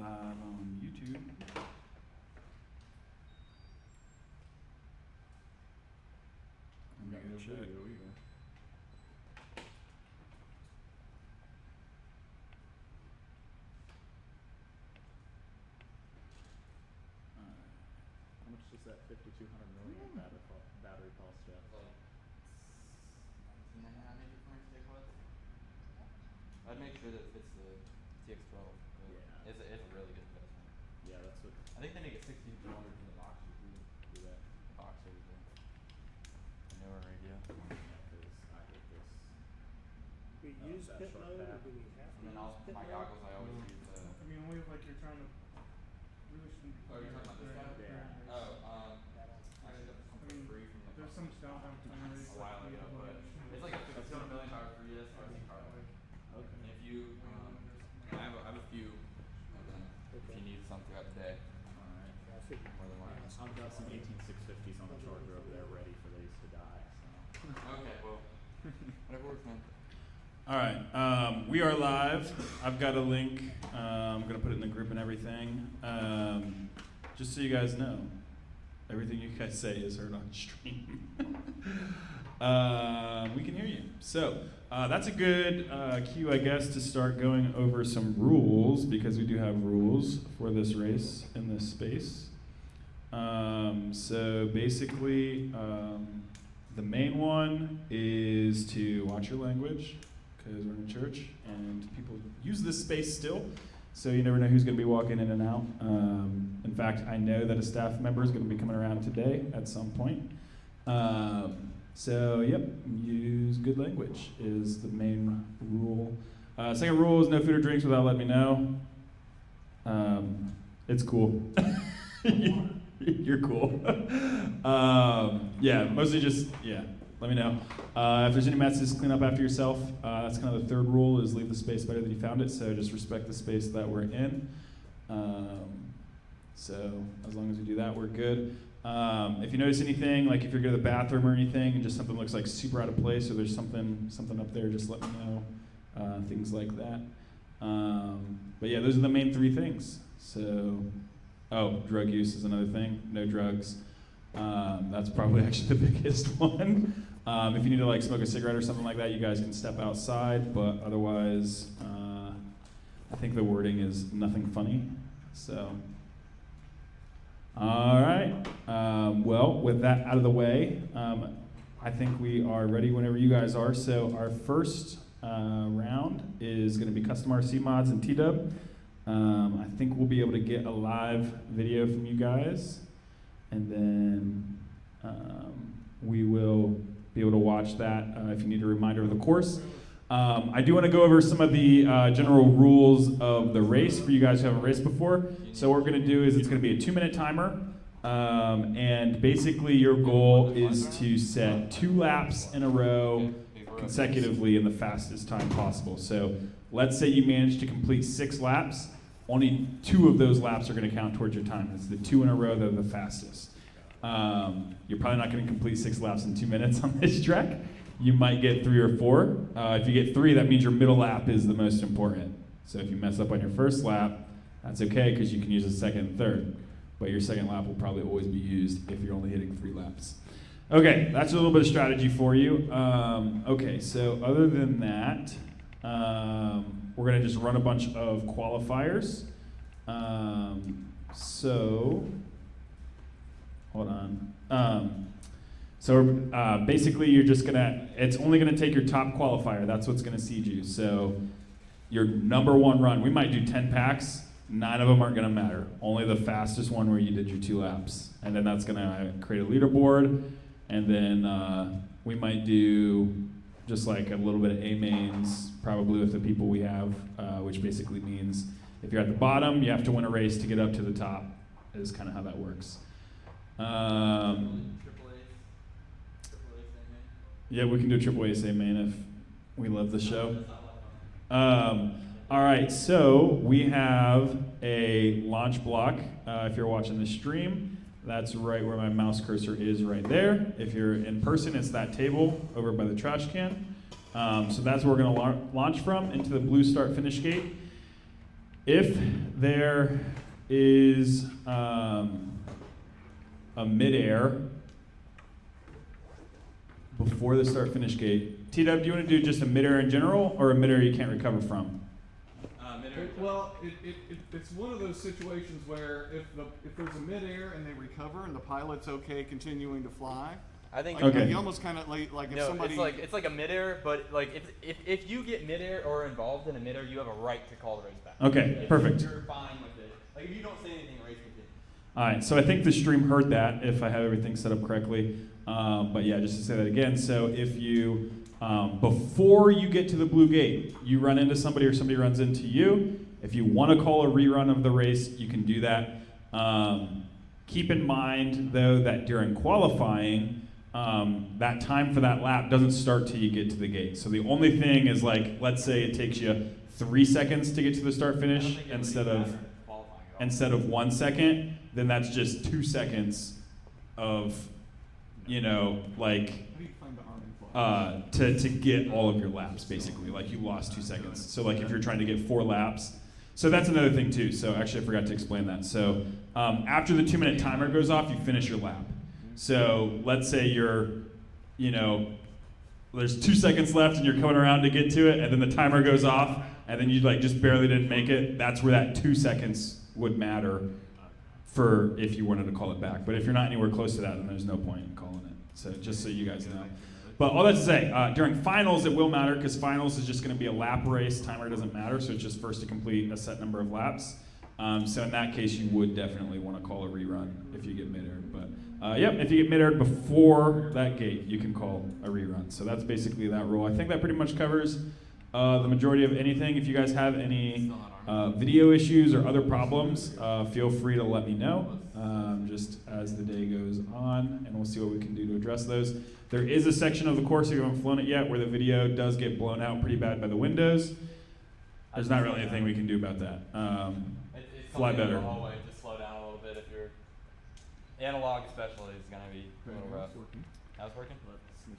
live on YouTube. We got no video either. How much does that 5,200 milliamp battery cost, Jeff? Like 1999 maybe for me to take with. I'd make sure that it fits the TX12. Yeah. It's a really good investment. Yeah, that's what. I think they make it $1,600 for the boxers too. Do that. Boxers, the newer radio. Yeah, 'cause I hate this. We use that pit sharp mode, or path. do we have to And then use pit my mode? goggles I always use. I mean, only if like you're trying to really shouldn't. Oh, you're talking about this guy? Yeah. Actually got this one for free from the There's some stuff I'm trying to a while ago, but it's like a $200 million for you. RC car. Okay. And if you, I have a few. If you need some throughout the day, Alright. I figured. more than one. I've got some 18650s on the charger over there ready for these to die, so. Okay, well, whatever works, man. All right, we are live. I've got a link. I'm going to put it in the group and everything. Just so you guys know, everything you guys say is heard on stream. We can hear you. So that's a good cue, I guess, to start going over some rules, because we do have rules for this race in this space. So basically, the main one is to watch your language, because we're in a church and people use this space still, so you never know who's going to be walking in and out. In fact, I know that a staff member is going to be coming around today at some point. So yep, use good language is the main rule. Second rule is no food or drinks without letting me know. It's cool. You're cool. Yeah, mostly just, let me know. If there's any messes, clean up after yourself. That's kind of the third rule, is leave the space better than you found it, so just respect the space that we're in. So as long as we do that, we're good. If you notice anything, like if you're going to the bathroom or anything, and just something looks like super out of place, or there's something up there, just let me know. Things like that. But yeah, those are the main three things. So, drug use is another thing. No drugs. That's probably actually the biggest one. If you need to like smoke a cigarette or something like that, you guys can step outside. But otherwise, I think the wording is nothing funny. So, all right. Well, with that out of the way, I think we are ready whenever you guys are. So our first round is going to be custom RC mods and T-Dub. I think we'll be able to get a live video from you guys, and then we will be able to watch that if you need a reminder of the course. I do want to go over some of the general rules of the race for you guys who haven't raced before. So what we're going to do is it's going to be a 2-minute timer, and basically your goal is to set 2 laps in a row consecutively in the fastest time possible. So let's say you manage to complete 6 laps. Only 2 of those laps are going to count towards your time. It's the 2 in a row that are the fastest. You're probably not going to complete 6 laps in 2 minutes on this track. You might get 3 or 4. If you get 3, that means your middle lap is the most important. So if you mess up on your first lap, that's okay, because you can use a second and third. But your second lap will probably always be used if you're only hitting 3 laps. Okay, that's a little bit of strategy for you. Okay, so other than that, we're going to just run a bunch of qualifiers. So, hold on. Basically, you're just it's only gonna take your top qualifier. That's what's gonna seed you. So your number 1 run, we might do 10 packs, 9 of them aren't gonna matter. Only the fastest one where you did your 2 laps. And then that's gonna create a leaderboard. And then we might do just like a little bit of A-mains, probably with the people we have, which basically means if you're at the bottom, you have to win a race to get up to the top, is kind of how that works. Yeah, we can do a triple A main if we love the show. All right, so we have a launch block. If you're watching the stream, that's right where my mouse cursor is right there. If you're in person, it's that table over by the trash can. So that's where we're going to launch from, into the blue start finish gate. If there is a midair before the start-finish gate, T-Dub, do you want to do just a midair in general, or a midair you can't recover from? Well, it's one of those situations where if there's a midair and they recover and the pilot's okay continuing to fly, I think like, Okay. you almost kind of like if no, somebody it's like a midair, but like if you get midair or involved in a midair, you have a right to call the race back. Okay, If perfect. You're fine with it. Like if you don't say anything, the race continues. All right, so I think the stream heard that if I have everything set up correctly. But yeah, just to say that again, so if you, before you get to the blue gate, you run into somebody or somebody runs into you, if you want to call a rerun of the race, you can do that. Keep in mind, though, that during qualifying, that time for that lap doesn't start till you get to the gate. So the only thing is, like, let's say it takes you 3 seconds to get to the start finish instead of 1 second, then that's just 2 seconds of, you know, like, how do you find the arm and fly? to get all of your laps, basically. Like, you lost 2 seconds. So, like, if you're trying to get 4 laps. So that's another thing, too. So actually, I forgot to explain that. So after the 2-minute timer goes off, you finish your lap. So let's say you're, you know, there's 2 seconds left and you're coming around to get to it, and then the timer goes off, and then you, like, just barely didn't make it. That's where that 2 seconds would matter for if you wanted to call it back. But if you're not anywhere close to that, then there's no point in calling it. So just so you guys know. But all that to say, during finals, it will matter, because finals is just going to be a lap race. Timer doesn't matter, so it's just first to complete a set number of laps. So in that case, you would definitely want to call a rerun if you get mid-aired. But yep, if you get mid-aired before that gate, you can call a rerun. So that's basically that rule. I think that pretty much covers the majority of anything. If you guys have any video issues or other problems, feel free to let me know just as the day goes on, and we'll see what we can do to address those. There is a section of the course, if you haven't flown it yet, where the video does get blown out pretty bad by the windows. There's not really anything we can do about that. It's Fly something in better. the hallway, just slow down a little bit if you're analog, especially is gonna be a little rough. How's working?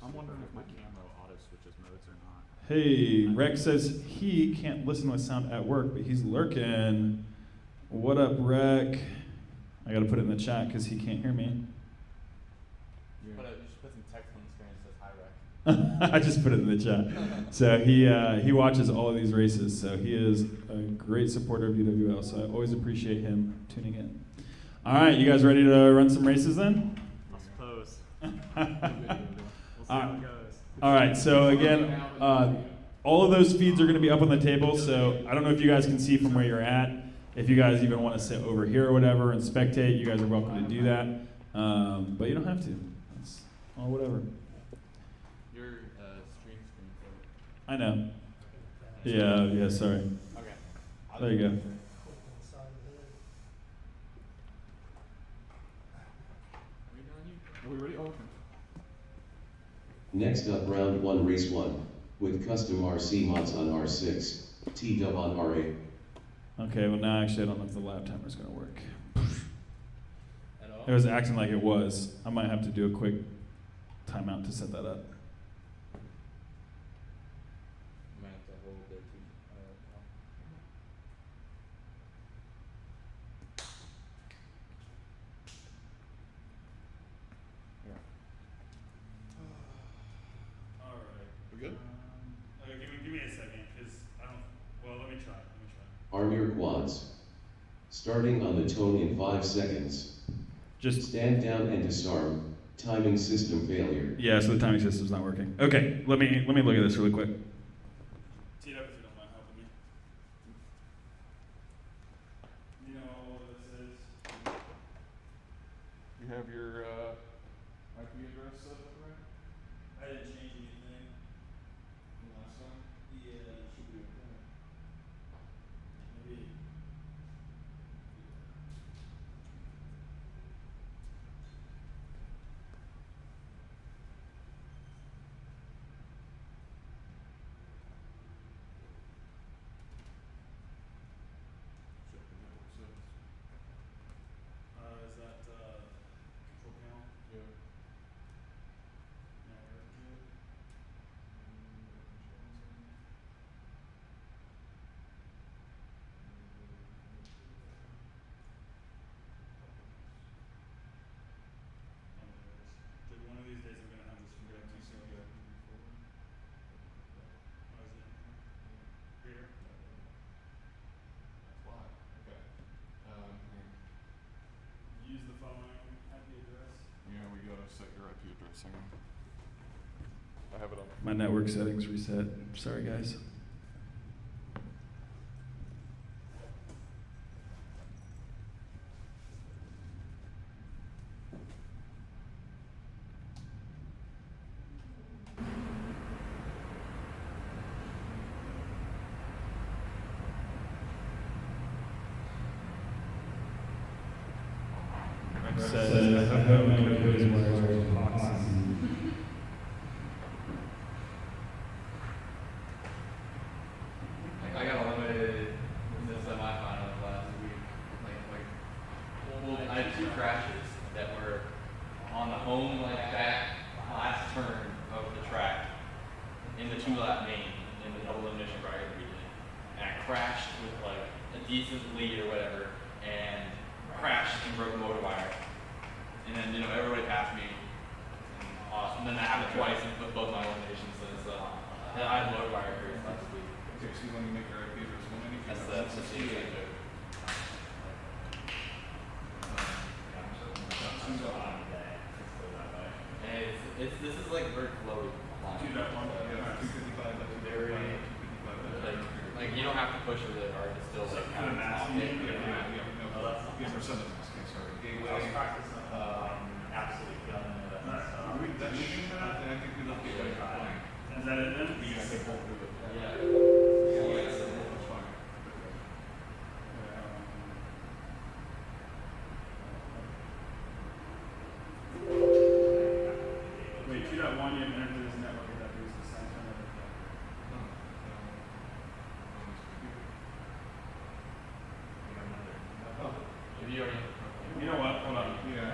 I'm wondering if my camera auto switches modes or not. Hey, Rex says he can't listen with sound at work, but he's lurking. What up, Rec? I gotta put it in the chat because he can't hear me. You should put some text on the screen that says hi, Rec. I just put it in the chat. So he watches all of these races, so he is a great supporter of UWL, so I always appreciate him tuning in. All right, you guys ready to run some races then? I suppose. We'll see how it goes. All right, so again, all of those feeds are going to be up on the table, so I don't know if you guys can see from where you're at. If you guys even want to sit over here or whatever and spectate, you guys are welcome to do that. But you don't have to. It's all whatever. Your stream screen. I know. Yeah, sorry. Okay. There you go. Are we ready? Oh, okay. Next up, round 1, race 1, with custom RC mods on R6, T-Dub on R8. Okay, well now actually I don't know if the lap timer's going to work. At all? It was acting like it was. I might have to do a quick timeout to set that up. Might have to hold there too. All right. We good? Okay, give me a second, because I don't. Well, let me try. Arm your quads. Starting on the tone in 5 seconds. Just Stand down and disarm. Timing system failure. yeah. So the timing system's not working. Okay, let me look at this really quick. Tee it up if you don't mind helping me. You know what this is? You have your IP address set up, right? I didn't change anything. From last time? Yeah, it should be okay. Maybe. Is that control My network settings reset. Sorry, guys. Says, I hope no code is wires or boxes. I got eliminated in the semifinals last week. Well, I had 2 crashes that were on the home back last turn of the track in the 2-lap main in the double elimination bracket we did. And I crashed with a decent lead or whatever, and crashed and broke a motor wire. And then everybody passed me. And then that happened twice in both my eliminations. So I had motor wire race last week. Okay, so when you make your IP, there's one any That's the procedure. Hey, this is very flowy. Like you don't have to push with it, or it's still kind of off it. Yes, or some of them. Okay, sorry. Gateway. I was practicing absolutely killing it. I think we left Gateway. Is that it then? Yeah. That's fine. Wait, 2.1, you have entered this network that is the same kind of. If you already. You know what? Hold on. Yeah.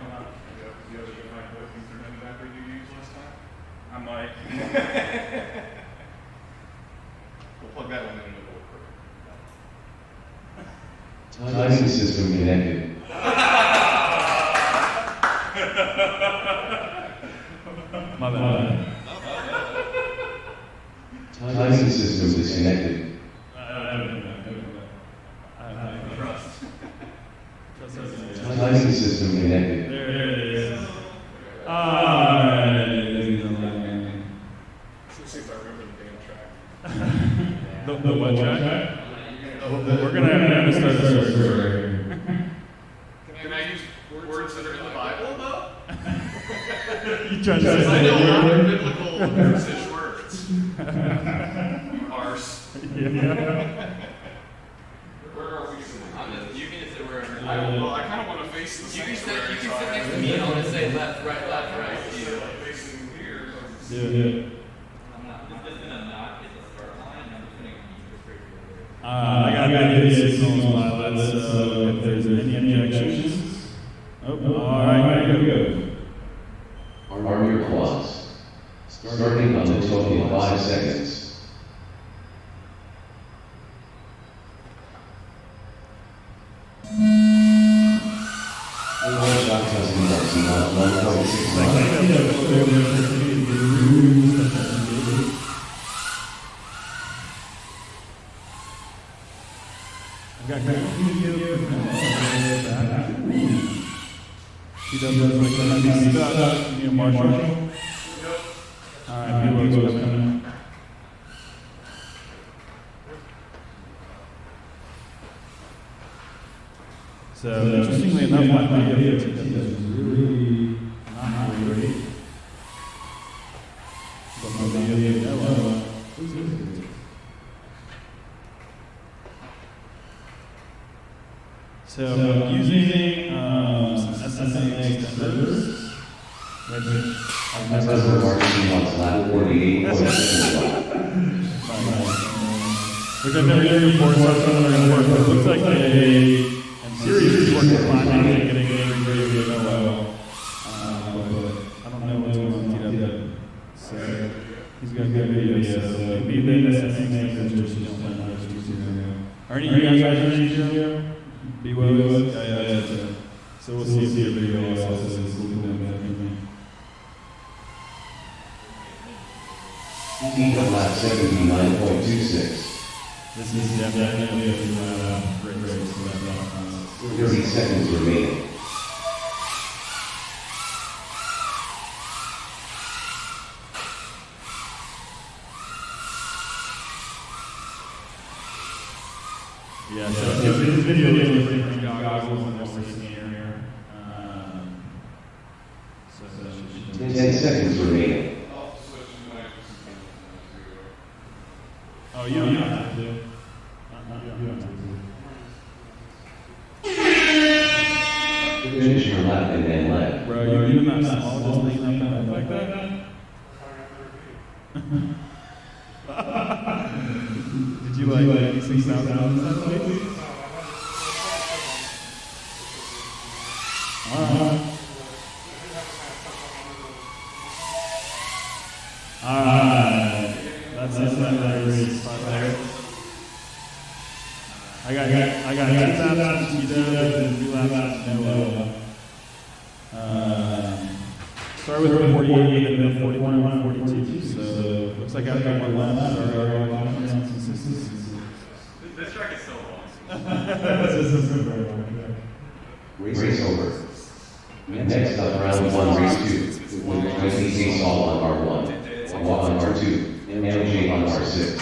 The other internet adapter you used last time? I might. We'll plug that one in and it'll work perfect. Timing system connected. My bad. Timing system disconnected. Timing system connected. There it is. Let's see if I remember the damn track. The what track? We're gonna have to start this over. Can I use words that are in the Bible, though? You trying to Because I know a say lot of biblical usage words. Arse. Yeah. Where are we sitting? You can just sit wherever. Well, I kind of want to face the You can sanctuary. sit next to me and I'll just say left, right, left, right. Facing here. Yeah. I'm just gonna not hit the start line, I'm just gonna keep it straight forward. I gotta get these signals pilots, if there's any objections. Oh, alright, here we go. Arm your quads. Starting on the 25 seconds. Shot testing Darcy on 1.6. I've got video. He doesn't like to be stuck. You need a marshal? Alright, Milo's coming. So, interestingly enough, my video is really not great. But my video, so, using SSH extenders, which I've Tesla RPC on lap 48.6. which I've never done before, so I don't know how it works. But it looks like in series is working climbing and getting very UWL. But I don't know what's going on with TW. So he's got good videos. So maybe this is just don't let those 2.0. Are any of you guys running 2.0? BWOs? Yeah. So we'll see if your video also is cool with that. Lap 79.26. This is definitely a great race. 30 seconds remaining. Yeah, so his video is different goggles and there's a scanner. So 10 seconds remaining. oh, you don't have to do. Finish your lap and then left. Bro, you're even that small, just leaning up like that? Did you like 86,000 out of that place? Alright. That's it. There. I got 2 laps on Tito and 3 laps on Noah. Start with 48 and then 41 and 42. So looks like after 1 lap, already some consistency. This track is so long. Race over. Next up, round 1, race 2. With 20 Saul on R1, Walk on R2, and MJ on R6.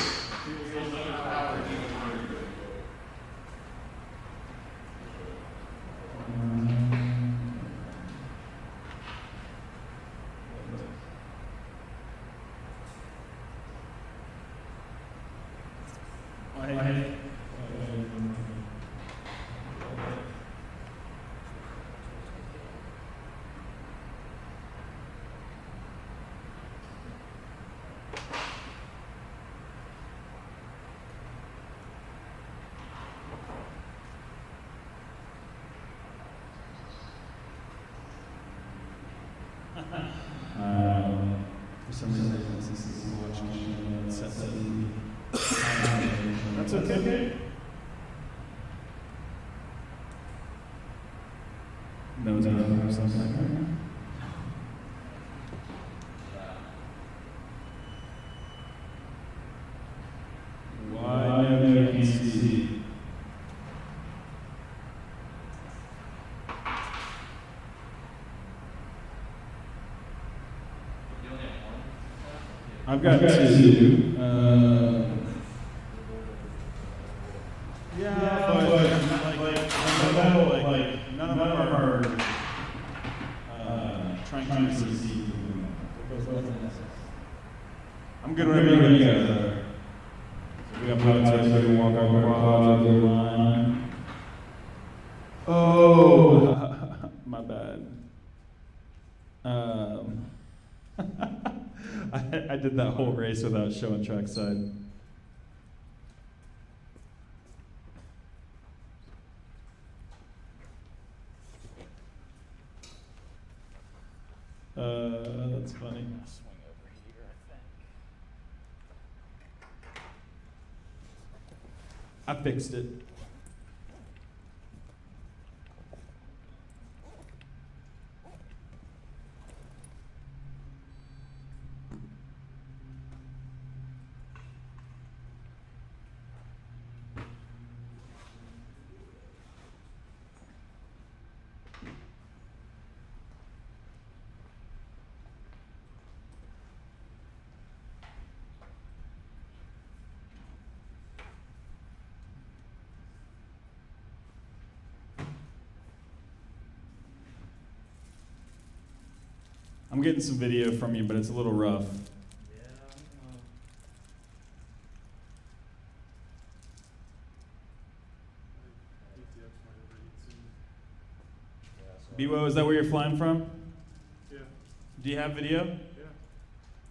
For some reason, this is watching set That's okay. That was another something. Why no can't see? I've got 2. Yeah, but like none of them are trying to see. I'm good whenever you guys are. So we got pilots ready to walk our quads over the line. Oh, my bad. I did that whole race without showing trackside. That's funny. Swing over here, I think. I fixed it. I'm getting some video from you, but it's a little rough. Biwo, is that where you're flying from? Yeah. Do you have video? Yeah.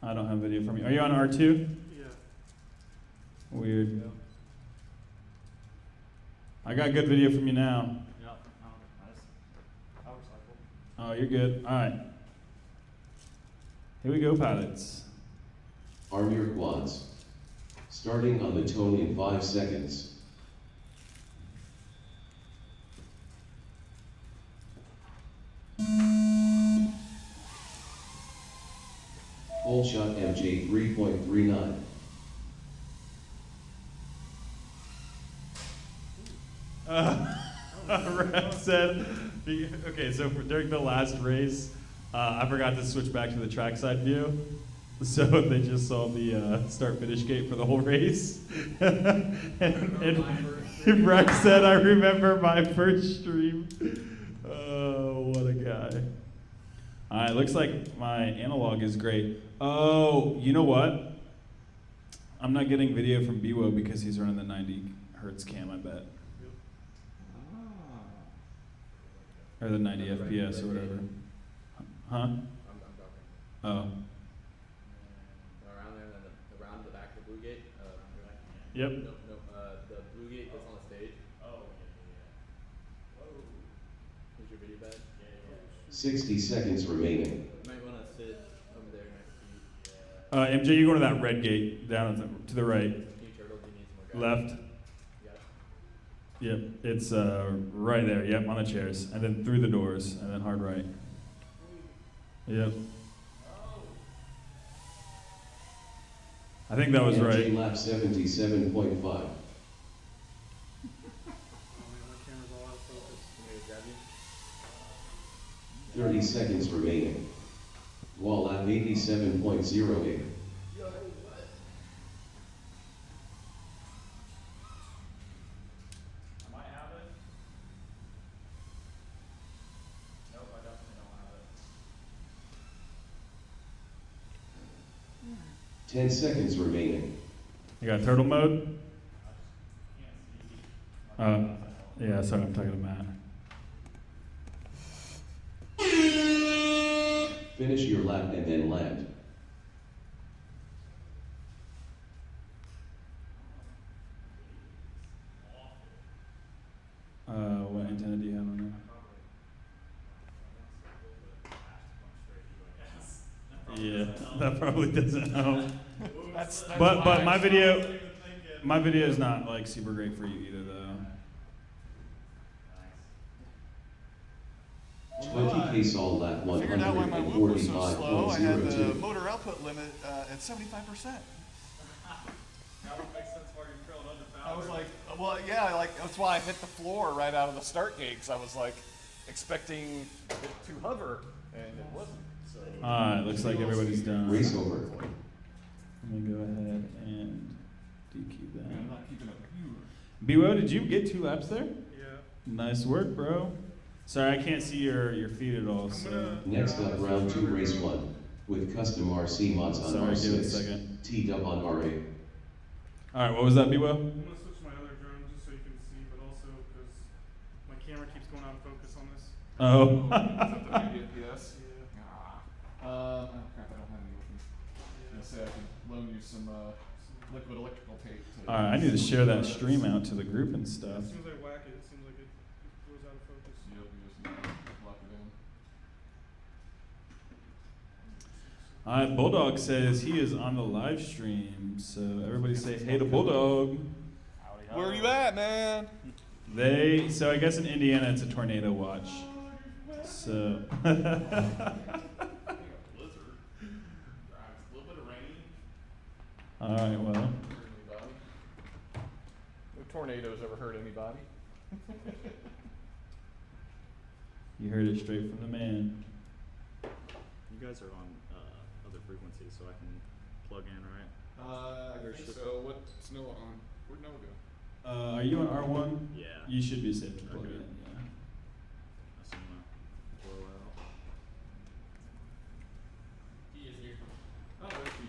I don't have video from you. Are you on R2? Yeah. Weird. I got good video from you now. Yeah, nice. Power cycle. Oh, you're good. All right. Here we go, pilots. Arm your quads. Starting on the tone in 5 seconds. Full shot MJ 3.39. Red said, okay, so during the last race, I forgot to switch back to the trackside view. So they just saw the start-finish gate for the whole race. and Rex said, I remember my first stream. Oh, what a guy. All right, looks like my analog is great. Oh, you know what? I'm not getting video from BWO because he's running the 90 hertz cam, I bet. Or the 90 FPS or whatever. Huh? I'm talking. Oh. Around there, and then around the back of the blue gate. Yep. No, the blue gate that's on the stage. Oh, yeah. Is your video bad? 60 seconds remaining. You might want to sit over there next to you. MJ, you go to that red gate down to the right. Can you turtle? Do you need some more guys? Left. You got it? Yep, it's right there. Yep, on the chairs, and then through the doors, and then hard right. Yep. I think that was MJ right. lap 77.5. My camera's all out of focus. Can we grab you? 30 seconds remaining. Wall lap 87.08. I might have it. Nope, I definitely don't have it. 10 seconds remaining. You got turtle mode? Can't see. Yeah, sorry, I'm talking to Matt. Finish your lap and then land. What antenna do you have on there? Yeah, that probably doesn't help. That's But fine. my video is not like super great for you either though. 20K Sol lap Figured out why my whoop was so slow. I had the 145.02. motor output limit at 75%. That would make sense why you're trailing under power. I was like, well, yeah, like that's why I hit the floor right out of the start gate, because I was like expecting it to hover, and it wasn't. So. Alright, looks like everybody's done. Race over. Let me go ahead and DQ I'm that. not keeping up with you. BWO, did you get 2 laps there? Yeah. Nice work, bro. Sorry, I can't see your feed at all, so. Next up, round 2, race 1. With custom RC mods on Sorry, give it a R6. second. T-Dub on R8. Alright, what was that, BWO? I'm gonna switch to my other drone just so you can see, but also because my camera keeps going out of focus on this. Oh. Is that the 90 FPS? Yeah. Oh crap, I don't have any with me. I was gonna say I can loan you some liquid electrical tape. Alright, I need to share that stream out to the group and stuff. As soon as I whack it, it seems like it goes out of focus. Yep, you just lock it in. Alright, Bulldog says he is on the live stream, so everybody say hey to Bulldog. Where are you at, man? So I guess in Indiana it's a tornado watch. So. Blizzard. A little bit of rain. Alright, well. No tornadoes ever hurt anybody. You heard it straight from the man. You guys are on other frequencies, so I can plug in, right? I think so. What's Noah on? Where'd Noah go? Are you on R1? Yeah. You should be safe to plug Okay. in, yeah. I just wanna blow out. He is here. Oh, there's he.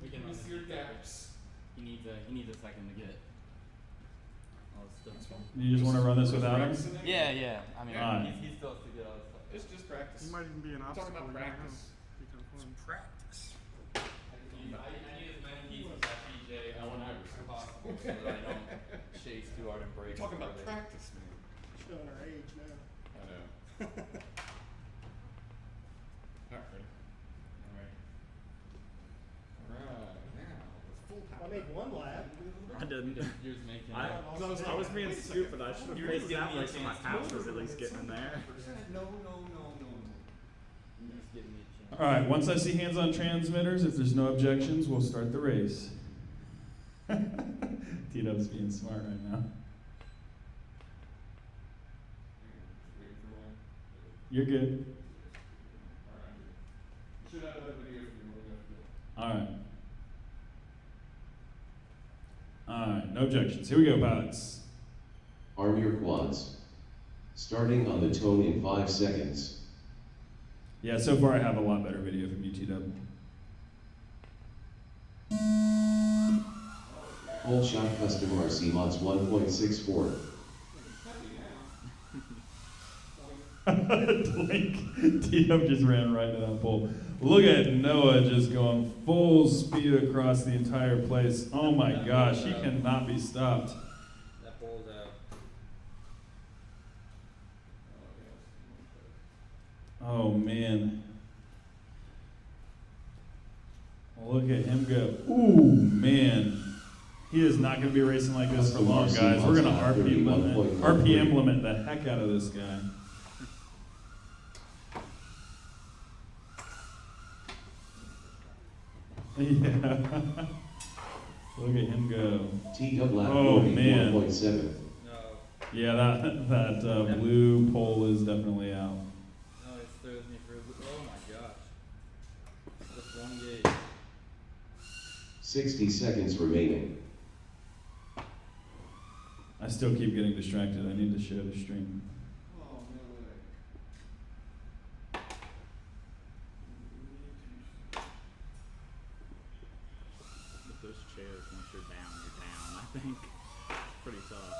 We can run see your gaps. He needs a second to get all this stuff. You just want to run this without him? Yeah. I mean, Alright. he still has to get all this stuff. It's just practice. He might even be an We're talking obstacle. about you don't know. practice. Be kinda fun. Practice. I need as many pieces at PJ as possible so that I don't chase too hard and break. We're talking about before they- practice, man. Showing our age now. I know. Alright, ready? Alright. Alright, now, with full power. I made one lap. I didn't. You're just making I was being stupid. I should have You faced really that gave me way a so my chance. pass was at least getting in there. No. You're just giving me a chance. Alright, once I see hands on transmitters, if there's no objections, we'll start the race. Tito's being smart right now. Waiting for one. You're good. Alright. You should have that video Alright. Alright, no objections. Here we go, pilots. Arm your quads. Starting on the tone in 5 seconds. Yeah, so far I have a lot better video from UTW. Full shot custom RC mods 1.64. Blink. T-Up just ran right into that pole. Look at Noah just going full speed across the entire place. Oh my gosh, he cannot be stopped. That pole's out. Oh man. Look at him go. Ooh, man. He is not going to be racing like this for long, guys. We're going to RPM limit the heck out of this guy. Yeah. Look at him go. T-Dub lap Oh, man. 1.7. No. Yeah, that blue pole is definitely out. No, it throws me for. Oh my gosh. Just one gauge. 60 seconds remaining. I still keep getting distracted. I need to share the stream. Oh, no way. With those chairs, once you're down, I think. Pretty tough.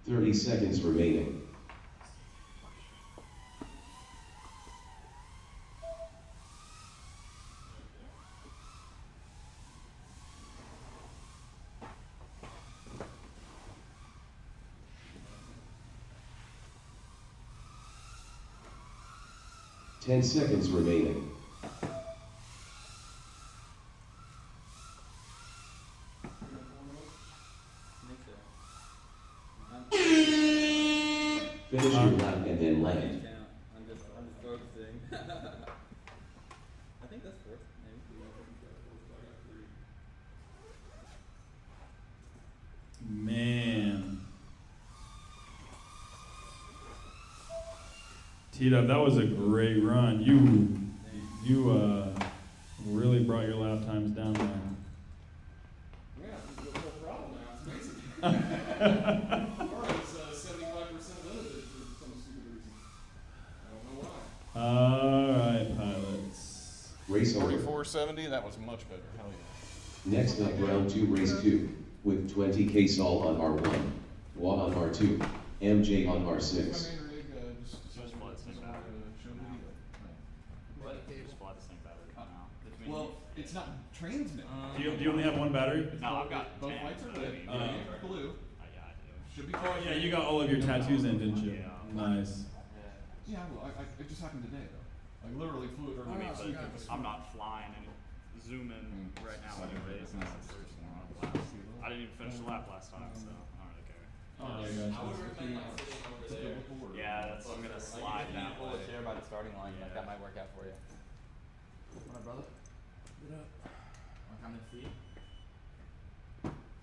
Yeah. 30 seconds remaining. Ten seconds remaining. Finish your lap and then land. I'm just focusing. I think that's fourth, maybe. Man. T-Dub, that was a great run. You really brought your lap times down there. Yeah, it's a real problem now. It's amazing. Or it's 75% limited for some stupid reason. I don't know why. Alright, pilots. Race over. 4470, that was much better. Hell yeah. Next up, round 2, race 2, with 20K Sol on R1, Wah on R2, MJ on R6. Just fly the same battery. What? Just fly the same battery now. Well, it's not transmit. Do you only have one battery? No, I've got both 10, lights are but I red, mean, blue. yeah, I do. Should be. Oh yeah, you got all of your tattoos in, didn't you? Yeah. Nice. Yeah, well, it just happened today though. I literally flew it I mean, earlier. but I'm not flying and zooming right now anyways. I didn't even finish the lap last time, so I don't really care. Oh, yeah, I would recommend like sitting over there. Yeah, that's I'm gonna slide Maybe that pull a way. chair by the starting line. Like that might work out for you. What up, brother? What up? Want to come and see?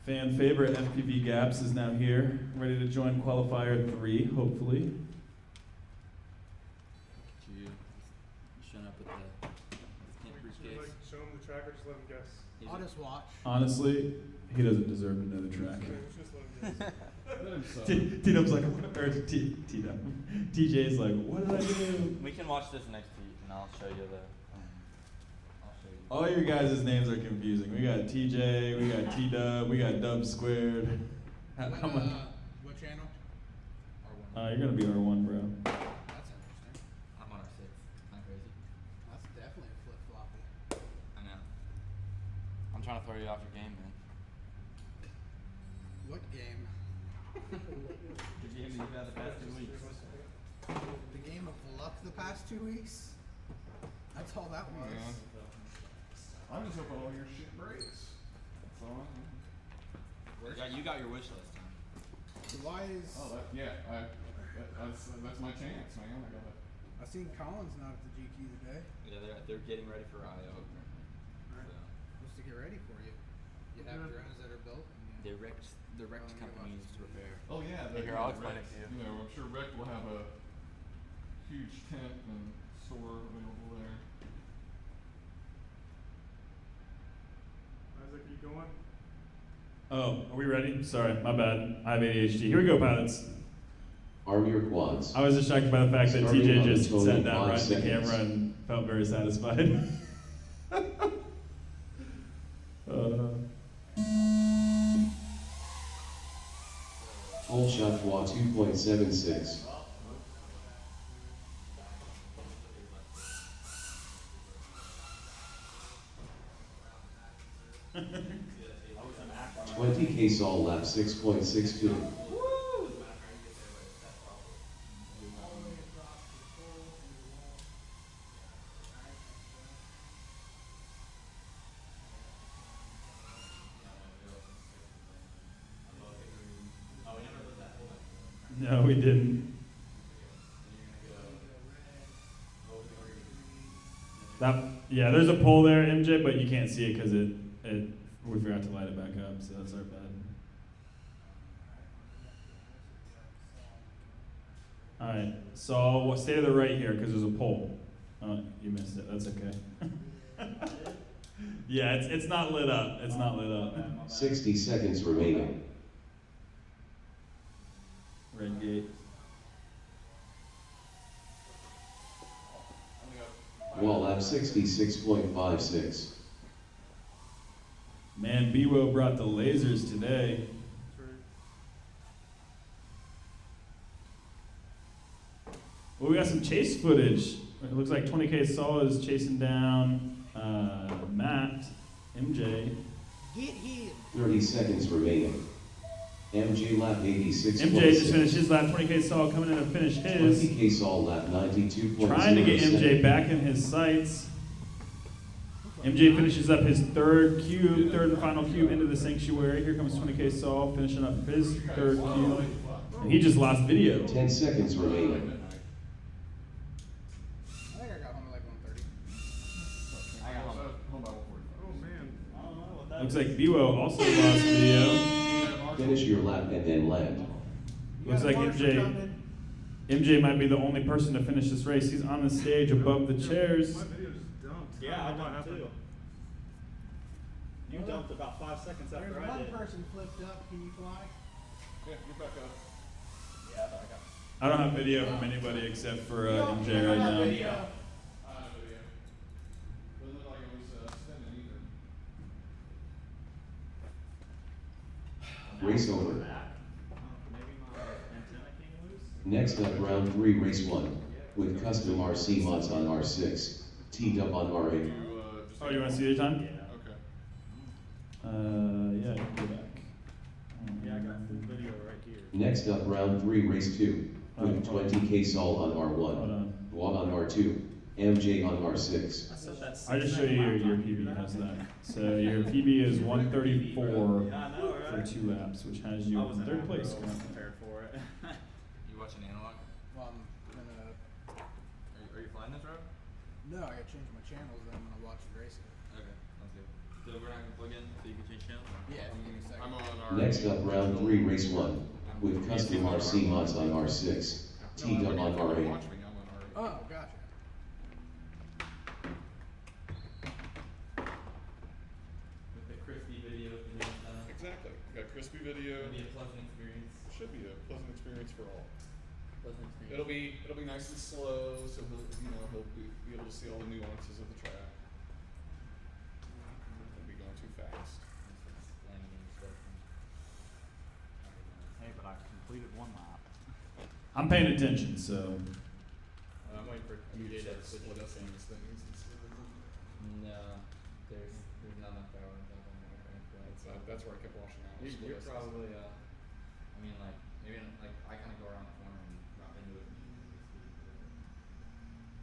Fan favorite FPV Gaps is now here, ready to join qualifier 3, hopefully. You showing up with the briefcase. Show him the track or just let him guess. I'll just watch. Honestly, he doesn't deserve to know the track. Okay, just let him guess. Let him suck. T-Dub's like, or T-Dub. TJ's like, what did I do? We can watch this next week, and I'll show you the. I'll show you. All your guys' names are confusing. We got TJ, we got T-Dub, we got Dub Squared. How much? What channel? R1. You're gonna be R1, bro. That's interesting. I'm on R6. Not crazy. That's definitely a flip floppy. I know. I'm trying to throw you off your game, man. What game? The game that you've had the past 2 weeks. The game of luck the past 2 weeks? That's all that was. Yeah. I'm just hoping all your shit breaks. That's all. Yeah, you got your wish list. So why is Oh, that's my chance, man. I gotta. I seen Collins not at the GQ today. Yeah, they're getting ready for IO apparently. So. Supposed to get ready for you. You have drones that are built and you the wrecked companies repair. Oh yeah, Here, I'll explain it to you. You know, I'm sure Rec will have a huge tent and store available there. Isaac, are you going? Oh, are we ready? Sorry, my bad. I have ADHD. Here we go, pilots. Arm your quads. I was distracted by the fact that Starting TJ on just total sat down 5 right in the seconds. camera and felt very satisfied. Full shot WA 2.76. $20K Sol lap 6.62. No, we didn't. Yeah, there's a pole there, MJ, but you can't see it because we forgot to light it back up, so that's our bad. All right, so stay to the right here because there's a pole. Oh, you missed it. That's okay. Yeah, it's not lit up. It's not lit up. 60 seconds remaining. Red gate. Wall lap 66.56. Man, BWO brought the lasers today. Well, we got some chase footage. It looks like 20K Sol is chasing down Matt, MJ. Get him. 30 seconds remaining. MJ lap 86.6. MJ just finished his lap. 20K Sol coming in to finish his. 20K Sol lap 92.07. Trying to get MJ back in his sights. MJ finishes up his third and final cube into the sanctuary. Here comes 20K Sol finishing up his third cube. And he just lost video. 10 seconds remaining. I think I got home at like 1:30. I got home. Home by 1:45. Oh man. I don't know what that Looks like BWO also lost video. Finish your lap and then land. Looks like MJ might be the only person to finish this race. He's on the stage above the chairs. My video just dumped. Yeah, I don't know what dumped happened. too. You dumped about 5 seconds There's after I one did. person flipped up. Can you fly? Yeah, get back up. Yeah, but I got. I don't have video from anybody except for MJ right I got now. video. I have video. Doesn't look like it was spinning either. Race over. Maybe my antenna came loose. Next up, round 3, race 1. With custom RC mods on R6. T-Dub on R8. Just Oh, you want to see the time? Okay. Yeah, you can go back. Yeah, I got full video right here. Next up, round 3, race 2. With 20K Sol on Hold R1. on. Wog on R2. MJ on R6. I said that's. I just show you your PB has that. So your PB is 134 Yeah, I know, for right? 2 laps, which has you in third place currently. Prepared for it. You watching analog? Well, I'm gonna. Are you flying this road? No, I gotta change my channels. Then I'm gonna watch the race. Okay, sounds good. So we're not gonna plug in so you can change channels? Yeah, if you give me a second. I'm on R. Next up, round 3, race 1. With custom RC mods on R6. T-Dub on R8. Watch me, I'm on R8. Oh, gotcha. With the crispy video for the Exactly. We got crispy video. It'll be a pleasant experience. Should be a pleasant experience for all. Pleasant experience. It'll be nice and slow, so he'll be able to see all the nuances of the track. Won't be going too fast. Landing instructions. Hey, but I completed 1 lap. I'm paying attention, so. I'm waiting for TJ to switch Split it. up things instead of No, there's not enough power in that one. that's where I kept washing out. You're probably, I mean, like, maybe, like, I kind of go around the corner and drop into it.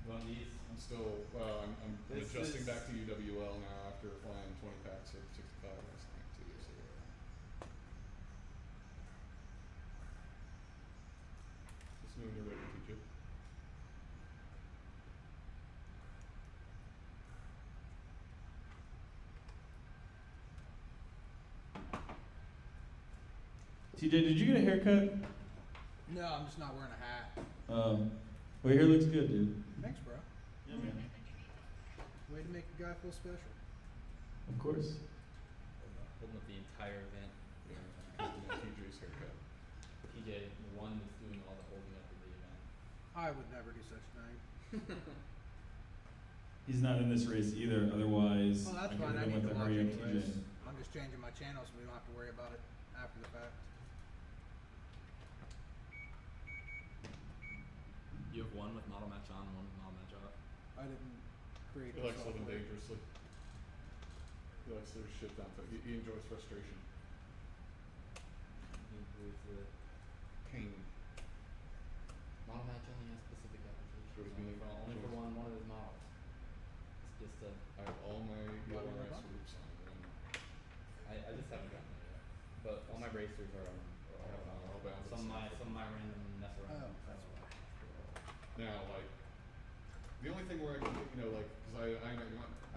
One of these? I'm still, I'm This adjusting is- back to UWL now after flying 20 packs of 65 last night 2 years ago. Just move your way to TJ. TJ, did you get a haircut? No, I'm just not wearing a hat. Well, your hair looks good, dude. Thanks, bro. Yeah, man. Way to make a guy feel special. Of course. Holding up the entire event. TJ's haircut. TJ, the one that's doing all the holding up of the event. I would never do such a thing. He's not in this race either, otherwise Well, I that's could fine. I hit him need with to a watch hurry up anyways. TJ. I'm just changing my channel so we don't have to worry about it after the fact. You have one with model match on, one with model match off. I didn't create He the likes living software. dangerously. He likes to shit down. He enjoys frustration. He includes the Pain. model match only has specific applications. Shows me Only for shows- one of his models. It's just a. I have all my What ELRS about? groups on one. I just haven't gotten there yet. But all my racers are on. I have it on. All bound. Some of my random mess around. Oh, that's why. Now, like, the only thing where I can, like, because I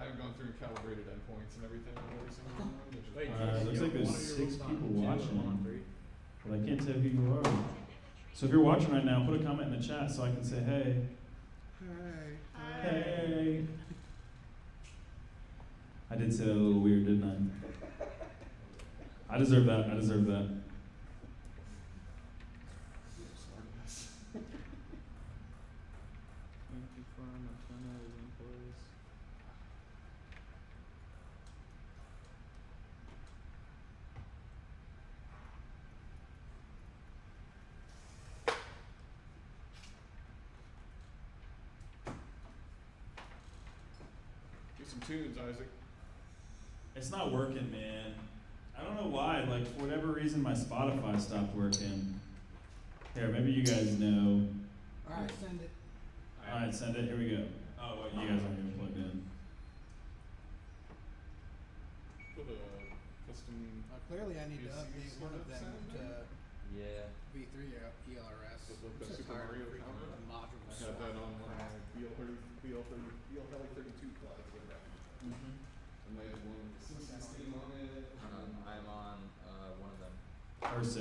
haven't gone through and calibrated endpoints and everything on every single one, which is Wait, Looks like there's 6 people watching. One on three. But I can't tell who you are. So if you're watching right now, put a comment in the chat so I can say hey. Hey. Hey. I did say that a little weird, didn't I? I deserve that. I deserve that. Get some tunes, Isaac. It's not working, man. I don't know why. Like, for whatever reason, my Spotify stopped working. Here, maybe you guys know. Alright, send it. All right, send it. Here we go. Oh, wait, you guys aren't even plugged in. Put a custom. Clearly I need to PC update one of them sound to Yeah. V3 ELRS. With I'm the so Super tired Mario of freaking cover? module I had swap that on crap. BL32 flag for that. Mm-hmm. And I had one with the C16 on it. I'm on one of them. Or 6.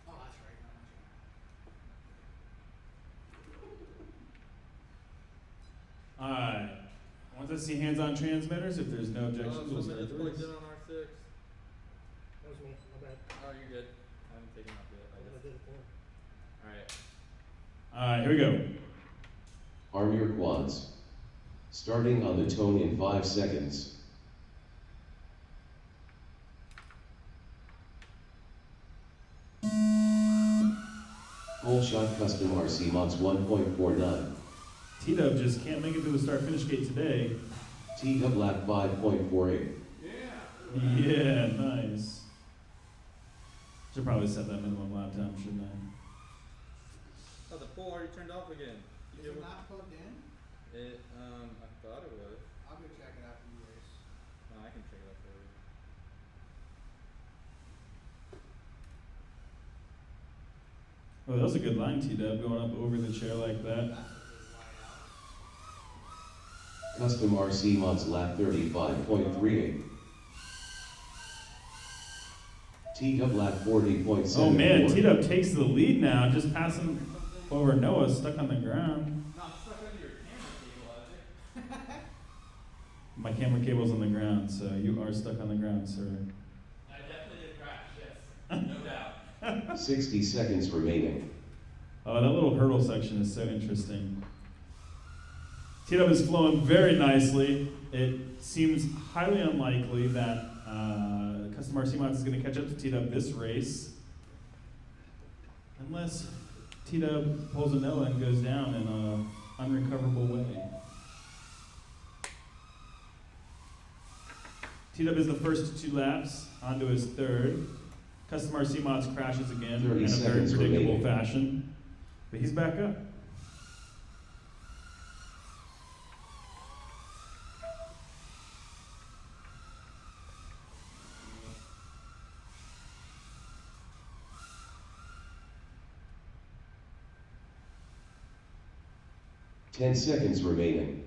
Oh, that's right. Not much. All right. Once I see hands-on transmitters, if there's no objections, we'll start the race. on R6. That was me, my bad. Oh, you're good. I haven't taken off yet. I did it before. Alright. All right, here we go. Arm your quads. Starting on the tone in 5 seconds. Full shot custom RC mods 1.49. T-Dub just can't make it to the start-finish gate today. T-Dub lap 5.48. Yeah, nice. Should probably set that minimum lap time, shouldn't I? Oh, the poll already turned off again. Is it not plugged in? I thought it was. I'll go check it after you race. No, I can check it out for you. Oh, that was a good line, T-Dub, going up over the chair like that. That's a good line out. Custom RC mods lap 35.38. T-Dub lap 40.74. Oh man, T-Dub takes the lead now, just passing over Noah, stuck on the ground. No, I'm stuck under your camera cable, Isaac. My camera cable's on the ground, so you are stuck on the ground, sir. I definitely did crash, yes. No doubt. 60 seconds remaining. Oh, that little hurdle section is so interesting. T-Dub is flowing very nicely. It seems highly unlikely that Custom RC Mods is going to catch up to T-Dub this race. Unless T-Dub pulls a Noah and goes down in an unrecoverable way. T-Dub is the first 2 laps, onto his 3rd. Custom RC Mods crashes again 30 in a very seconds predictable remaining. fashion. But he's back up. Ten seconds remaining.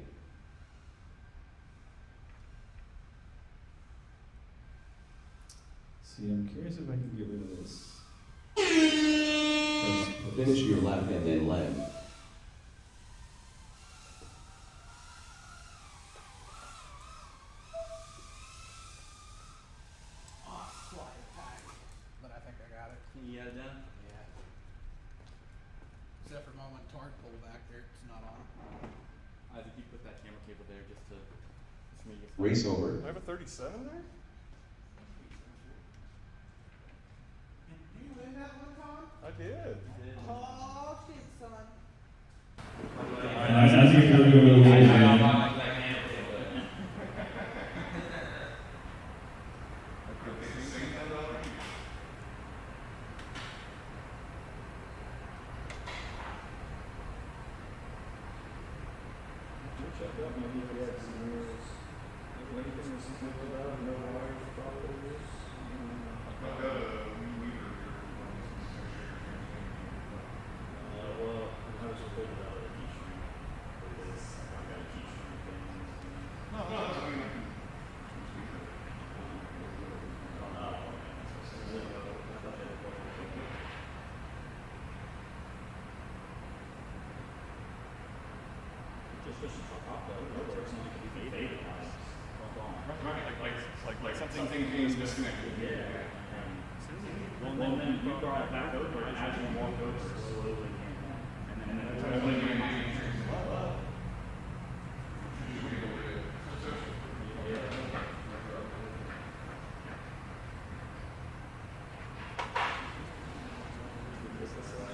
See, I'm curious if I can get rid of this. finish your lap and then land. Oh, fly attack. But I think I got it. You got it done? Yeah. Except for moment torque pull back there, it's not on. I think you put that camera cable there just to make it. Race over. I have a 37 there? You win that one, Tom? I did. Oh, shit, son. As you go to Like something is disconnected. Yeah. Well, then you brought it back over, and as you walk over, slowly came down. And then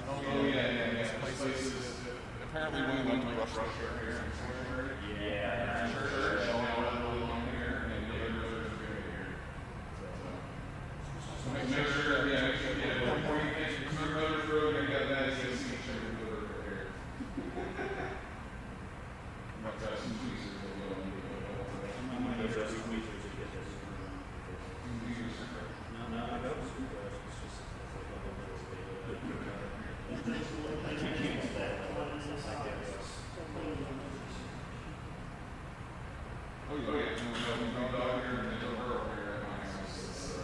Oh, yeah. Places apparently when we went to Russia. yeah. So make sure, before you finish your motor through, you got that, you see each other over here. Might got some tweezers a little. Oh yeah, and we go out here and there's a girl here at my house.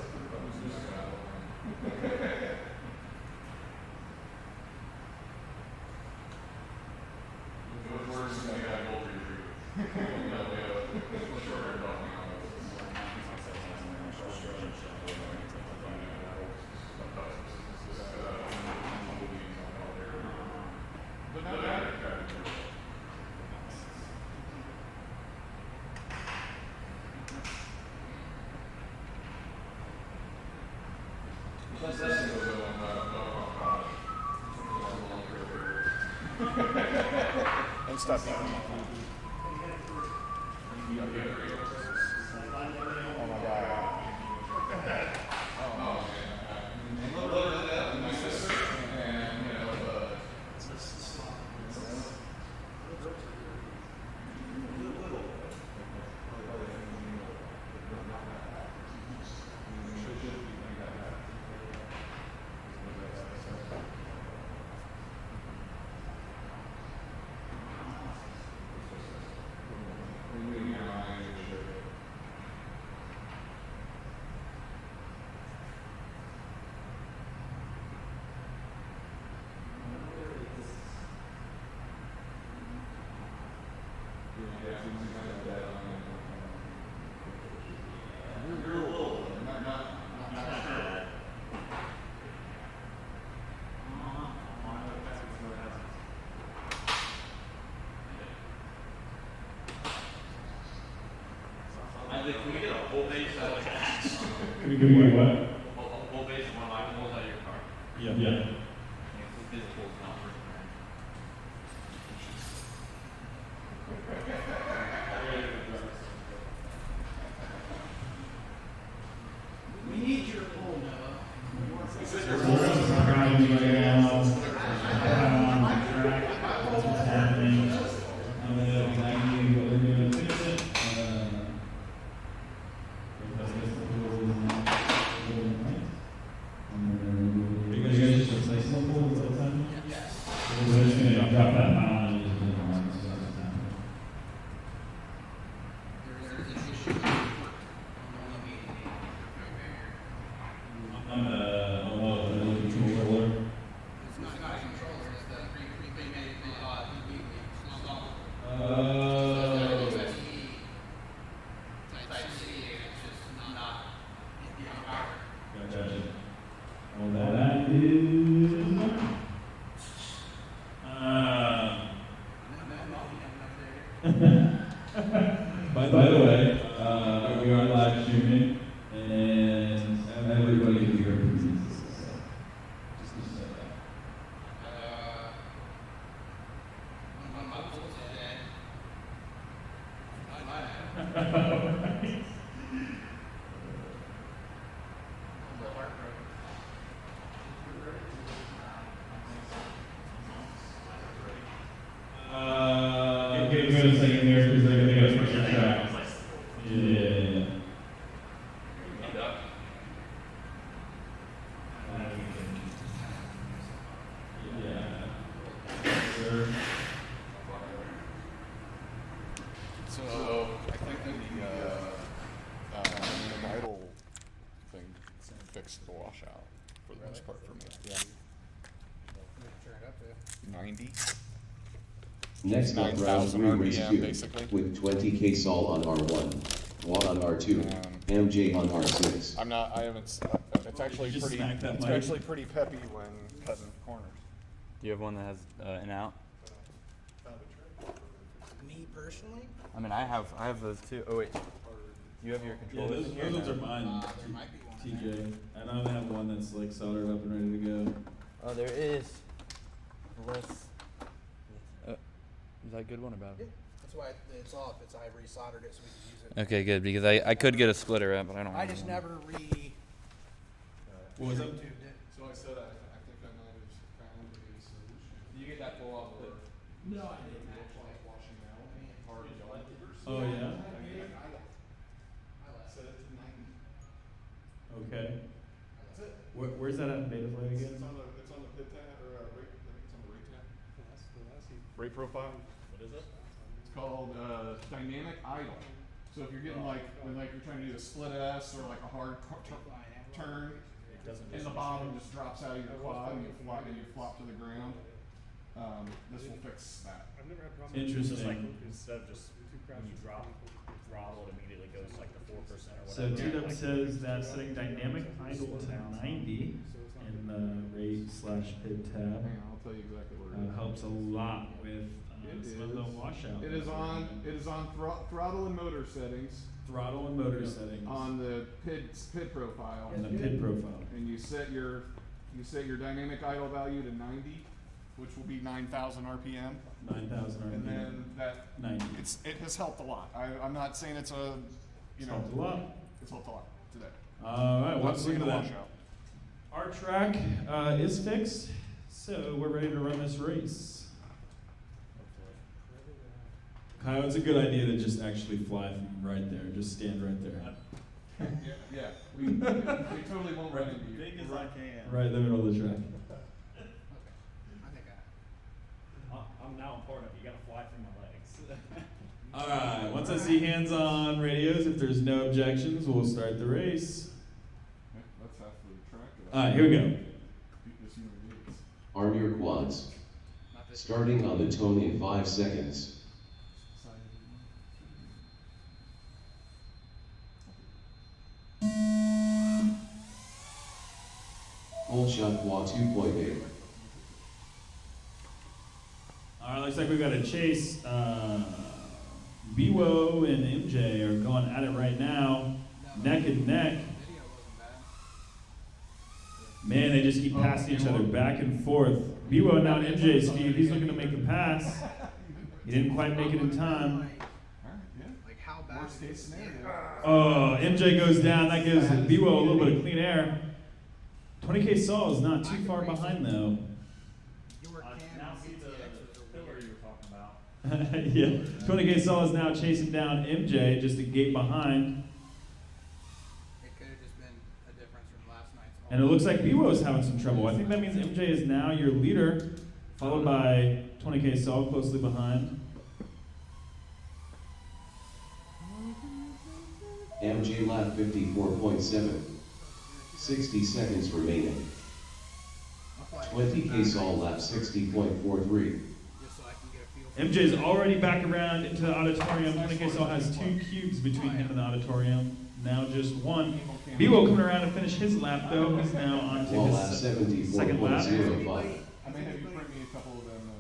What words do you have over you? Shorter dog now. But not bad. Don't stop eating my food. Oh my God. A little bit of that with my sister, and Can we get a whole base out of that? Can we do what? A whole base of one of my pulls out of your car? Yeah. Physical is not first. We need your pull, Noah. Are you guys just By the way, we are live streaming, and everybody can hear RPC. Just to say that. Give me a second here because I think I switched your track. Yeah. Sure. So I think the idle thing fixed the washout for the most part for me. Yeah. Turn it up to. 90. Next up, round 9,000 3, race RPM 2, basically. with 20k Saul on R1, Juan on R2, MJ on R6. I haven't, it's actually just pretty, smacked that it's mic. actually pretty peppy when cutting corners. Do you have one that has an out? Me personally? I mean, I have those too. Oh wait, you have your Yeah, controllers those, in here? those ones are mine, There might be one. TJ. And I have one that's like soldered up and ready to go. Oh, there is. Let's. Is that a good one or bad? Yeah, that's why it's off. It's I resoldered it so we can use it. Okay, good, because I could get a splitter out, but I don't. I just never What was that? YouTubed it. So I said I think I might have found a solution. Do you get that pull off? No, I didn't actually. Washing out, hard yellow. Oh, yeah? Set it to 90. Okay. That's it. Where's that at beta play again? It's on the pit tab, or rate, I think it's on the rate tab. Rate profile. What is it? It's called dynamic idle. So if you're getting like when like you're trying to do a split S or like a hard turn, and the bottom just drops out of your quad and you flop to the ground. This will fix that. I've never had problems. Interesting. Just like instead of just when you drop throttle, it immediately goes like to 4% or So whatever. TW says that setting dynamic idle to 90 in the rate/pid tab Hang on, I'll tell you exactly where it is. helps a lot with It some of the washout. It is on throttle and motor settings throttle and motor settings on the PID profile. and the PID profile. And you set your dynamic idle value to 90, which will be 9,000 RPM. 9,000 RPM. And then that 90. it has helped a lot. I'm not saying it's a It's helped a lot. It's helped a lot today. All right, Not let's look seeing at a that. washout. Our track is fixed, so we're ready to run this race. Kyle, it's a good idea to just actually fly from right there. Just stand right there. Yeah. We totally won't run into you. Big as I can. Right in the middle of the track. I think I'm now important. You gotta fly through my legs. All right, once I see hands on radios, if there's no objections, we'll start the race. Okay, let's have the track. All right, here we go. This human beings. Arm your quads. Starting on the tone in 5 seconds. Full shot quad 2.8. All right, looks like we've got a chase. Biwo and MJ are going at it right now, neck and neck. video wasn't bad. Man, they just keep passing each other back and forth. Biwo now at MJ's feet. He's looking to make the pass. He didn't quite make it in time. Like, Alright, yeah. like how bad Worst is case this? scenario. Oh, MJ goes down. That gives Biwo a little bit of clean air. 20K Saul is not too far behind though. Your Now cam see the GTX was pillar you were talking about. Yeah, 20K Saul is now chasing down MJ, just a gate behind. It could have just been a difference from last night's. And it looks like Biwo is having some trouble. I think that means MJ is now your leader, followed by 20K Saul closely behind. MJ lap 54.7. 60 seconds remaining. 20k Saul lap 60.43. Just so I can get a feel for MJ's already back around into the auditorium. 20K Saul has 2 cubes between him and the auditorium. Now just 1. Biwo coming around to finish his lap though. He's now on to Wall lap his second lap. 74.05. I may have you print me a couple of them.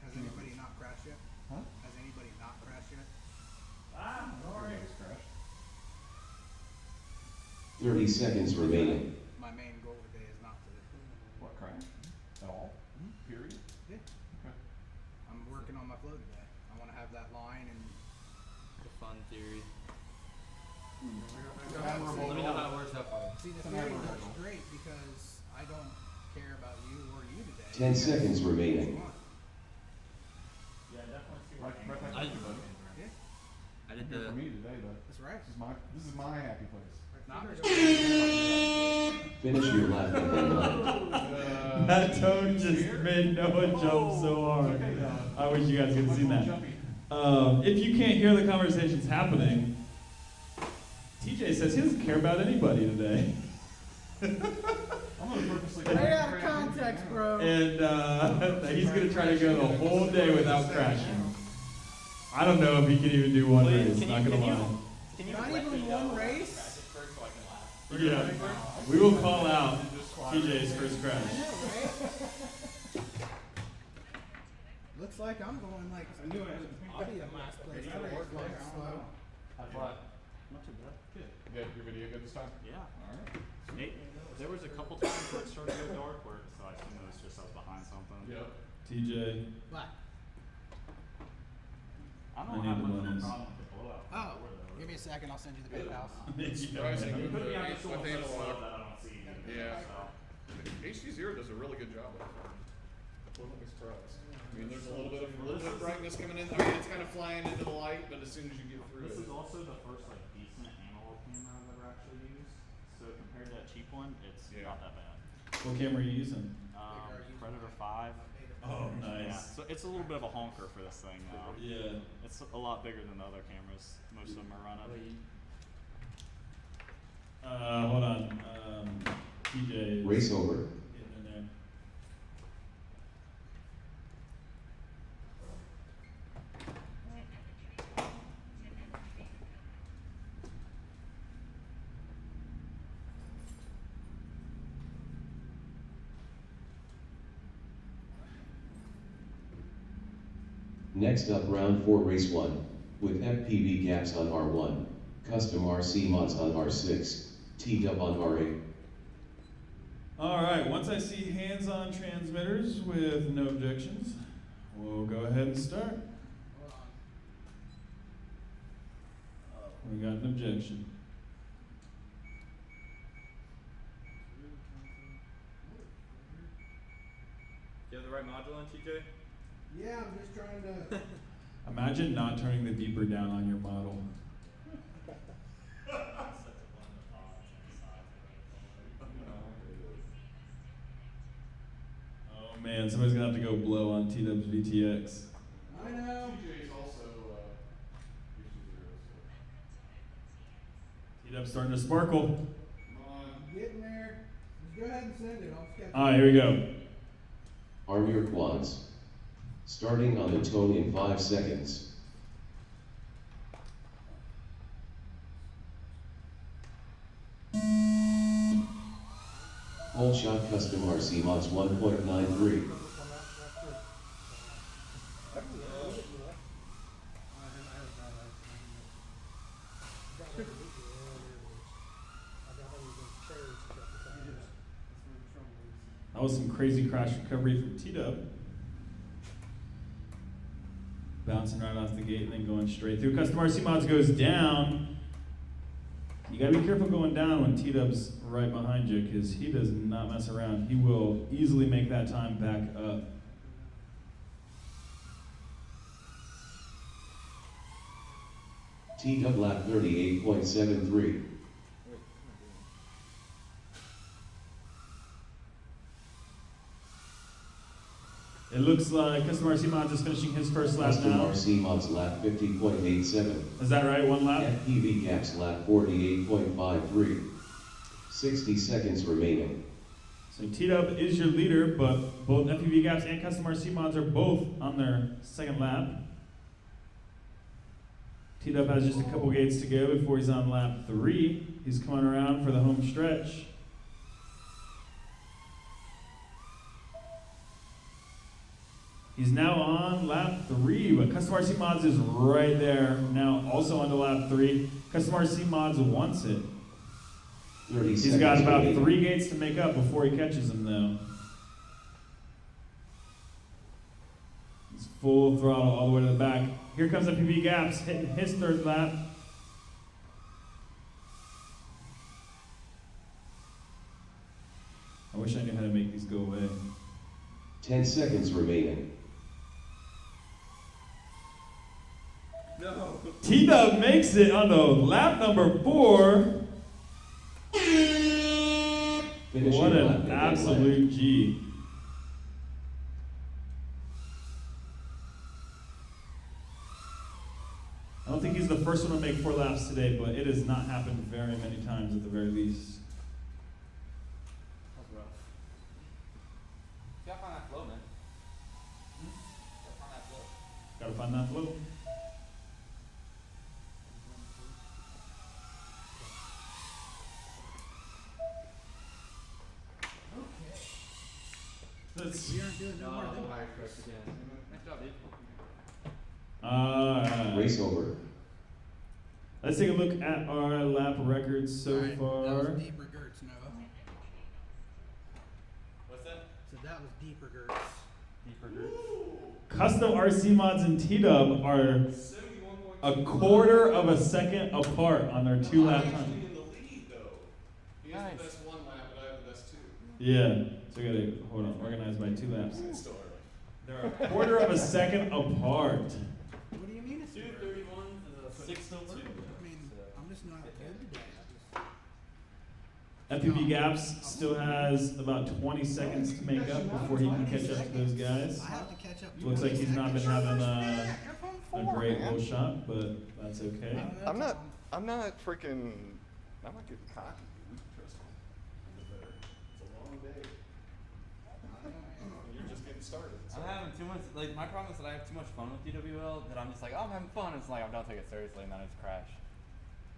Has anybody not crashed yet? Huh? Has anybody not crashed yet? 30 seconds remaining. My main goal today is not to. What, crash? At all? Period? Yeah. Okay. I'm working on my flow today. I want to have that line and. The fun theory. Admirable. Let me know how it works out for you. See, the It's an theory admirable works goal. great because I don't care about you or you today. 10 seconds remaining. Yeah, definitely see Right, right back I- to you, buddy. Yeah, I did Here for the. me today, but that's right. this is my happy place. Not Finish your lap and then land. That tone just made Noah jump so hard. I wish you guys could have seen that. If you can't hear the conversations happening, TJ says he doesn't care about anybody today. I'm gonna purposely. Way out of context, bro. And he's going to try to go the whole day without crashing. I don't know if he can even do one race, not going to lie. Can you Not let even me know one when race? you crash it first so I can laugh? Yeah, we will call out TJ's first I crash. know, right? Looks like I'm going like. I knew I had to. I'll be in last place. I race slow. Have fun. Not too bad. Good. You got your video good this time? Yeah. Alright. There was a couple times where it started to go dark, so I assumed it was just I was behind something. Yep. TJ, What? I I don't need have the much of a lemons. problem with the blowout. Oh, give me a second. I'll send you the PayPal. Surprising You with put me on the the tool with so slow analog. that I don't see anything. Yeah. So. HD0 does a really good job of it. Wouldn't be surprised. I mean, there's a little bit of brightness coming in. I mean, it's kind of flying into the light, but as soon as you get through This it, is also the first like decent analog camera I've ever actually used. So compared to that cheap one, it's Yeah. not that bad. what camera are you using? Predator 5. Oh, Yeah. nice. So it's a little bit of a honker for this thing now. Yeah. It's a lot bigger than the other cameras most of them are running. Hold on. TJ is Race over. getting in there. Next up, round 4, race 1. With FPV gaps on R1. Custom RC mods on R6. T-dub on R8. All right, once I see hands-on transmitters with no objections, we'll go ahead and start. Hold on. We got an objection. Do you have the right module on, TJ? Yeah, I'm just trying to. Imagine not turning the beeper down on your model. Oh man, somebody's gonna have to go blow on T-Dub's VTX. I know. TJ's also HD0. T-Dub's starting to sparkle. Come on. I'm getting there. Just go ahead and send it. I'll sketch. All right, here we go. Arm your quads. Starting on the tone in 5 seconds. Whole shot custom RC mods 1.93. That was some crazy crash recovery from T-Dub. Bouncing right off the gate and then going straight through. Custom RC mods goes down. You gotta be careful going down when T-Dub's right behind you because he does not mess around. He will easily make that time back up. T-dub lap 38.73. It looks like Custom RC Mods is finishing his first lap Custom now. RC mods lap 50.87. Is that right? One lap? FPV gaps lap 48.53. 60 seconds remaining. So T-Dub is your leader, but both FPV Gaps and Custom RC Mods are both on their second lap. T-Dub has just a couple gates to go before he's on lap 3. He's coming around for the home stretch. He's now on lap 3, but Custom RC Mods is right there now, also on to lap 3. Custom RC Mods wants it. 30 He's seconds got about remaining. 3 gates to make up before he catches him, though. He's full throttle all the way to the back. Here comes FPV Gaps, hitting his 3rd lap. I wish I knew how to make these go away. 10 seconds remaining. No. T-Dub makes it on the lap number 4. Finishing What lap an in absolute G. I don't think he's the first one to make 4 laps today, but it has not happened very many times at the very least. That's rough. You gotta find that flow, man. Gotta find that flow. Gotta find that flow. Let's, We aren't doing no more than Nice job, dude. Race over. let's take a look at our lap records so Alright, far. That was deeper girts, Noah. What's that? So that was deeper girts. Deeper group. Custom RC mods and T-Dub are a quarter of a second apart on their 2 lap time. in the lead, though. He has Nice. the best 1 lap, but I have the best 2. Yeah, so we gotta, hold on, organize by 2 laps. It's still early. They're a quarter of a second apart. What do you mean it's 2:31 to the 6:02. I mean, I'm just not good today. FPV Gaps still has about 20 seconds to make up before he can catch up to those guys. I have to catch up. Looks like he's not been having a great man. little shot, but that's okay. I'm not freaking, I'm not getting cocky, dude. Trust me. It's a long day. You're just getting started. I'm having too much, like, my problem is that I have too much fun with UWL that I'm just like, oh, I'm having fun. It's like, I don't take it seriously, and then I just crash.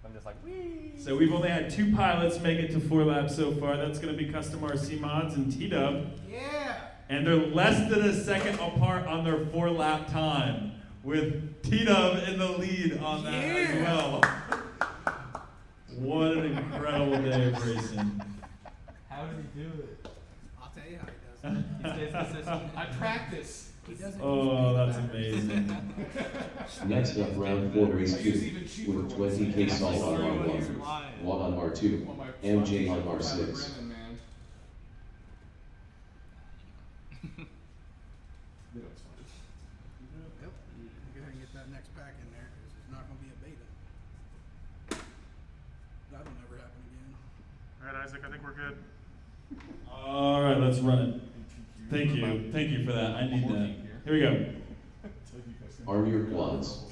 I'm just like, wee. So we've only had 2 pilots make it to 4 laps so far. That's going to be Custom RC Mods and T-Dub. Yeah. And they're less than a second apart on their 4 lap time, with T-Dub in the lead on that as well. What an incredible day of racing. How did he do it? I'll tell you how he does it. He stays consistent. I practice. He does it. Oh, that's amazing. Next up, round 4, race 2, with 20k salt on R1, 1 on R2, MJ on R6. Brennan, man. Yep. Go ahead and get that next pack in there, because it's not going to be a beta. That'll never happen again. Alright, Isaac, I think we're good. All right, let's run it. Thank you for that. I need that. Here we go. Arm your quads.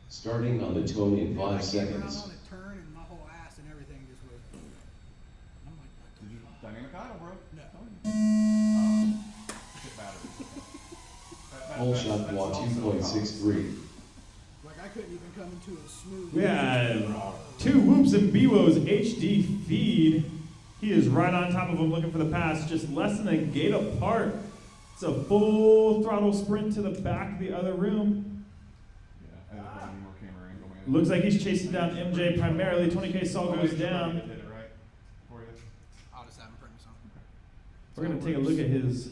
Starting on the tone in 5 I came around seconds. on a turn and my whole ass and everything just was. I'm like, Did you dynamic idle, bro? no. Get battery. Full shot wall 2.63. Like I couldn't even come into a smooth. We have 2 Whoops and Bewos HD feed. He is right on top of him looking for the pass, just less than a gate apart. It's a full throttle sprint to the back of the other room. Yeah, I don't have any more camera angle, man. Looks like he's chasing down MJ primarily. 20k Saul goes down. Did it right for you. I'll just have him print some. We're going to take a look at his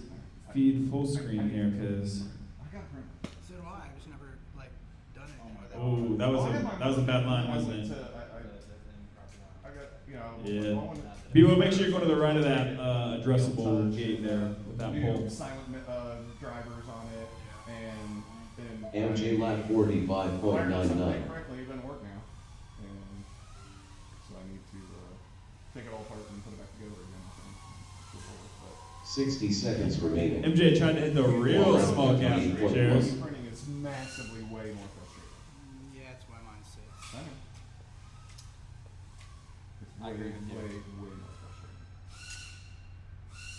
feed full screen here because, I got a print. So do I. I've just never like done anything with it. oh, that was a bad line, wasn't it? I got, you know, Yeah. I wanted- Bewo, make sure you're going to the right of that addressable gate there with that new pole. silent drivers on it, and MJ lap 45.99. correctly, it doesn't work now, and so I need to take it all apart and put it back together again. But 60 seconds remaining. MJ tried to hit the real small gap chairs. printing is massively way more frustrating. Yeah, that's why mine sits. I know. It's I agree with you. way more frustrating.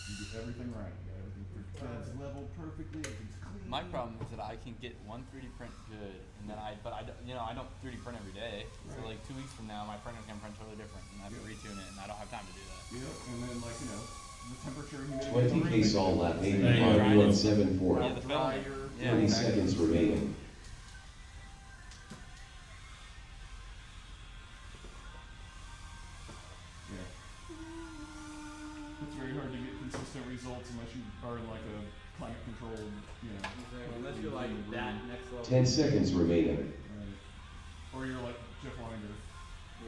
You get everything right. You got everything threads leveled perfectly. Everything's clean. My problem is that I can get one 3D print good, and then I don't 3D print every day. So Right. like 2 weeks from now, my printer's gonna print totally different, and I have to retune it, and I don't have time to do that. Yep, and then like, you know, the temperature, humidity. 20k Saul lap 8 There you go. R174. Yeah, the film. Drier. Yeah, 30 exactly. seconds remaining. Yeah. like that next level. 10 seconds remaining. Or you're like Jeff Winder.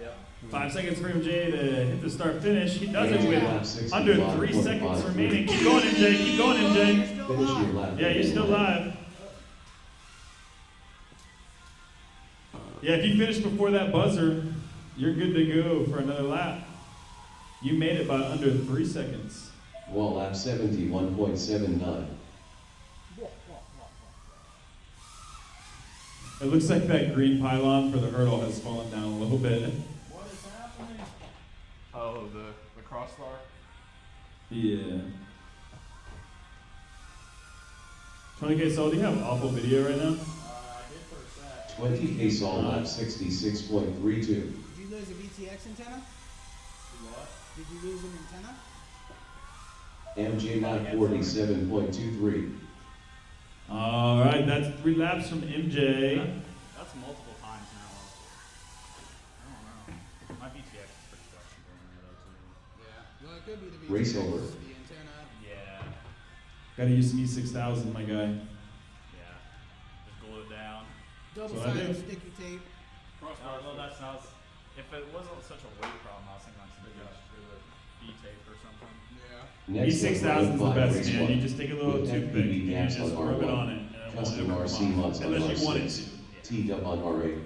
Yep. 5 seconds for MJ to hit the start finish. He does it MJ with lap 60, under lap 3 seconds 45. remaining. Keep going, MJ. Keep going, MJ. Finish your lap. Yeah, you're still live. Yeah, if you finish before that buzzer, you're good to go for another lap. You made it by under 3 seconds. Wall lap 71.79. It looks like that green pylon for the hurdle has fallen down a little bit. What is happening? Oh, the crossbar. Yeah. 20K Soul, do you have awful video right now? I did for a sec. 20K Sol lap 66.32. Did you lose a VTX antenna? What? Did you lose an antenna? MJ lap 47.23. All right, that's 3 laps from MJ. That's multiple times now. I don't know. My BTX is pretty flexible in there though too. Yeah. Well, it could be the VTX. Race over. The antenna. Yeah. Gotta use some E6000, my guy. Yeah. Just glue it down. So I Double-sided do. sticky tape. Well, that's not. If it wasn't such a weight problem, I was thinking I should just do a B tape or something. Yeah. Next up, E6000 is the round five, best, race man. one. You just take a little With toothpick FPV and you gaps just on rub it R1. on it. And it won't Custom ever RC come off. mods on Unless you want it R6. to. Teed up on R8.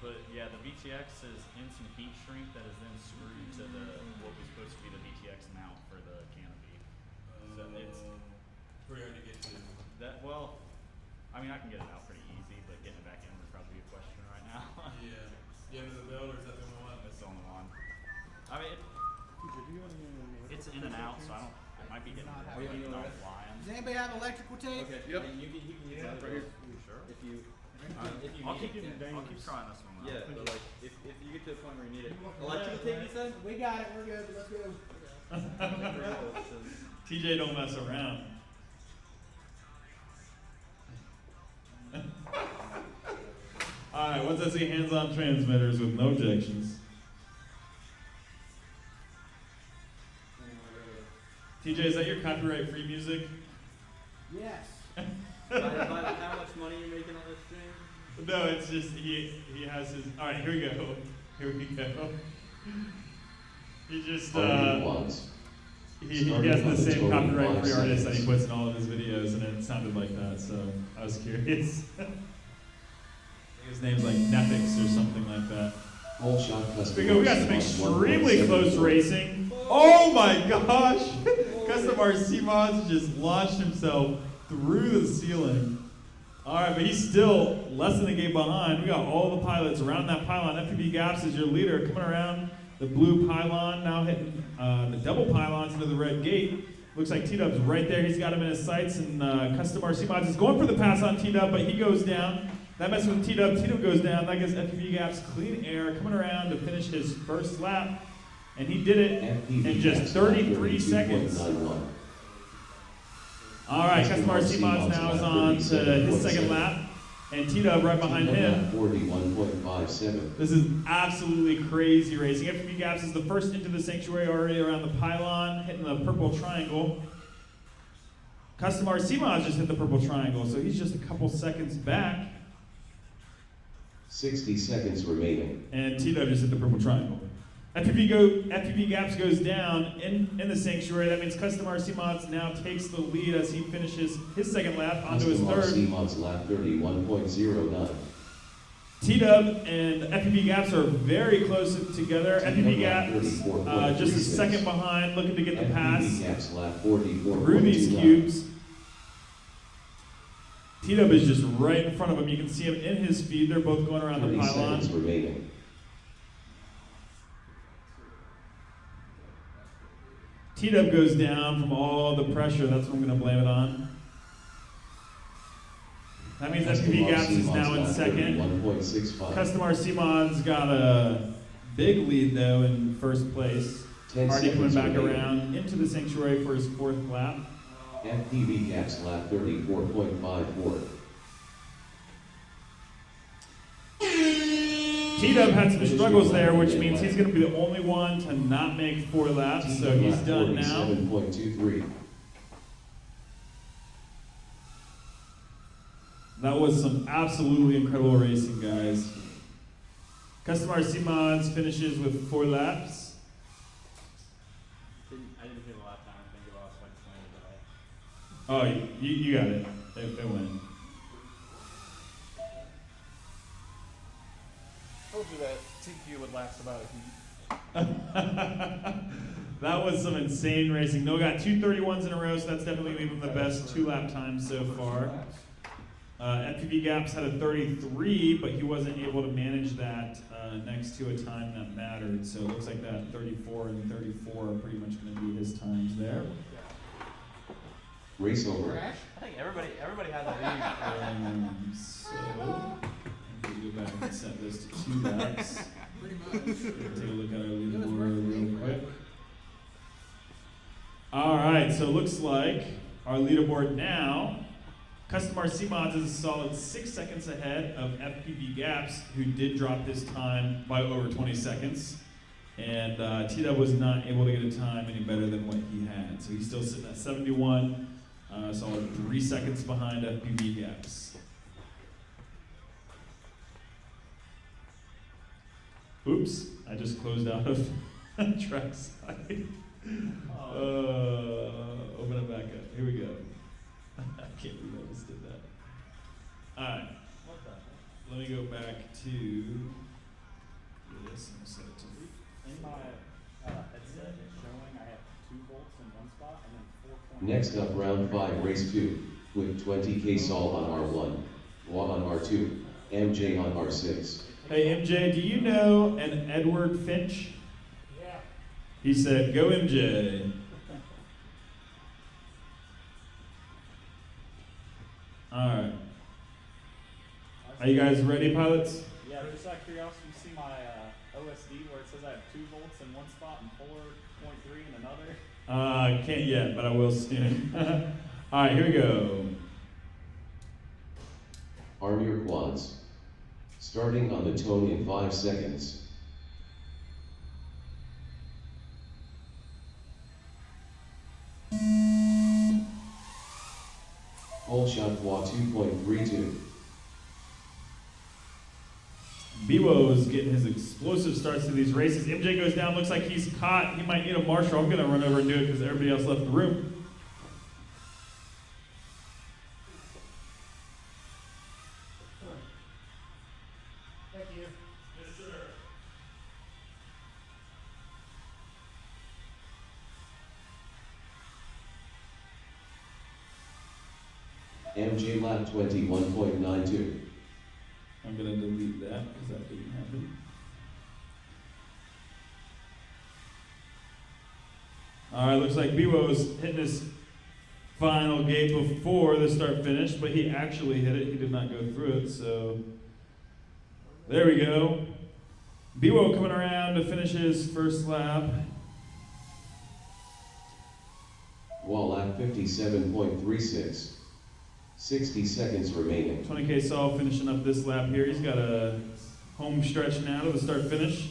But yeah, the VTX is in some heat shrink that is then screwed to the what was supposed to be the VTX mount for the canopy. So it's Pretty hard to get to. that. Well, I mean, I can get it out pretty easy, but getting it back in would probably be a question right now. Yeah. The end of the belt, or is that the only one? That's the only one. I mean, it's in and out, so I don't. I might be getting Not it having like, it. not flying. Does anybody have electrical tape? Okay. Yep. You can use that right here. You sure? If you I'll need keep it. I'll keep trying this one. Yeah, but like if you get to the point where you need it. Electrical tape, you said? We got it. We're good. Let's go. TJ don't mess around. All right, once I see hands-on transmitters with no ejections. TJ, is that your copyright-free music? Yes. By how much money you're making on this stream? No, it's just he has his. All right, here we go. Here we go. He just R8 ones. he has the same copyright-free artist that he puts in all of his videos, and it sounded like that. So I was curious. I think his name's like Nefix or something like that. Whole shot custom. We got some RC extremely 1.74. close racing. Oh my gosh! Custom RC Mods just launched himself through the ceiling. All right, but he's still less than a gate behind. We got all the pilots around that pylon. FPV Gaps is your leader, coming around the blue pylon, now hitting the double pylons into the red gate. Looks like T-Dub's right there. He's got him in his sights, and Custom RC Mods is going for the pass on T-Dub, but he goes down. That messes with T-Dub. T-Dub goes down. That gives FPV Gaps clean air, coming around to finish his first lap. And he did it FPV in just Gaps 33 seconds. 32.91. All right, Custom RC Mods now is on to his second lap, and T-Dub right behind him. 41.57. This is absolutely crazy racing. FPV Gaps is the first into the sanctuary, already around the pylon, hitting the purple triangle. Custom RC Mods just hit the purple triangle, so he's just a couple seconds back, 60 seconds remaining. and T-Dub just hit the purple triangle. FPV Gaps goes down in the sanctuary. That means Custom RC Mods now takes the lead as he finishes his second lap onto his Custom third. RC Mods lap 31.09. T-Dub and FPV Gaps are very close together. FPV Gaps just a second behind, looking to get the pass FPV Gaps lap 44.29. through these cubes. T-Dub is just right in front of him. You can see him in his feed. They're both going around the 30 seconds pylon. remaining. T-Dub goes down from all the pressure. That's what I'm going to blame it on. That means Custom FPV RC Gaps is Mods now in lap second. 31.65. Custom RC Mods got a big lead, though, in first place. 10 Already coming seconds back remaining. around into the sanctuary for his fourth lap. FPV Gaps lap 34.54. T-Dub had some struggles there, which means he's going to be the only one to not make 4 laps, so he's done now. 47.23. That was some absolutely incredible racing, guys. Custom RC Mods finishes with 4 laps. I didn't hear the lap time. I think it lost like 20, but Oh, you got it. It went. Told you that TQ would last about a heat. That was some insane racing. Noah got 2:31s in a row, so that's definitely leaving him the best 2-lap time so far. FPV Gaps had a 33, but he wasn't able to manage that next to a time that mattered. So it looks like that 34 and 34 are pretty much going to be his times there. Race over. I think everybody has a lead. So I'm going to go back and set this to 2 laps. Pretty much. Take a look at our leaderboard real quick. All right, so it looks like our leaderboard now, Custom RC Mods is a solid 6 seconds ahead of FPV Gaps, who did drop this time by over 20 seconds. And T-Dub was not able to get a time any better than what he had. So he's still sitting at 71, solid 3 seconds behind FPV Gaps. Oops, I just closed out of trackside. Open it back up. Here we go. I can't believe I just did that. Alright. Let me go back to this and set it to in my headset, it's showing I have 2 volts in one spot and then 4. Next up, round 5, race 2, with 20K Sol on R1, Wa on R2, MJ on R6. Hey MJ, do you know an Edward Finch? Yeah. He said, go MJ. Alright. Are you guys ready, pilots? Yeah, just out of curiosity, you see my OSD where it says I have 2 volts in one spot and 4.3 in another? Can't yet, but I will soon. Alright, here we go. Arm your quads. Starting on the tone in 5 seconds. Whole shot Wa 2.32. Biwo's getting his explosive starts to these races. MJ goes down, looks like he's caught. He might need a marshal. I'm going to run over and do it because everybody else left the room. Thank you. Yes, sir. MJ lap 21.92. I'm going to delete that because that didn't happen. All right, looks like Biwo's hitting his final gate before the start finish, but he actually hit it. He did not go through it, so there we go. Biwo coming around to finish his first lap. Wall lap 57.36. 60 seconds remaining. 20K Saul finishing up this lap here. He's got a home stretch now to the start finish.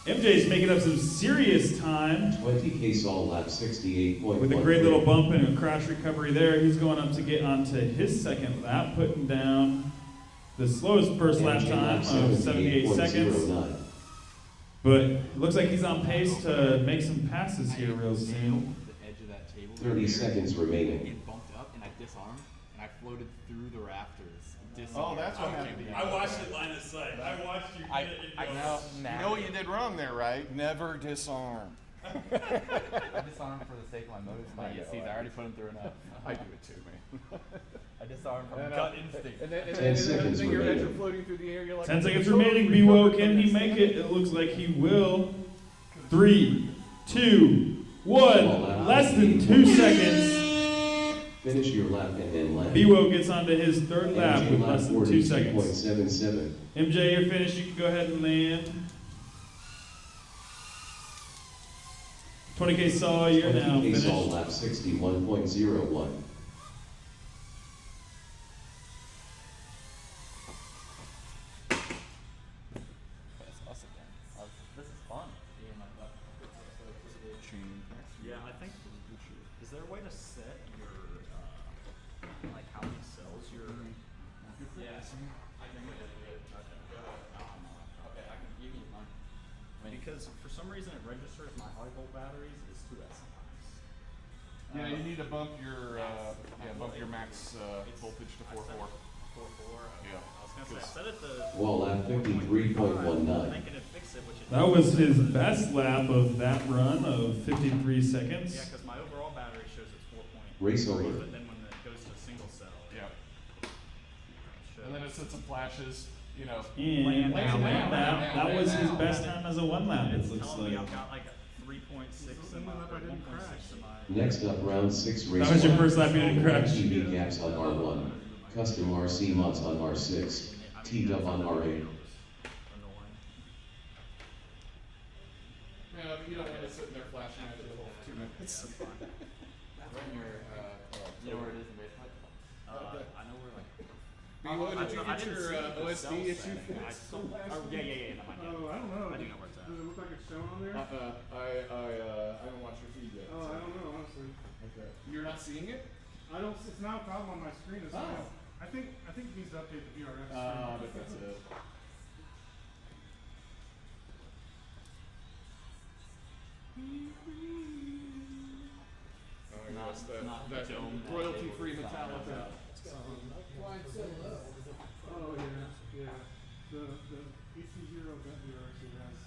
MJ's making up some serious time. 20K Sol lap 68.13. With a great little bump and a crash recovery there. He's going up to get onto his second lap, putting down the slowest first lap time of 78 seconds. But it looks like he's on pace to make some passes here real soon. The edge of that table. 30 seconds remaining. It bumped up and I disarmed and I floated through the rafters. Oh, that's what happened. I watched it line of sight. I watched you get it. I and know. You know what you did wrong there, right? Never disarm. I disarmed for the sake of my motives, my ESCs. I already put them through enough. I do it too, man. I disarmed from gut instinct. And then, 10 seconds your heads are remaining. floating through the air. You're like, 10 seconds remaining. Biwo, can he make it? It looks like he will. 3, 2, 1. Less than 2 seconds. Finish your lap and then land. Biwo gets onto his third lap MJ with lap less than 2 seconds. 42.77. MJ, you're finished. You can go ahead and land. 20K Saw, you're now 20K Sol finished. lap 61.01. That's awesome, man. This is fun. Being like that. Yeah, I think. Is there a way to set your like how many cells you're I think we did. Okay, I can give you mine. I mean, Because for some reason it registers my high volt batteries as 2S sometimes. Yeah, you need to bump your bump your max voltage to 4.4. 4.4. Yeah. I was gonna say, I set it to Wall lap 53.19. thinking it'd fix it, which it That was his best lap of that run of 53 seconds. Yeah, because my overall battery shows it's 4.3, Race over. but then when it goes to single cell, Yeah. it shows. And then it said some flashes, you know. And that was his best down. time as a one lap, it It's looks telling me like. I've got like a 3.6 in my, Even if I or didn't 1.6 in my. Next up, round 6, race That was your 1. first lap you didn't crash. TV gaps on R1. Custom RC mods on R6. T-Dub on R8. Annoying. Yeah, but you don't want to sit there flashing at you the whole 2 minutes. That's fine. right in your, you know where it is in basement? I know where like. Below, did you I get didn't your see the OSD cell issue setting. I fixed? still, oh, yeah, no, I did. Oh, I don't know. I do know where it's at. Does it look like it's shown on there? I haven't watched your feed yet. Oh, I don't know, honestly. Okay. You're not seeing it? I don't. It's not a problem on my screen. It's Oh. I think it needs to update the VRF screen. But that's it. Oh, yeah, that's that dome that royalty-free they were talking Metallica. about. Why it's so low? Oh yeah. The EC0 vent VRF has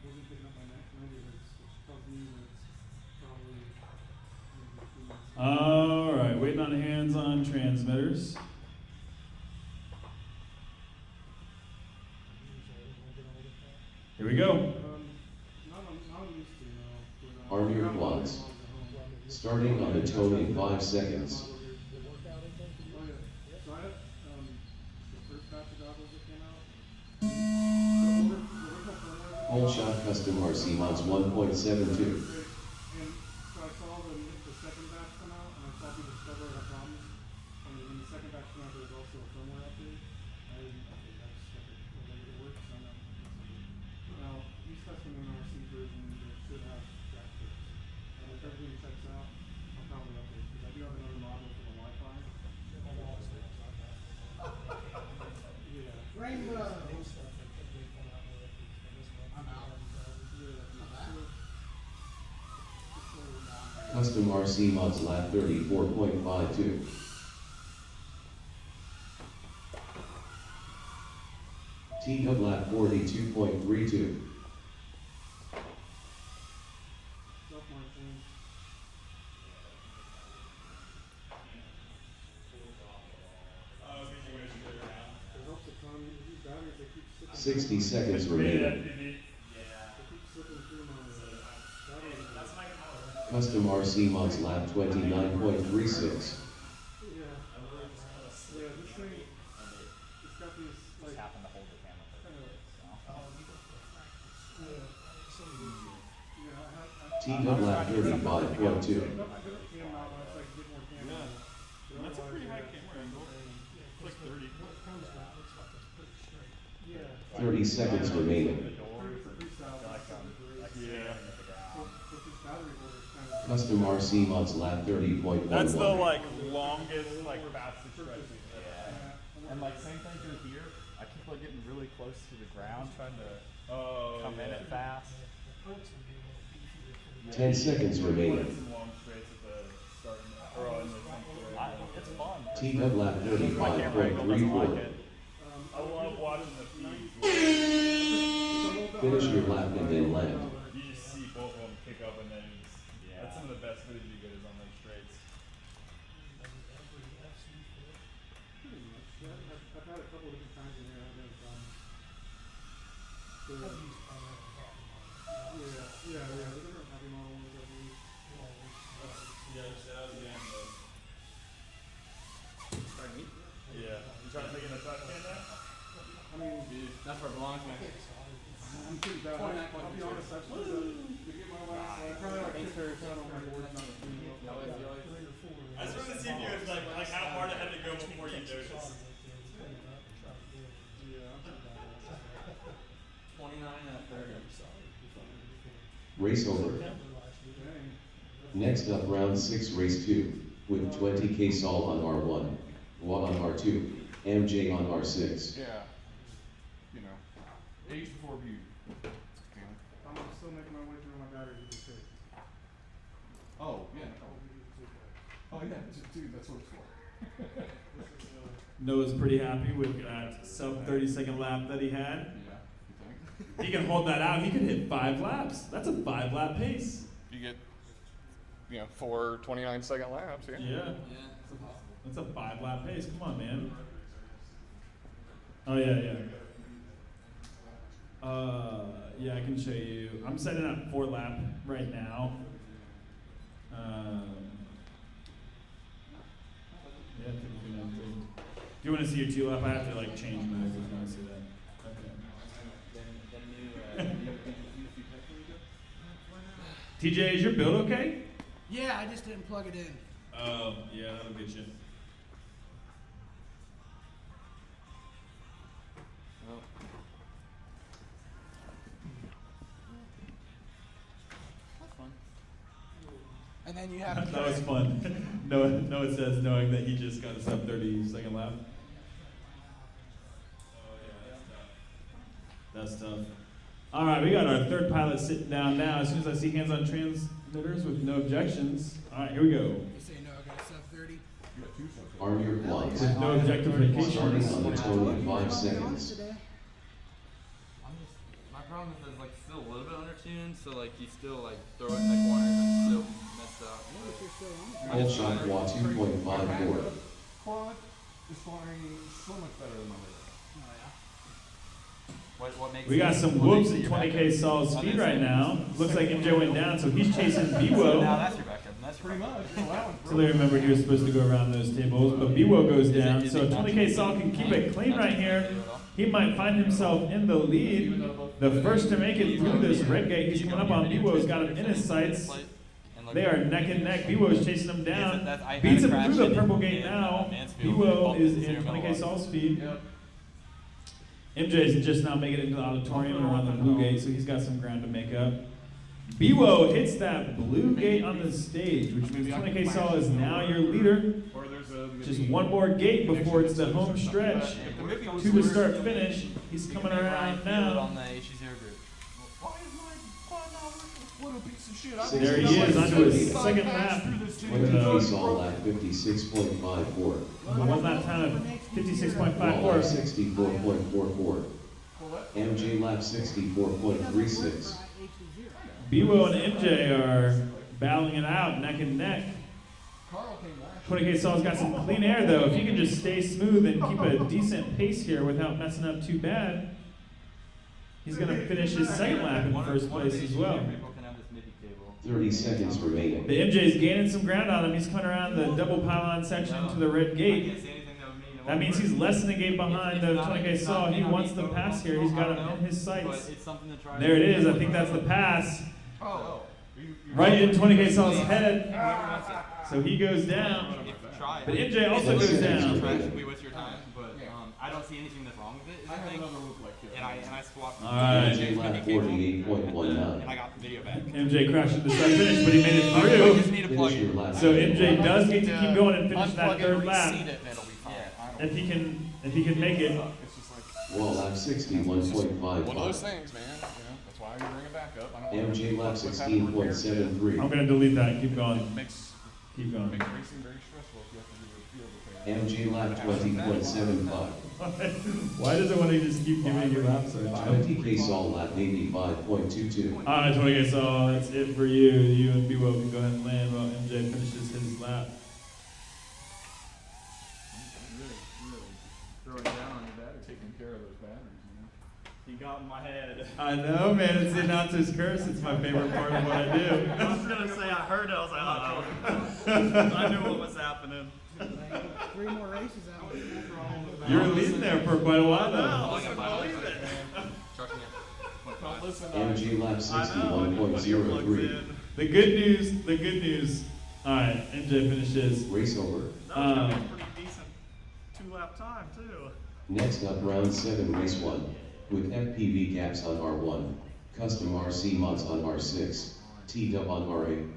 wasn't picking up my 90 hertz, which tells me that it's probably. All right, waiting on hands on transmitters. Here we go. Not on these two, no. But, Arm your I'm quads. on the home. Starting on the tone in 5 seconds. Oh yeah. So I had the first batch of goggles that came out. The original firmware. Whole shot custom RC mods 1.72. And so I saw the second batch come out, and I saw people discover it had problems. And when the second batch came out, there was also a firmware update. I didn't update that, just kept it the way it works. So now these custom RC versions they should have track kits. And if everything checks out, I'll probably update because I do have another model for the Wi-Fi. Yeah. Rainbow. I'm out. Custom RC mods lap 34.52. T-Dub lap 42.32. I was thinking we should go around. It helps a ton. These batteries, they keep slipping. 60 seconds Maybe remaining. that TV. They keep slipping through my batteries. That's my power. Custom RC mods lap 29.36. Yeah. Yeah, this thing, it's got these, like, Just happen to hold the camera for kind of, so. yeah, I T-Dub lap 35.2. cam out, but it's like get more camera. Yeah. That's a pretty high camera angle. It's like 30. Yeah. 30 seconds remaining. Yeah. So this battery holder is kind of. Custom RC mods lap 30.11. That's the like longest, like fastest stretch. Yeah. And like same thing through here. I keep like getting really close to the ground, trying to come in it fast. 10 seconds remaining. Some long straights at the start or in the sanctuary. It's fun. T-Dub lap My camera angle doesn't like 35.34. it. I love watching the feeds. Finish your lap and then land. You just see both of them pick up and then that's some of the best footage you get is on those straights. Pretty much. Yeah, I've had a couple different times in here. I've had yeah, the different happy model ones I've used. Yeah, just out of the end though. Pardon me? Yeah. You trying to take in a top can now? I mean, That's where it belongs, man. I'm pretty bad. I'll be honest, I've to get my last, I probably like 50% on my board, not a few. I just wanted to see if you had like how hard it had to go before you noticed. Yeah, I'm pretty bad. 29 and a 30. Race over. Dang. Next up, round 6, race 2, with 20k Sol on R1, Watt on R2. MJ on R6. Yeah. You know, age before beauty. I'm still making my way through my batteries with this tape. Oh, yeah. Oh, yeah, dude, that's what it's for. Noah's pretty happy with that sub 30-second lap that he had. Yeah, you think? He can hold that out. He can hit 5 laps. That's a 5-lap pace. You get, 4 29-second laps, yeah. Yeah. Yeah, it's impossible. That's a 5-lap pace. Come on, man. Oh, yeah. Yeah, I can show you. I'm setting up 4-lap right now. Yeah, 52.93. Do you want to see your 2-lap? I have to change modes if you want to see that. Okay. TJ, is your build okay? Yeah, I just didn't plug it in. Oh, yeah, that'll get you. Well, that's fun. And then you have That was fun. Noah says, knowing that he just got a sub 30-second lap. Oh, yeah, that's tough. All right, we got our third pilot sitting down now. As soon as I see hands on transmitters with no objections. All right, here we go. You say no, I got a sub 30. Arm your quads. With no objectification. Starting on the 25 seconds. My problem is it's still a little bit undertuned, so you still throw it in the corner and it's still messed up. Full shot quad 2.54. Quad is flying so much better than my other. What makes We got some whoops at 20K solid speed right now. Looks like MJ went down, so he's chasing So now Biwo. that's your backup. That's your Pretty backup. much. Well, that one's So they remember he was supposed to go around those tables, but Biwo goes down. So 20K Sol can keep it clean right here. He might find himself in the lead. The first to make it through this red gate, he's coming up on Biwo's got him in his sights. They are neck and neck. Biwo's chasing him down. Beats him through the purple gate now. Biwo is in 20K Sol speed. MJ is just now making it into the auditorium and around the blue gate, so he's got some ground to make up. Biwo hits that blue gate on the stage, which means 20K Sol is now your leader. Just one more gate before it's the home stretch. To the start finish. He's coming around now. On the HC0 group. What a piece of shit. There he is, onto his second lap. 20K Sol at 56.54. The 1 lap time of Wall lap 56.54. 64.44. MJ lap 64.36. Biwo and MJ are battling it out, neck and neck. 20K Sol's got some clean air though. If he can just stay smooth and keep a decent pace here without messing up too bad, he's going to finish his second lap in first place as well. 30 seconds remaining. The MJ's gaining some ground on him. He's coming around the double pylon section to the red gate. That means he's less than a gate behind the 20K Sol. He wants the pass here. He's got him in his sights. There it is. I think that's the pass. Right in 20K Sol's head. So he goes down. But MJ also goes down. What's your time? But I don't see anything that's wrong with it. I have another loop like this. And I swapped. All right. MJ lap 48.19. And I got the video back. MJ crashed at the start finish, but he made it I through. just need to plug Finish your it. lap. So MJ does get to keep going and finish that Unplug it, third lap. reseat it, and it'll be fine. If he can make it. It's just Wall lap One of those 61.55. things, man. That's why you bring it back up. I don't want MJ lap what's happened with I'm 16.73. gonna delete that and keep going. makes Keep going. makes racing very stressful if you have to do a field repair. MJ lap 20.75. Why does it want to just keep giving you laps? 20K Sol lap 85.22. Alright, 20K Sol, that's it for you. You and Biwo can go ahead and land while MJ finishes his lap. really throwing down on your battery, taking care of those batteries, He got in my head. I know, man. It's the announcer's curse. It's my favorite part of what I do. I was gonna say I heard it. I was like, uh-oh. I knew what was happening. 3 more races out. You were leading there for quite a while, I though. couldn't believe it. MJ lap 61.03. The good news. Alright, MJ finishes. Race over. That was gonna be a pretty decent 2-lap time too. Next up, round 7, race 1. With FPV gaps on R1. Custom RC mods on R6. T-dub on R8.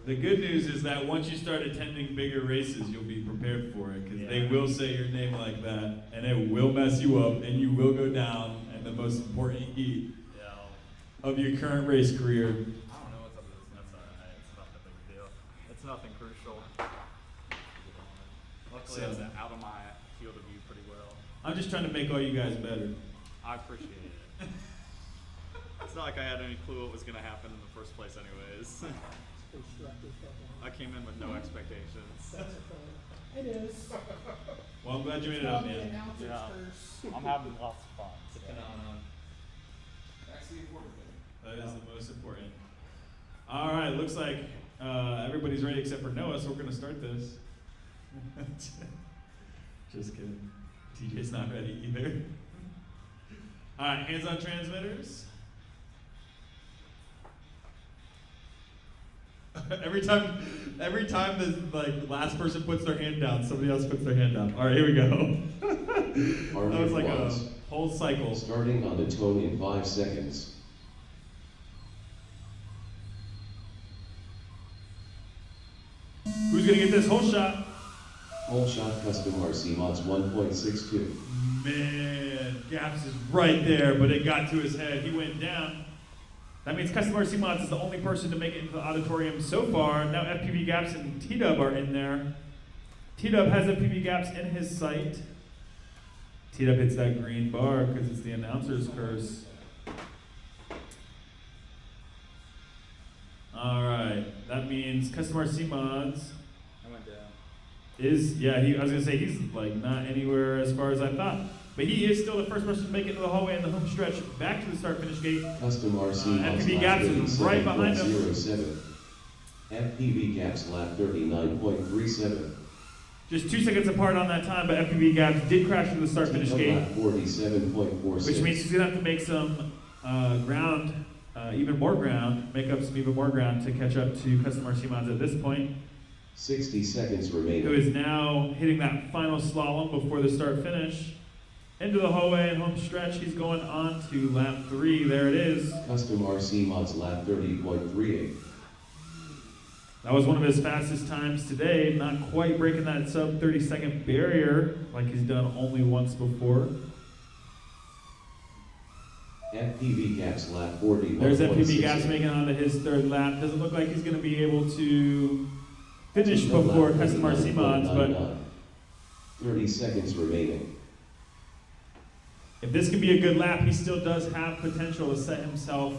The good news is that once you start attending bigger races, you'll be prepared for it, because they will say your name like that, and it will mess you up, and you will go down in the most important heat of your current race career. I don't know what's up with this. That's alright. It's not that big a deal. It's nothing crucial. Luckily, So- it's out of my field of view pretty well. I'm just trying to make all you guys better. I appreciate it. It's not like I had any clue what was going to happen in the first place anyways. I came in with no expectations. It is. Well, I'm glad you made it up, Called the man. announcer's Yeah. curse. I'm having lots of fun. It's a phenomenon. That's the important thing. That is the most important. All right, looks like everybody's ready except for Noah, so we're gonna start this. Just kidding. TJ's not ready either. All right, hands on transmitters. every time the last person puts their hand down, somebody else puts their hand down. All right, here we go. That was like a whole cycle. Starting on the tone in 5 seconds. Who's gonna get this whole shot? Whole shot custom RC mods 1.62. Man, Gaps is right there, but it got to his head. He went down. That means Custom RC Mods is the only person to make it into the auditorium so far. Now FPV Gaps and T-Dub are in there. T-Dub has FPV Gaps in his sight. T-Dub hits that green bar because it's the announcer's curse. All right, that means Custom RC Mods I went down. I was gonna say he's like not anywhere as far as I thought. But he is still the first person to make it to the hallway in the home stretch back to the start finish gate. Custom RC mods FPV lap Gaps is right behind him. 37.07. FPV Gaps lap 39.37. Just 2 seconds apart on that time, but FPV Gaps did crash to the start finish T-Dub gate, lap 47.46. which means he's gonna have to make some ground, even more ground, make up some even more ground to catch up to Custom RC Mods at this point, 60 seconds remaining. who is now hitting that final slalom before the start finish. Into the hallway and home stretch, he's going on to lap 3. There it is. Custom RC mods lap 30.38. That was one of his fastest times today, not quite breaking that sub 30-second barrier like he's done only once before. FPV Gaps lap 41.68. There's FPV Gaps making it onto his third lap. Doesn't look like he's going to be able to finish T-Dub lap before Custom RC Mods, but 39.99. 30 seconds remaining. if this can be a good lap, he still does have potential to set himself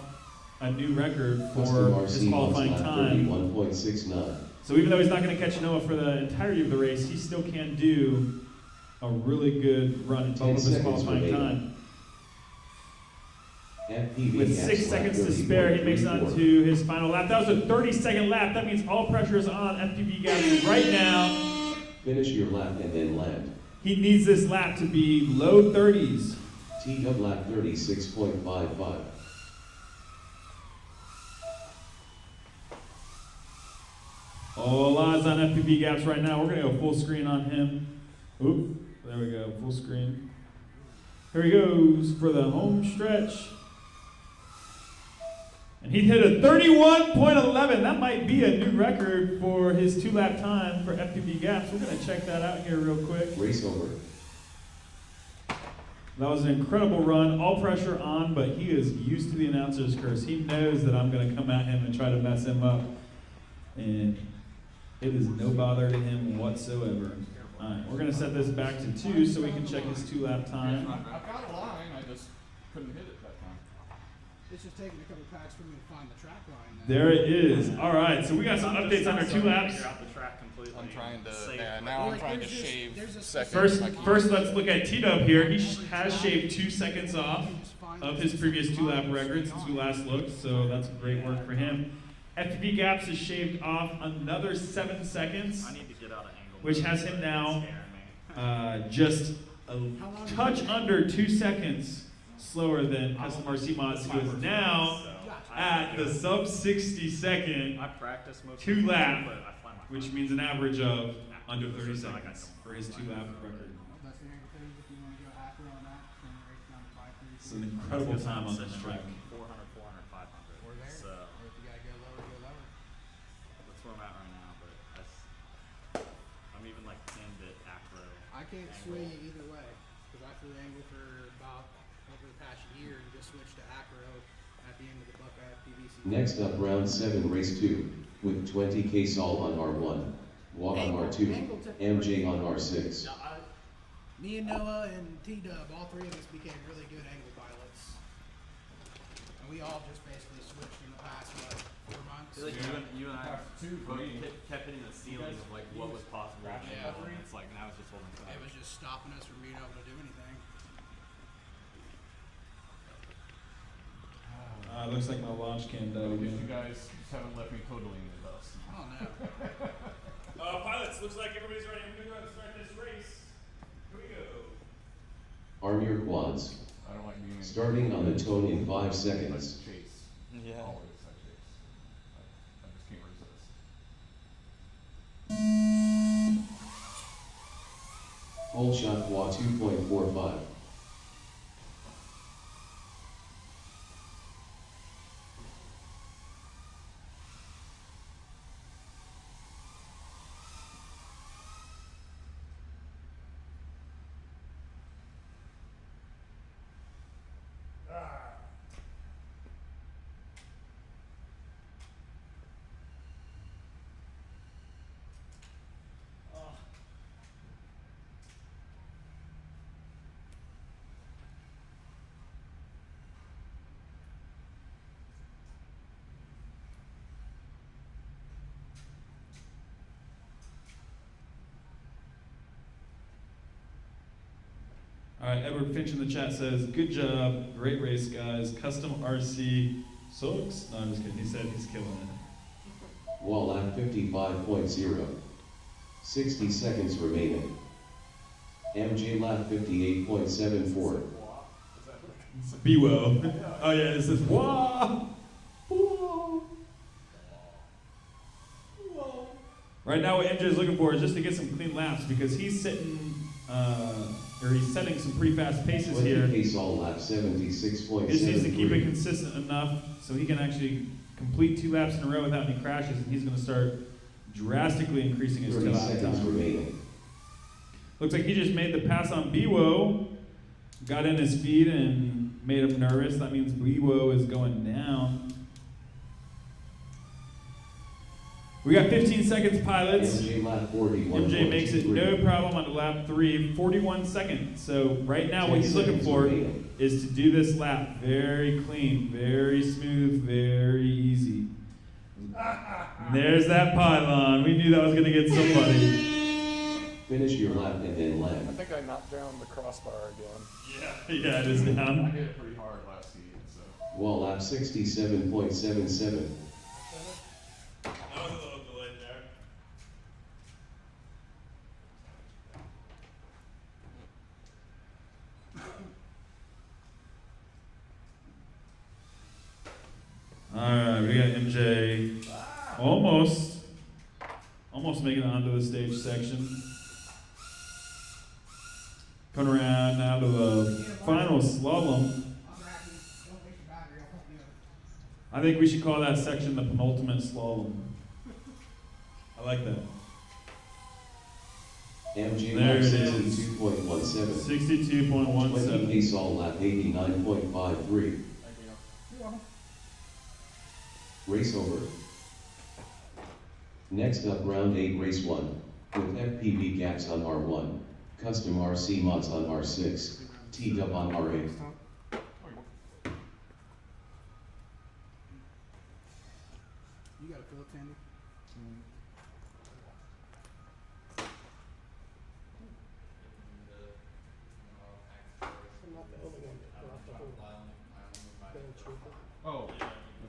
a new record for Custom his RC mods qualifying lap time. 31.69. So even though he's not going to catch Noah for the entirety of the race, he still can do a really good run in 10 both of his seconds qualifying remaining. time. FPV With Gaps 6 lap seconds to spare, he makes it 30.34. onto his final lap. That was a 30-second lap. That means all pressure is on FPV Gaps right now. Finish your lap and then land. He needs this lap to be low 30s. T-Dub lap 36.55. All eyes on FPV Gaps right now. We're going to go full screen on him. Oop, there we go, full screen. Here he goes for the home stretch. And he hit a 31.11. That might be a new record for his 2-lap time for FPV Gaps. We're going to check that out here real quick. Race over. That was an incredible run, all pressure on, but he is used to the announcer's curse. He knows that I'm going to come at him and try to mess him up. And it is no bother to him whatsoever. All right, we're going to set this back to 2 so we can check his 2-lap time. I've got a line, I just couldn't hit it that time. It's just taking a couple packs for me to find the track line. There it is. All right, so we got some updates on our 2 laps. Figure out the track completely. I'm trying to. Save Yeah, my- now I'm Like, trying to there's just- shave there's a seconds. First, let's look at T-Dub here. He has shaved 2 seconds off of his previous 2-lap record since we last looked, so that's great work for him. FPV Gaps has shaved off another 7 seconds, I need to get out of angle. which has him now Scaring me. just a touch under 2 seconds slower than Custom RC Mods, who is now at the sub 60-second, I practice most 2-lap, but I fly my which means an average of under 30 seconds for his 2-lap record. That's the angle thing, if you want to go acro on that, turn the race down to 5:30. It's an incredible time on this track. 400, 400, 500. Or there. So Or if you gotta go lower, go lower. that's where I'm at right now. But I'm even like pinned at acro can't sway you either way. Because I flew angle for about over the past year and just switched to acro at the end of the Buckeye PVC. Next up, round 7, race 2, with 20K Sol on R1, Walk on R2, MJ on R6. Me and Noah and T-Dub, all three of us became really good angle pilots. And we all just basically switched in the past, 4 months. I feel like you and I both kept hitting the ceiling of like what was possible. Yeah. And it's like now it's just holding back. It was just stopping us from being able to do anything. Looks like my launch cam died Because again. you guys just haven't left me totally in the dust. I don't know. Pilots, looks like everybody's ready. I'm gonna go ahead and start this race. Here we go. Arm your quads. I don't like being in Starting on the tone in 5 I like seconds. to chase. Yeah. Always I chase. I just can't resist. Hold shot quad 2.45. All right, Edward Finch in the chat says, good job, great race, guys. Custom RC sucks. No, I'm just kidding. He said he's killing it. Wall lap 55.0. 60 seconds remaining. MJ lap 58.74. BWO. Oh yeah, it says wah. Whoa. Whoa. Right now, what MJ is looking for is just to get some clean laps because he's sitting, or he's setting some pretty fast paces here. 20K Sol lap 76.73. He just needs to keep it consistent enough so he can actually complete 2 laps in a row without any crashes, and he's going to start drastically increasing his 30 lap seconds time. remaining. Looks like he just made the pass on BWO, got in his feet and made him nervous. That means BWO is going down. We got 15 seconds, pilots. MJ lap 41. MJ makes it no problem on lap 3, 41 seconds. So right now what he's looking for is to do this lap very clean, very smooth, very easy. And there's that pylon. We knew that was going to get somebody. Finish your lap and then land. I think I knocked down the crossbar again. Yeah, it is I down. hit it pretty hard last season, so. Wall lap 67.77. That was a little delayed there. Alright, we got MJ almost making it onto the stage section. Coming around now to the final slalom. I think we should call that section the penultimate slalom. I like that. MJ There lap it is. 62.17. 62.17. 20K Sol lap 89.53. Race over. Next up, round 8, race 1, with FPV gaps on R1, custom RC mods on R6, T-Dub on R8. You got a Phillips handy? I'm not the only one that brought the whole bench with it. Oh.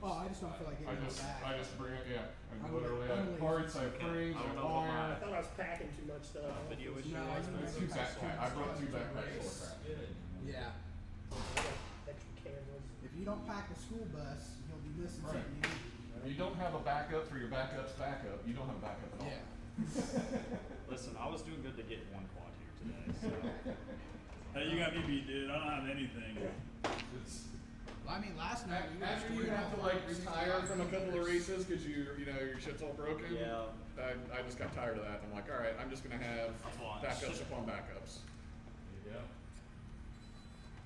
Oh, I just don't feel like I getting it just, back. I just bring it, yeah. I I'm literally like, have parts, I have frames, I have I wire. thought I was packing too much stuff. Video issue. No, I brought 2 backpacks full of crap. Yeah. I got extra cameras. If you don't pack the school bus, you'll be missing Right. something you need. If you don't have a backup for your backup's backup, you don't have a backup at all. Yeah. Listen, I was doing good to get 1 quad here today. So. Hey, you got me beat, dude. I don't have anything. Well, I mean, last night we were After you destroying have to all like 65 retire from a couple of meters. races because you know your shit's all broken. Yeah. I just got tired of that. I'm like, all right, I'm just gonna have bunch. backups upon backups. Yeah.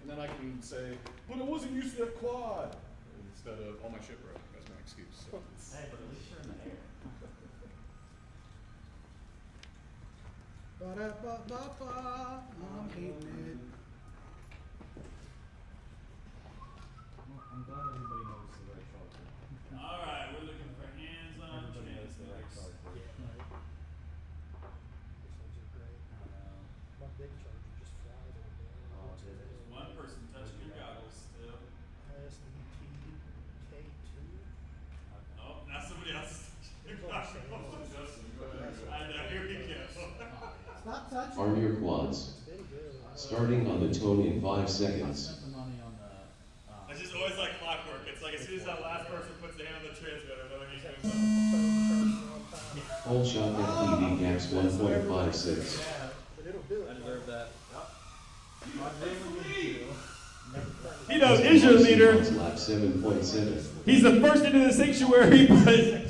And then I can say, but I wasn't used to that quad. Instead of, all my shit broke. That's my excuse. So. Hey, but at least you're in the air. Ba-da-ba-ba-ba, I'm hating it. I'm glad everybody knows the right charger. All right, we're looking for hands-on Everybody knows the right transmitters. charger. These ones are great. My big charger just fried on me. Oh, did it? One person touching your goggles still. ISDT K2. Oh, now somebody else is touching your That's what I'm goggles. saying. Justin, go ahead. I know, here we go. It's not touching. Arm your quads. It's been good. Starting on the tone in 5 I seconds. spent the money on the. It's just always like clockwork. It's like as soon as that last person puts their hand on the transmitter, then he Phone goes up. charging on time. Full shot FPV gaps 1.56. But it'll do it. I deserve that. Tito is your leader. Lap 7.7. He's the first into the sanctuary, but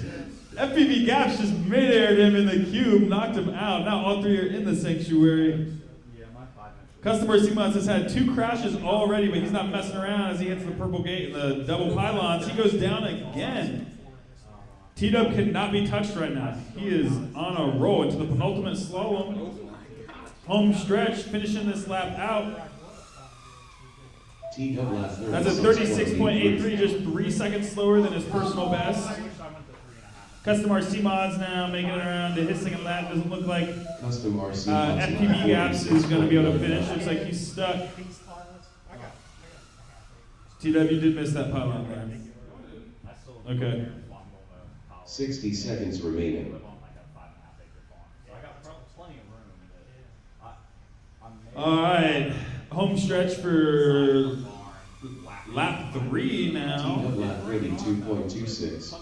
FPV Gaps just mid-aired him in the cube, knocked him out. Now all three are in the sanctuary. Yeah, my 5 inch. Customer Simons has had 2 crashes already, but he's not messing around as he hits the purple gate and the double pylons. He goes down again. T-Dub cannot be touched right now. He is on a roll into the penultimate slalom. Home stretch, finishing this lap out. T-Dub lap 36.83. That's a 36.83, just 3 seconds slower than his personal best. Custom RC Mods now making it around to his second lap. Doesn't look like Custom RC mods FPV lap Gaps is going to be able to 46.15. finish. Looks like he's stuck. These pilots, I got. TW did miss that pylon there. Okay. 60 seconds remaining. I got plenty of room. All right, home stretch for lap 3 now. T-Dub lap 32.26.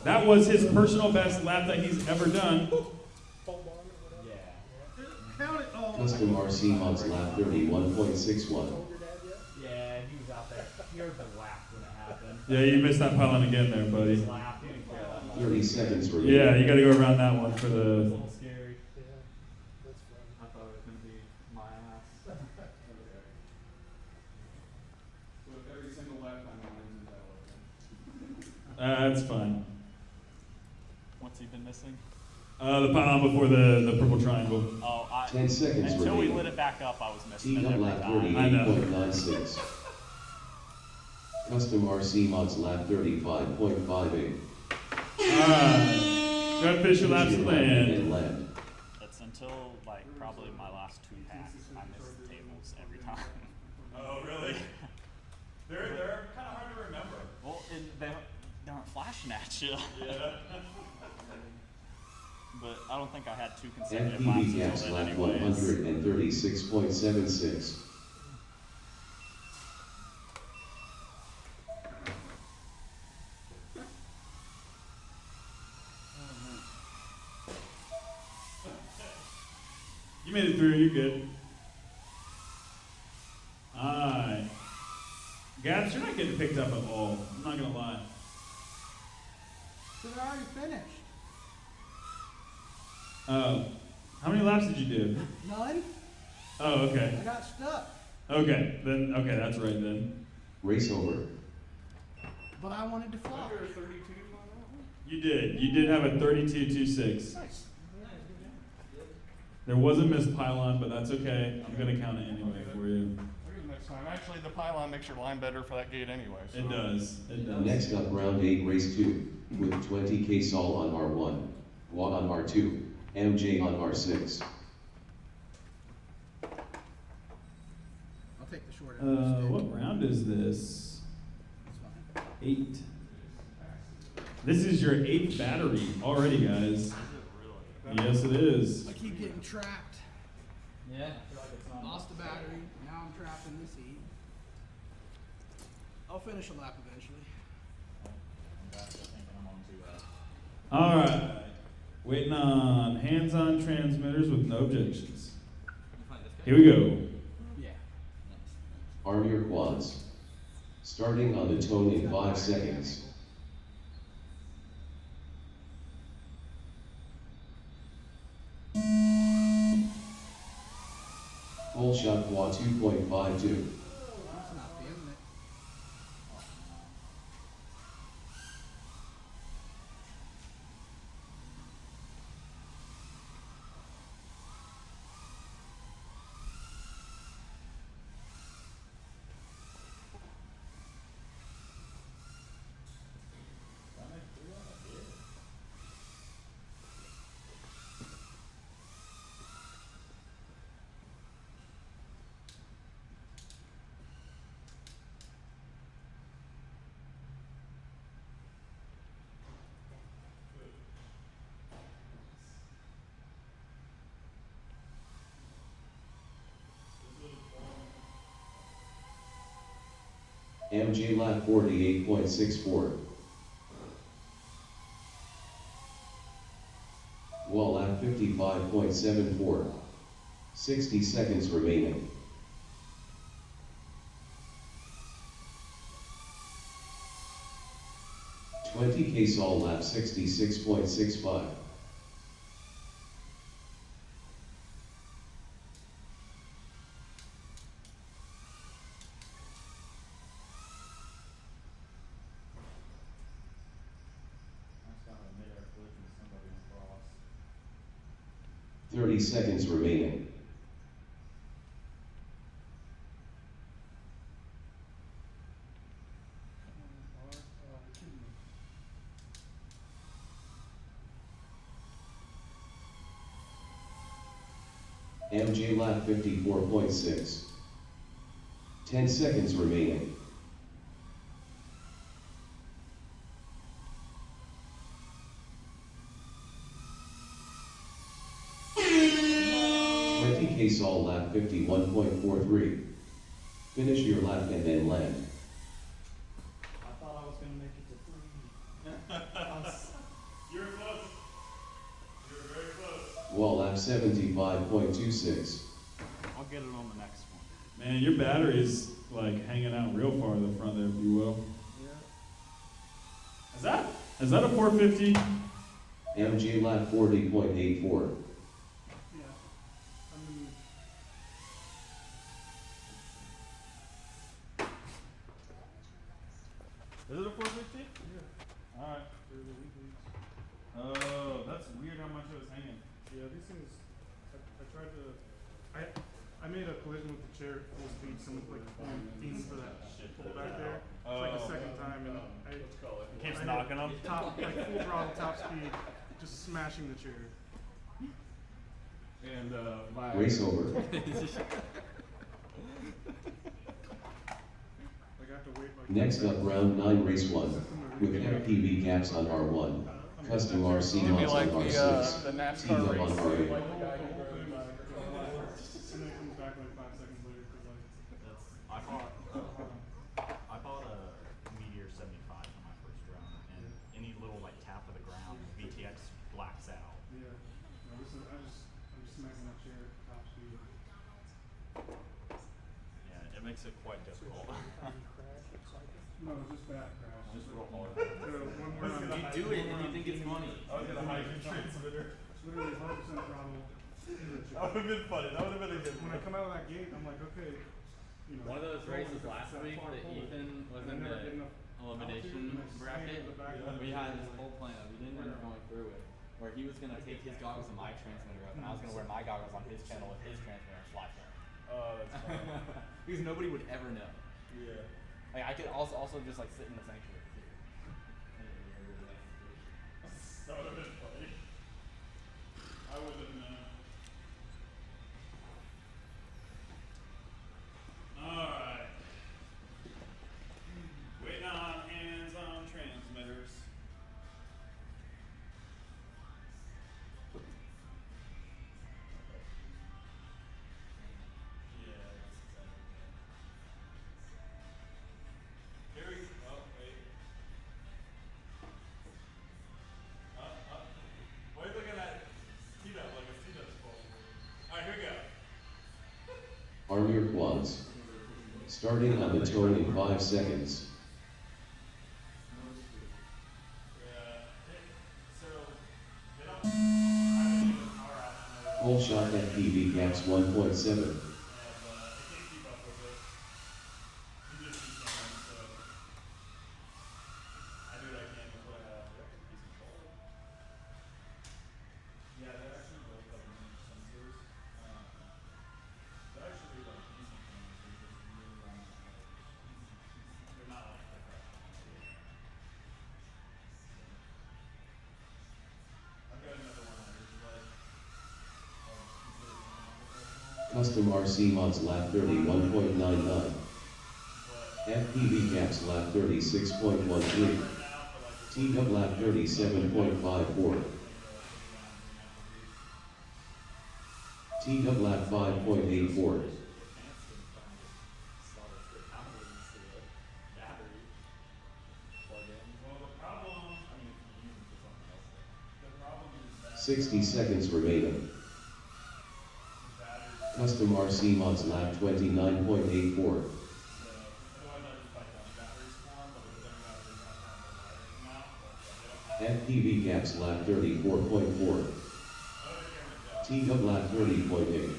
That was his personal best lap that he's ever done. Full bar or whatever. Count it. Oh. Custom RC mods lap 31.61. Told your dad yet? Yeah, he was out there. He heard the laugh when it happened. Yeah, you missed that pylon again there, buddy. He laughed. He didn't care that much. 30 seconds remaining. Yeah, you got to go around that one for It was a the. little scary. Yeah. That's fun. I thought it was going to be my ass. So if every single lap time on isn't that open. That's fine. What's he been missing? The pylon before the purple triangle. Oh, 10 seconds until we remaining. lit it back up, I was missing it T-Dub every lap time. I know. 38.96. Custom RC mods lap 35.58. Alright. Red Fisher laps the land. And land. That's until like probably my last 2 packs. I miss the tables every time. Oh, really? They're kind of hard to remember. Well, they aren't flashing at you. Yeah. But I don't think I had 2 consecutive laps FPV gaps until then lap anyways. 136.76. You made it through, you're good. Alright. Gaps, you're not getting picked up at all. I'm not gonna lie. So they're already finished. How many laps did you do? None. Oh, okay. I got stuck. Okay, then, okay, that's right then. Race over. But I wanted to fly. You did have a 32.26. Nice. There was a missed pylon, but that's okay. I'm gonna count it anyway for you. I'll get it next time. Actually, the pylon makes your line better for that gate anyway. So. It does, it does. Next up, round 8, race 2, with 20K Sol on R1, Watt on R2, MJ on R6. I'll take the short end of the stick. What round is this? That's fine. 8. This is your 8th battery already, guys. Yes, it is. I keep getting trapped. Yeah. Lost the battery. Now I'm trapped in this heat. I'll finish a lap eventually. I'm back to thinking I'm on 2 laps. All right. Waiting on hands-on transmitters with no objections. Here we go. Yeah. Arm your quads. Starting on the tone in 5 seconds. Full shot quad 2.52. That's not feeling it. MJ lap 48.64. Wall lap 55.74. 60 seconds remaining. $20K Sol lap 66.65. I just got a midair collision with somebody on cross. 30 seconds remaining. MJ lap 54.6. 10 seconds remaining. Sol lap 51.43. Finish your lap and then land. I thought I was gonna make it to 3. You were close. You were very close. Wall lap 75.26. I'll get it on the next one. Man, your battery is like hanging out real far to the front there, if you will. Yeah. Is that a 450? MJ lap 40.84. Yeah. I mean, Is it a 450? yeah, Alright. they're the weeklies. Oh, that's weird how much it was hanging. Yeah, these things, I tried to, I made a collision with the chair full speed, some like, fiends for that pull back there. It's like the second time, and Keeps I knocking hit them? top, like full throttle, top speed, just smashing the chair. And my Race over. Like I have to wait like. Next up, round 9, race 1. With FPV caps on R1. Custom RC mods on R6. T-Dub on R8. And then it comes back like 5 seconds later, cause like. That's, I bought a Meteor 75 for my first run, and any little like tap of the ground, VTX blacks out. Yeah, no, this is, I'm just smacking that chair at top speed. Yeah, it makes it quite difficult. No, just bad crash. Just real hard. One where I'm. You do it and you think it's funny. I was gonna hide your transmitter. It's literally 100% throttle in the chair. That would have been funny. That would have been a good When I come out of that gate, I'm like, okay, you know. One of those races rolling last that week far that forward. Ethan was And I in never the get enough elimination altitude, and I stand bracket. at the back of We the had chair. this whole plan that we didn't end up going through it, where he was gonna take his goggles and my transmitter up, and I was gonna wear my goggles on his channel with his transmitter and fly for him. Oh, that's funny. Because nobody would ever know. Yeah. Like I could also just like sit in the sanctuary too. That would have been funny. I wouldn't know. Alright. Waiting on hands-on transmitters. Yeah, that's exactly. Here we go. Oh, wait. Why are you looking at T-Dub like a T-Dub's fault? Alright, here we go. Arm your quads. Starting on the tone in 5 seconds. Yeah. So, they don't have any of the power out. Full shot FPV caps 1.7. Yeah. Custom RC mods lap 31.99. FPV caps lap 36.13. T-Dub lap 37.54. T-Dub lap 5.84. Well, the problem, I mean, if you use it for something else, the problem is that 60 seconds remaining. Custom RC mods lap 29.84. FPV caps lap 34.4. T-Dub lap 30.8.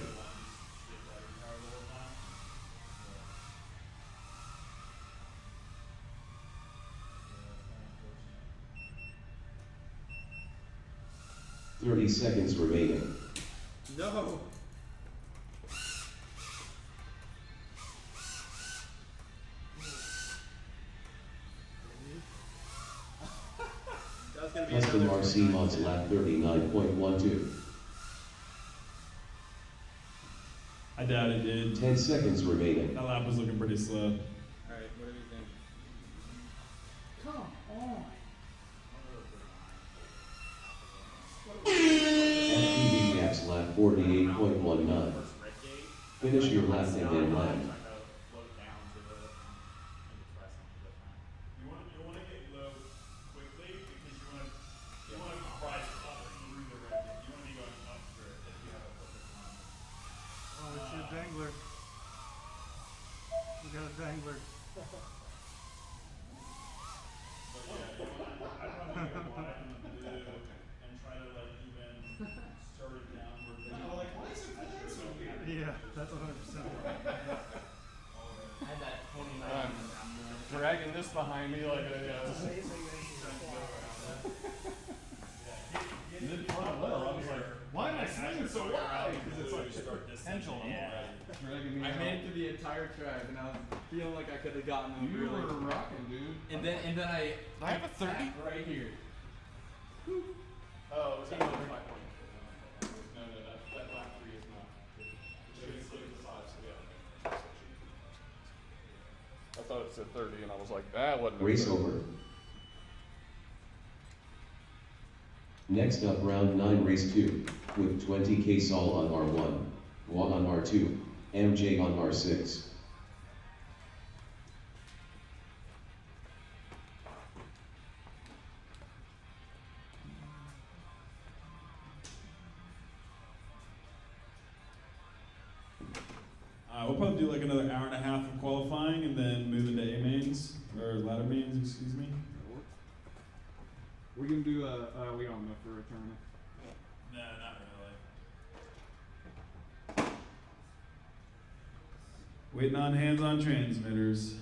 Thirty seconds remaining. No. Custom RC mods lap 39.12. I doubt it did. 10 seconds remaining. That lap was looking pretty slow. Alright, what do you think? Come on. FPV caps lap 48.19. Finish your lap and then land. You want to get low quickly because you want to rise up through the red gate. You want to be going up through it if you have a perfect line. Oh, it's your dangler. We got a dangler. But yeah, I'd probably go wide in the blue and try to like even start it downward. Yeah, that's 100%. I had that 29. I'm dragging this behind me like a. And then front well, I was like, why am I swinging so wide? Because it's like potential. Dragging me I out. made it through the entire track, and I was feeling like I could have gotten them You really. were rocking, dude. And then I have a 30? right here. Oh, was that another 5.4? No, that lap 3 is not. It's like the 5, so yeah. I thought it said 30, and I was like, that wasn't. Race over. Next up, round 9, race 2, with 20K Sol on R1, Wa on R2, MJ on R6. We'll probably do like another hour and a half of qualifying and then move into A mains, or ladder mains, excuse me. We can do we don't know for a tournament. No, not really. Waiting on hands-on transmitters.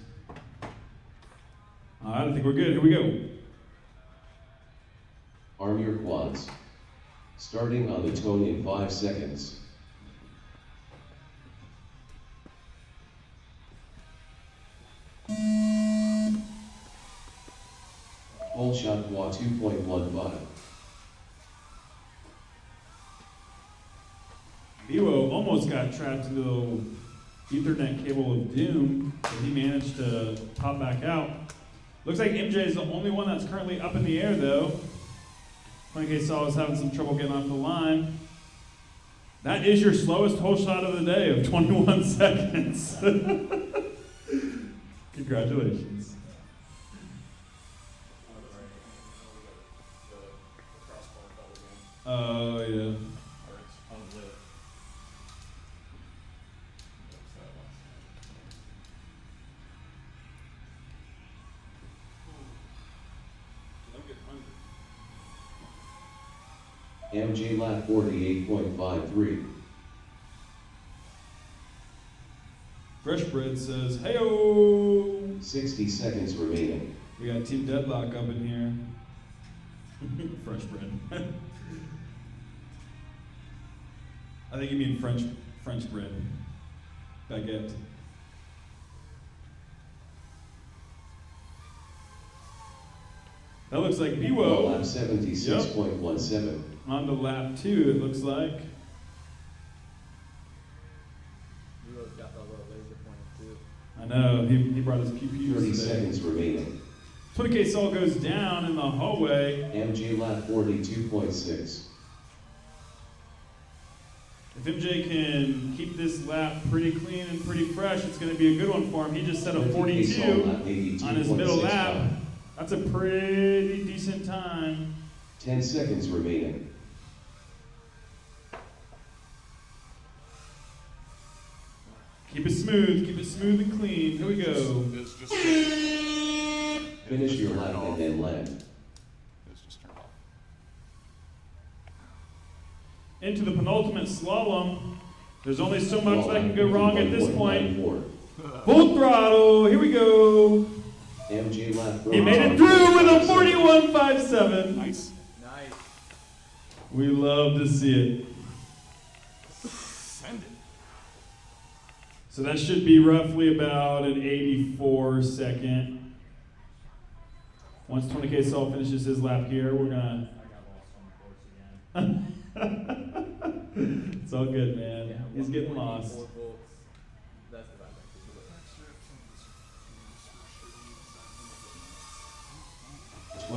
I think we're good. Here we go. Arm your quads. Starting on the tone in 5 seconds. Whole shot Wa 2.15. Ewo almost got trapped into the Ethernet cable of doom, but he managed to pop back out. Looks like MJ is the only one that's currently up in the air, though. 20K Saw was having some trouble getting off the line. That is your slowest whole shot of the day of 21 seconds. Congratulations. Oh, yeah. MJ lap 48.53. Fresh Bread says, hey-o! 60 seconds remaining. We got Team Deadlock up in here. Fresh Bread. I think you mean French bread. Baguette. That looks like Biwo. Lap 76.17. On to lap 2, it looks like. got the little laser pointer too. I know, he brought his pew 30 today. seconds remaining. 20K Saul goes down in the hallway. MJ lap 42.6. If MJ can keep this lap pretty clean and pretty fresh, it's going to be a good one for him. He just set a 42 on his middle lap. That's a pretty decent time. 10 seconds remaining. Keep it smooth and clean. Here we go. It's just Finish your lap and then land. It's just turned off. Into the penultimate slalom. There's only so much that can go wrong at this point. Full throttle. Here we go. MJ lap. He made it through with a 41.57. Nice. Nice. We love to see it. Send it. So that should be roughly about an 84 second. Once 20K Saul finishes his lap here, we're gonna. I got lost on the course again. It's all good, man. Yeah, He's getting 1.84 lost. volts. That's the bad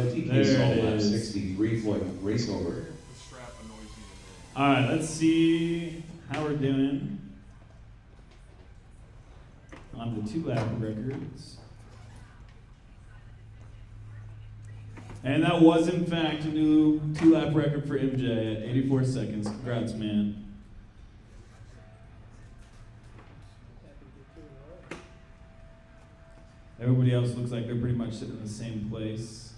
thing. 20K Saul There it lap is. 63 point race over. The strap annoys me. All right, let's see how we're doing on the 2 lap records. And that was, in fact, a new 2 lap record for MJ at 84 seconds. Congrats, man. Everybody else looks like they're pretty much sitting in the same place.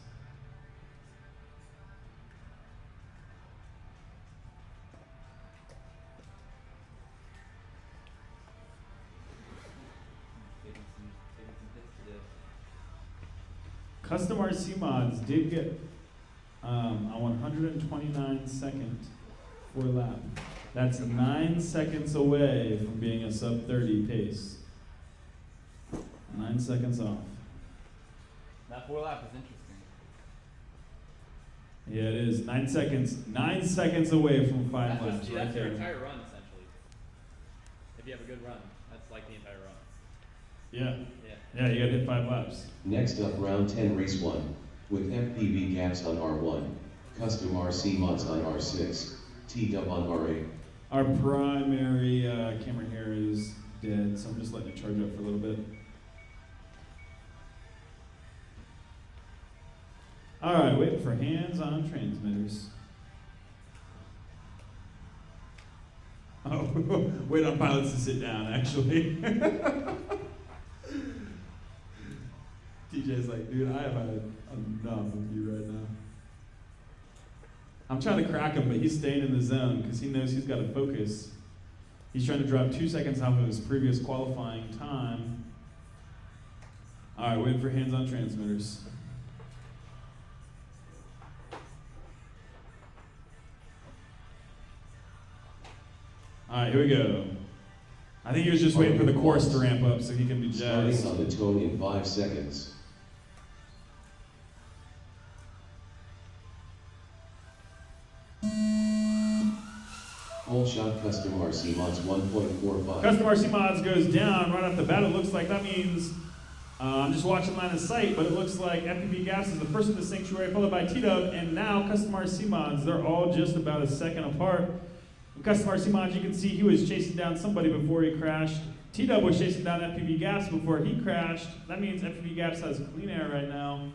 Custom RC Mods did get a 129-second 4 lap. That's 9 seconds away from being a sub-30 pace. 9 seconds off. That 4 lap is interesting. Yeah, it is. 9 seconds. 9 seconds away from 5 laps. See, Right that's your there. entire run, essentially. If you have a good run, that's like the entire run. Yeah. Yeah. Yeah, you gotta hit 5 laps. Next up, round 10, race 1. With FPV gaps on R1, custom RC mods on R6, T-Dub on R8. Our primary camera here is dead, so I'm just letting it charge up for a little bit. All right, waiting for hands-on transmitters. Oh, wait on pilots to sit down, actually. TJ's like, dude, I have had enough of you right now. I'm trying to crack him, but he's staying in the zone because he knows he's got to focus. He's trying to drop 2 seconds off of his previous qualifying time. All right, waiting for hands-on transmitters. All right, here we go. I think he was just waiting for the course to ramp up so he can be jazzed. Starting on the tone in 5 seconds. Whole shot custom RC mods 1.45. Custom RC Mods goes down right off the bat. It looks like that means, I'm just watching line of sight, but it looks like FPV Gaps is the first in the sanctuary, followed by T-Dub, and now Custom RC Mods. They're all just about a second apart. In Custom RC Mods, you can see he was chasing down somebody before he crashed. T-Dub was chasing down FPV Gaps before he crashed. That means FPV Gaps has clean air right now.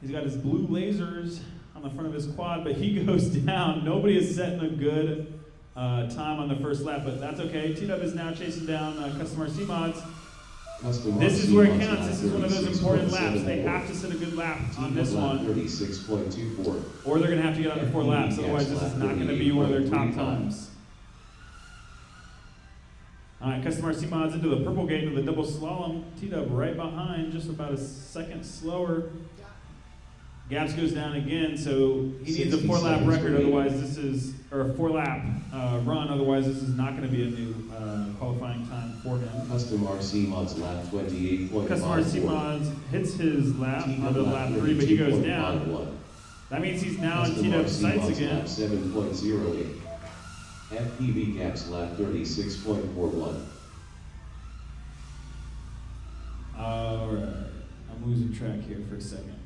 He's got his blue lasers on the front of his quad, but he goes down. Nobody is setting a good time on the first lap, but that's okay. T-Dub is now chasing down Custom RC Mods. This is where it counts. This is one of those important laps. They have to set a good lap on this one, 36.24. or they're going to have to get under 4 laps. Otherwise, this is not going to be one of their top times. All right, Custom RC Mods into the purple gate into the double slalom. T-Dub right behind, just about a second slower. Gaps goes down again, so he needs a 4 lap record. Otherwise, this is, or a 4 lap run. Otherwise, this is not going to be a new qualifying time for him. Custom RC mods lap 28.54. Custom RC Mods hits his lap on the lap 3, but he goes down. That means he's now in T-Dub's sights again. 7.08. FPV gaps lap 36.41. Alright, I'm losing track here for a second.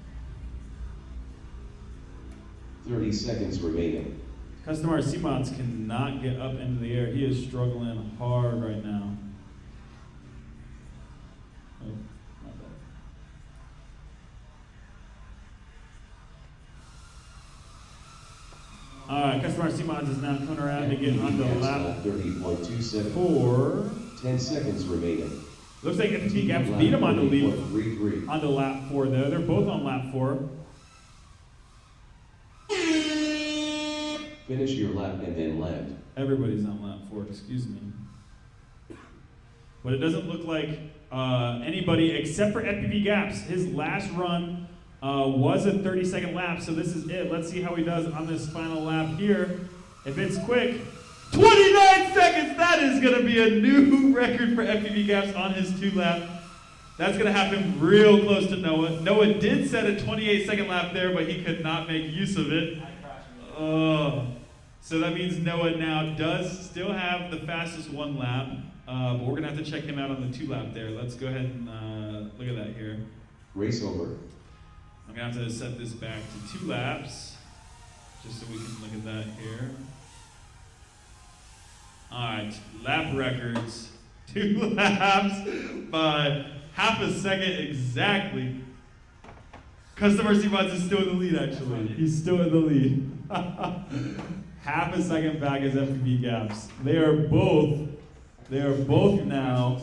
30 seconds remaining. Custom RC Mods cannot get up into the air. He is struggling hard right now. Oh, my bad. Alright, Custom RC Mods is now coming around to get onto lap 30.27. 4. 10 seconds remaining. Looks like FPV Gaps beat him on the lead. 30.33. Onto lap 4 though. They're both on lap 4. Finish your lap and then land. Everybody's on lap 4, excuse me. But it doesn't look like anybody except for FPV Gaps. His last run was a 30-second lap, so this is it. Let's see how he does on this final lap here. If it's quick, 29 seconds! That is going to be a new record for FPV Gaps on his 2-lap. That's going to happen real close to Noah. Noah did set a 28-second lap there, but he could not make use of it. So that means Noah now does still have the fastest 1 lap, but we're going to have to check him out on the 2-lap there. Let's go ahead and look at that here. Race over. I'm going to have to set this back to 2 laps, just so we can look at that here. All right, lap records, 2 laps by half a second exactly. Custom RC Mods is still in the lead, actually. He's still in the lead. Half a second back is FPV Gaps. They are both now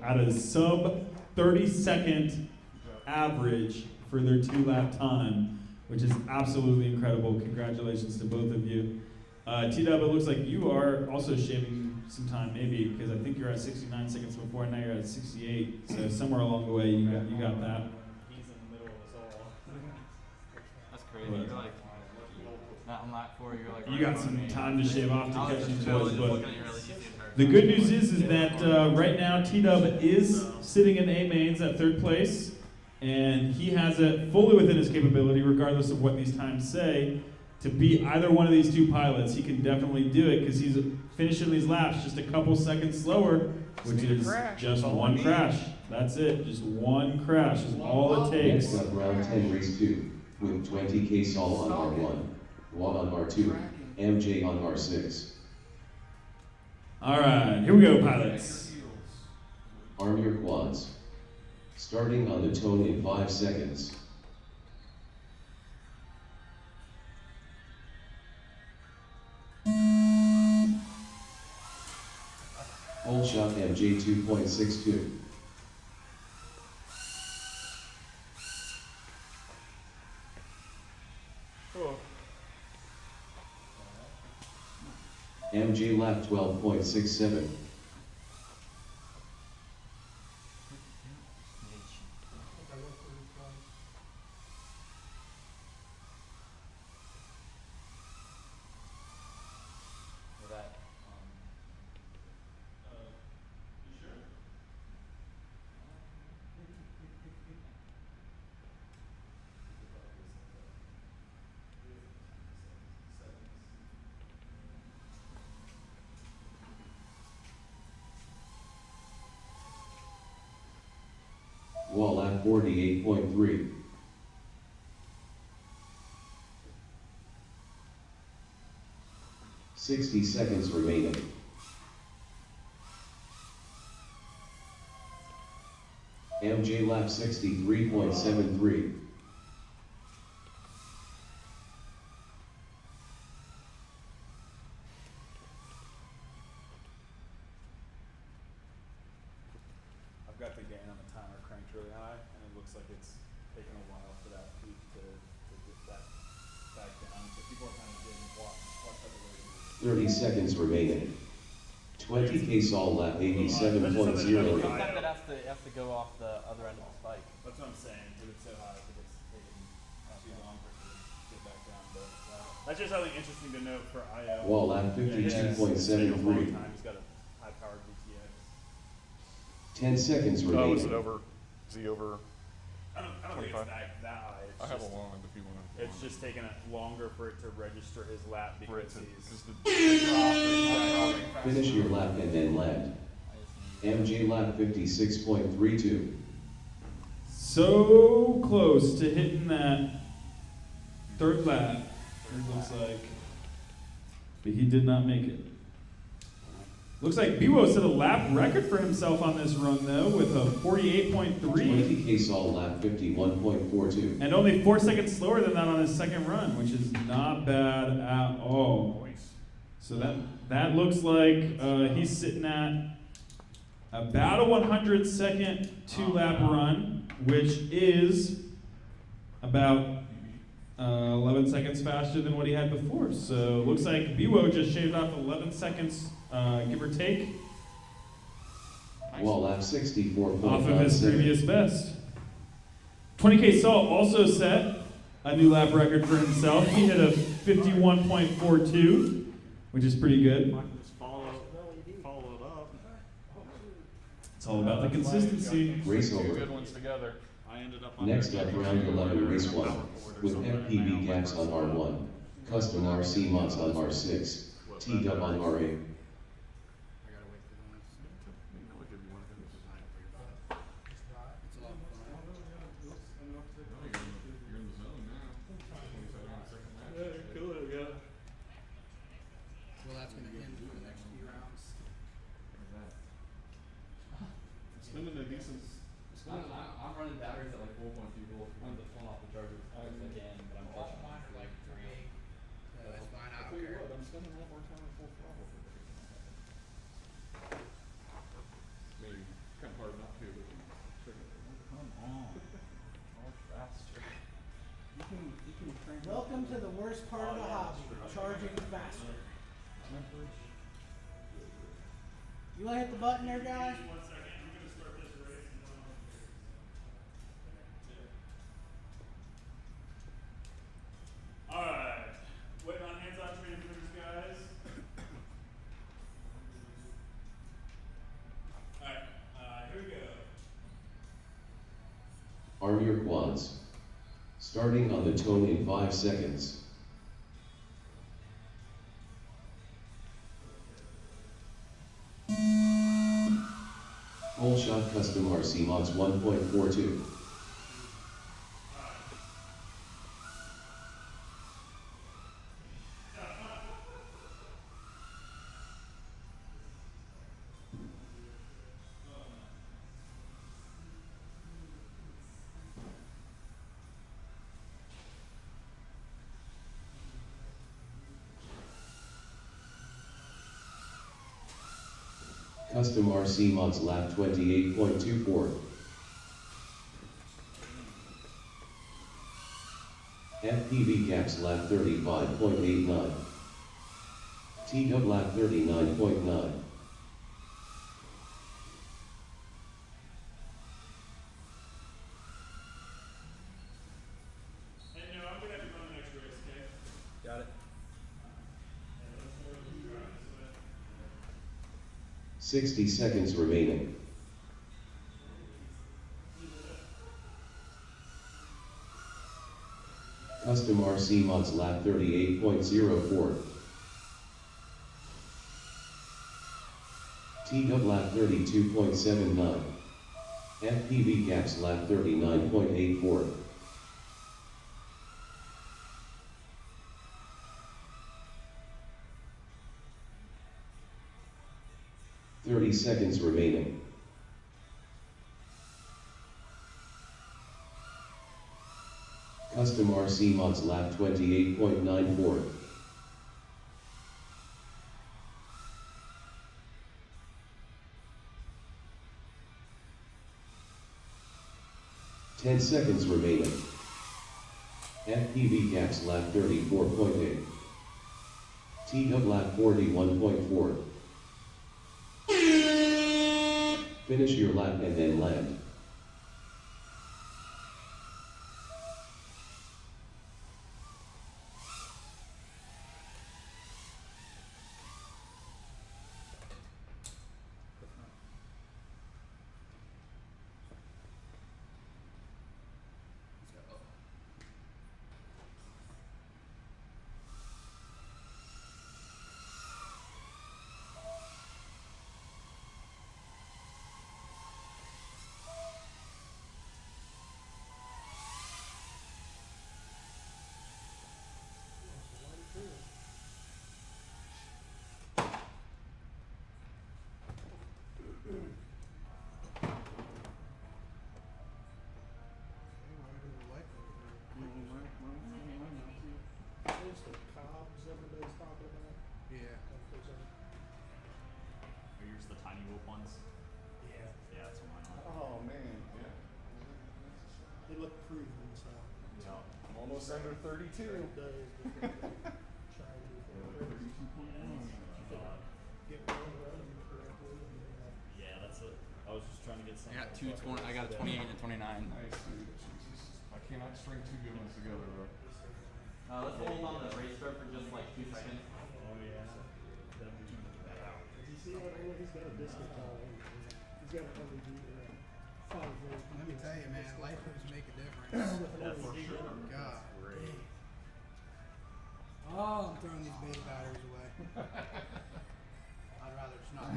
at a sub 30-second average for their 2-lap time, which is absolutely incredible. Congratulations to both of you. T-Dub, it looks like you are also shaving some time, maybe, because I think you're at 69 seconds before, and now you're at 68. So somewhere along the way, you got that. He's in the middle of us all. That's crazy. You're like, not on lap 4, you're like. You got some time to shave off to catch these boys, but Looking at you really easy entire the time. good news is that right now T-Dub is sitting in A mains at 3rd place, and he has it fully within his capability, regardless of what these times say, to beat either one of these 2 pilots. He can definitely do it because he's finishing these laps just a couple seconds slower, which is just 1 crash. That's it. Just 1 crash is all it takes. Next up, round 10, race 2, with 20K Saul on R1, Juan on R2, MJ on R6. All right, here we go, pilots. Arm your quads. Starting on the tone in 5 seconds. Hold shot MJ 2.62. MJ lap 12.67. For that, Wall at 48.3. $60 seconds remaining. MJ lap 63.73. I've got the gain on the timer cranked really high, and it looks like it's taken a while for that peak to get that back down. So people are kind of getting watch out the way. 30 seconds remaining. 20K Saul lap except 87.08. that it has to go off the other end of the spike. That's what I'm saying, because it's so high that it's taking too long for it to get back down. But that's just something interesting to note for IO. Wall lap Yeah, it's taken a long 52.73. time. He's got a high-powered VTX. 10 seconds Oh, is it remaining. over? Is he over? I don't think it's that high. It's I have a just- line if you want to. It's just taking it longer for it to register his lap For it because to, he's. because the Finish your lap and then land. MJ lap 56.32. So close to hitting that third lap, it looks like. But he did not make it. Looks like Biwo set a lap record for himself on this run, though, with a 48.3. 20K Saul lap 51.42. And only 4 seconds slower than that on his second run, which is not bad at all. So that looks like he's sitting at about a 100-second 2-lap run, which is about 11 seconds faster than what he had before. So looks like Biwo just shaved off 11 seconds, give or take, Wall lap 64.57. off of his previous best. 20K Salt also set a new lap record for himself. He hit a 51.42, which is pretty good. Just follow it up. It's all about the consistency. Race two over. good ones together. I ended up on Next up, round 11, race 1. With FPV gaps on R1. Custom RC mods on R6. T-Dub on R8. I gotta wait for the ones. It's a lot of fun. You're in the zone now. 27 on the second match. Well, that's gonna end for the next few rounds. Spending a decent. I'm running batteries at like 4.2 volts. I'm just pulling off the charger as fast as I can, but I'm pushing mine for like 3.8. So it's fine, I I'll don't tell you care. what, I'm spending a lot more time at full throttle. Maybe kind of hard not to, but Come on. More faster. you can crank. Welcome to the worst part of the hobby, charging faster. You wanna hit the button there, guys? Alright, waiting on hands-on transmitters, guys. Alright, here we go. Arm your quads. Starting on the tone in 5 seconds. Full shot custom RC mods 1.42. Custom RC mods lap 28.24. FPV gaps lap 35.89. T-Dub lap 39.9. And no, I'm gonna have to run the next race, okay? Got it. 60 seconds remaining. Custom RC mods lap 38.04. T-Dub lap 32.79. FPV gaps lap 39.84. Seconds remaining. Custom RC mods lap 28.94. Ten seconds remaining. FPV gaps lap 34.8. T-Dub lap 41.4. Finish your lap and then land. tiny whoop ones. Yeah. Yeah, that's what mine are. Oh, man. Yeah. They look proven, so. Yeah. I'm almost under 32. It does. Try to do get one running correctly. Yeah, that's it. I was just trying to get something. I got 220. I got a 28 and a 29. Nice, dude. Jesus. I cannot string two good ones together, bro. Let's hold on the race start for just like 2 seconds. Oh yeah. Did you see that? Oh, he's got a biscuit towel. He's got an LED or a 5-volt. Let me tell you, man, lifers make a difference. Yeah, for sure. God. Great. Oh, I'm throwing these beta batteries away. I'd rather just not.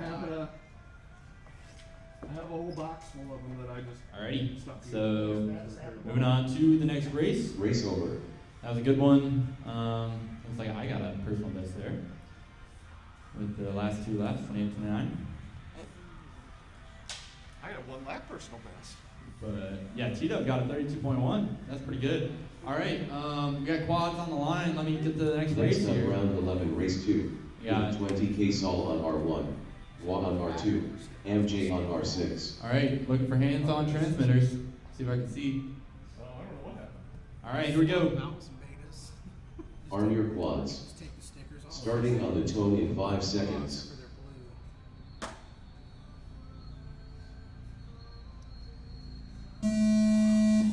I have a whole box full of them that I just. Alrighty, stuck so together. moving on to the next race. Race over. That was a good one. Looks like I got a personal best there with the last 2 laps, 28, 29. I got one lap personal best. But yeah, T-Dub got a 32.1. That's pretty good. All right, we got quads on the line. Let me get to the next race Next up, here. round 11, race 2. Yeah. 20K Sol on R1. Juan on R2. MJ on R6. All right, looking for hands-on transmitters. See if I can see. Oh, I don't know what happened. All right, here we go. Mounts and betas. Arm your quads. Just take the stickers off. Starting on the tone in 5 seconds. Except for their blue.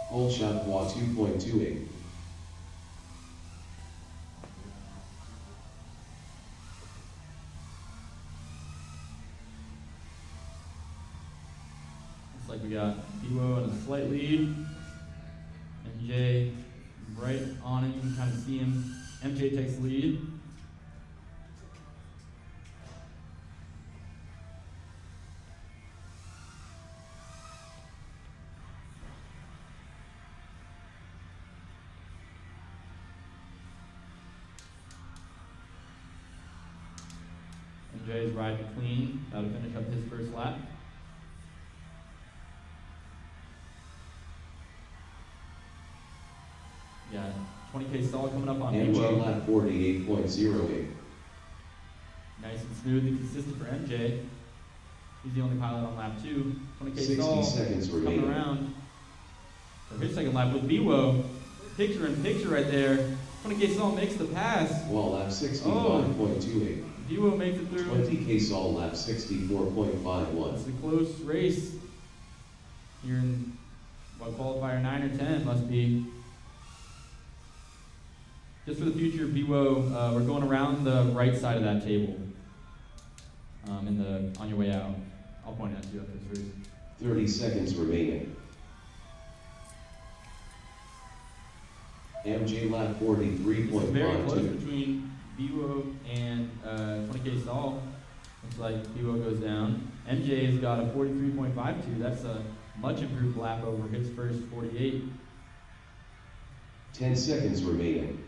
Whole shot quad 2.28. Looks like we got Biwo in a slight lead. MJ right on him. You can kind of see him. MJ takes the lead. MJ is riding clean. About to finish up his first lap. Yeah, 20K stall coming up on MJ Biwo. lap 48.08. Nice and smooth and consistent for MJ. He's the only pilot on lap 2. 20K 60 stall seconds coming remaining. around for his second lap with Biwo. Picture in picture right there. 20K stall makes the pass. Wall lap 65.28. Biwo makes it through. 20K Sol lap 64.51. It's a close race here in what, qualifier 9 or 10 must be. Just for the future, Biwo, we're going around the right side of that table. On your way out. I'll point out to you after this race. 30 seconds remaining. MJ lap It's very close 43.52. between Biwo and 20K stall. Looks like Biwo goes down. MJ's got a 43.52. That's a much improved lap over his first 48. 10 seconds remaining.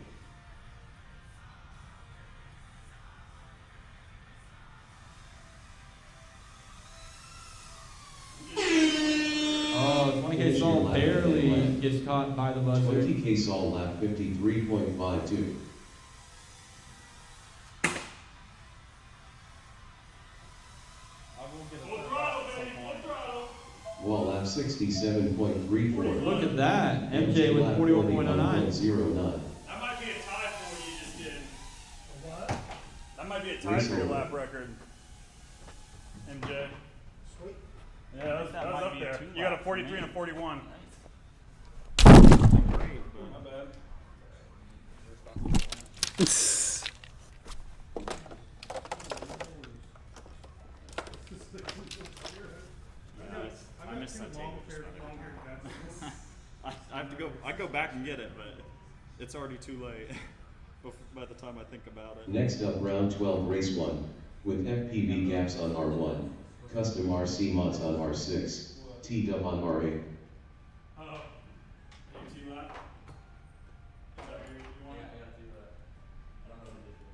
Oh, 20K stall barely gets caught by the buzzer. 20K Sol lap 53.52. Full throttle, baby, full throttle. Wall lap 67.34. Look at that. MJ with 41.09. 41.09. That might be a tie for what you just did. What? That might be a tie for your lap record. MJ. Sweet. Yeah, that was That might up be a there. 2 You got a lap 43 for and a me. 41. Great, but Not bad. I missed that table. I have to go. I go back and get it, but it's already too late. By the time I think about it. Next up, round 12, race 1. With FPV gaps on R1. Custom RC mods on R6. T-Dub on R8. Oh, AT lap. Is that what you want? I got to do that. I don't know what it is.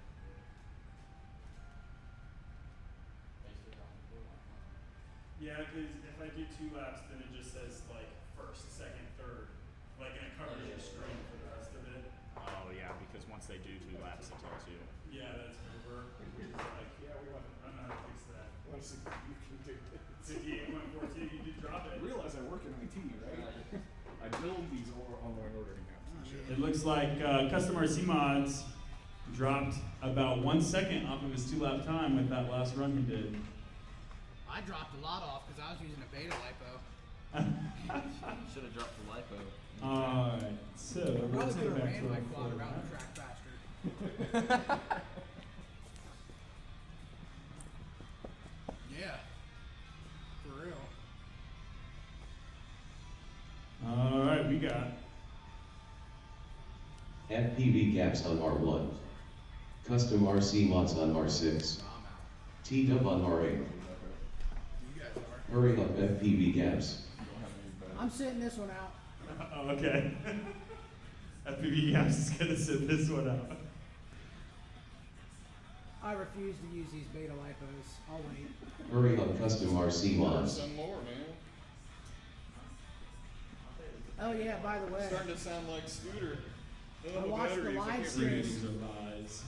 Yeah, because if I do 2 laps, then it just says like first, second, third. Like, and it covers your screen for the rest of it. oh yeah, because once they do 2 laps, it tells you. Yeah, that's over. It's like, yeah, we want. realistically you can do it. 58.42, you did drop it. I realize I work in IT, right? I build these online ordering apps. It looks like Custom RC Mods dropped about 1 second off of his 2-lap time with that last run he did. I dropped a lot off because I was using a beta lipo. Should have dropped the lipo. Alright, so I let's probably go could have back ran to my our quad floor. around the track faster. Yeah. For real. Alright, we got FPV gaps on R1. Custom RC mods on R6. T-Dub on R8. You guys are. Hurry up FPV gaps. I'm sitting this one out. Oh, okay. FPV Gaps is gonna sit this one out. I refuse to use these beta lipos. I'll wait. Hurry up custom RC mods. Some more, man. Oh yeah, by the way, Starting to sound like Scooter. I watched the live stream. These are lies.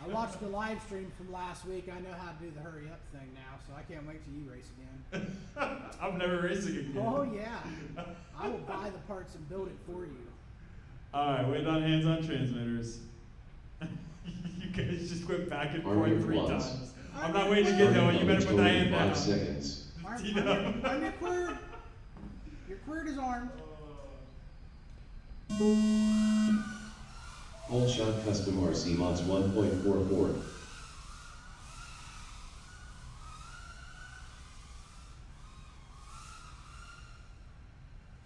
I watched the live stream from last week. I know how to do the hurry up thing now, so I can't wait till you race again. I'm never racing again. Oh yeah, I will buy the parts and build it for you. Alright, wait on hands on transmitters. You guys just went back and Army forth 3 ones. times. I'm not waiting to get Hurry going. up You better put that hand 5 down. seconds. I'm your quird. Your quird is armed. Whole shot custom RC mods 1.44.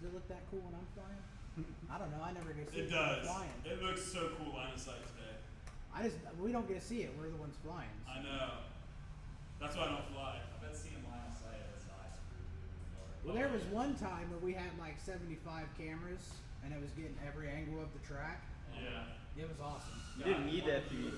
Does it look that cool when I'm flying? I don't know. I never get to see It when I'm does. flying. It looks so cool line of sight today. We don't get to see it. We're the ones flying. I know. That's why I don't fly. I bet seeing line of sight is nice. Well, there was one time where we had like 75 cameras, and it was getting every angle of the track. Yeah. It was awesome. You didn't need that PvP.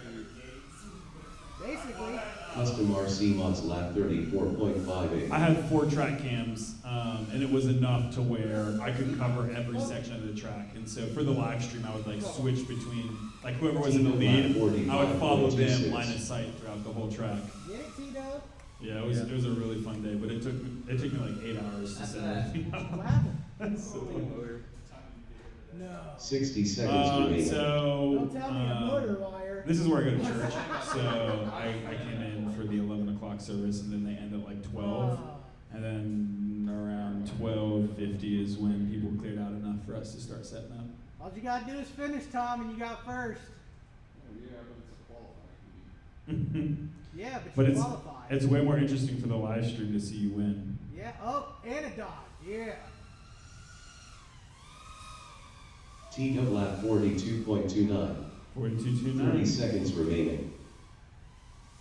Basically, Custom RC mods lap 34.58. I had 4 track cams, and it was enough to where I could cover every section of the track. And so for the live stream, I would like switch between, like whoever was in the lead, I would follow them line of sight throughout the whole track. get it, T-Dub? Yeah, it was a really fun day, but it took me like 8 hours to set everything up. What happened? No. 60 seconds remaining. So Don't tell me a motor wire. this is where I go to church. So I came in for the 11 o'clock service, and then they end at like 12. Oh. And then around 12:50 is when people cleared out enough for us to start setting up. All you gotta do is finish, Tom, and you got first. Oh yeah, but it's a qualifying heat. Yeah, but, But you it's qualified. it's way more interesting for the live stream to see you win. Yeah. Oh, and a dodge. Yeah. T-Dub lap 42.29. 42.29. 30 seconds remaining.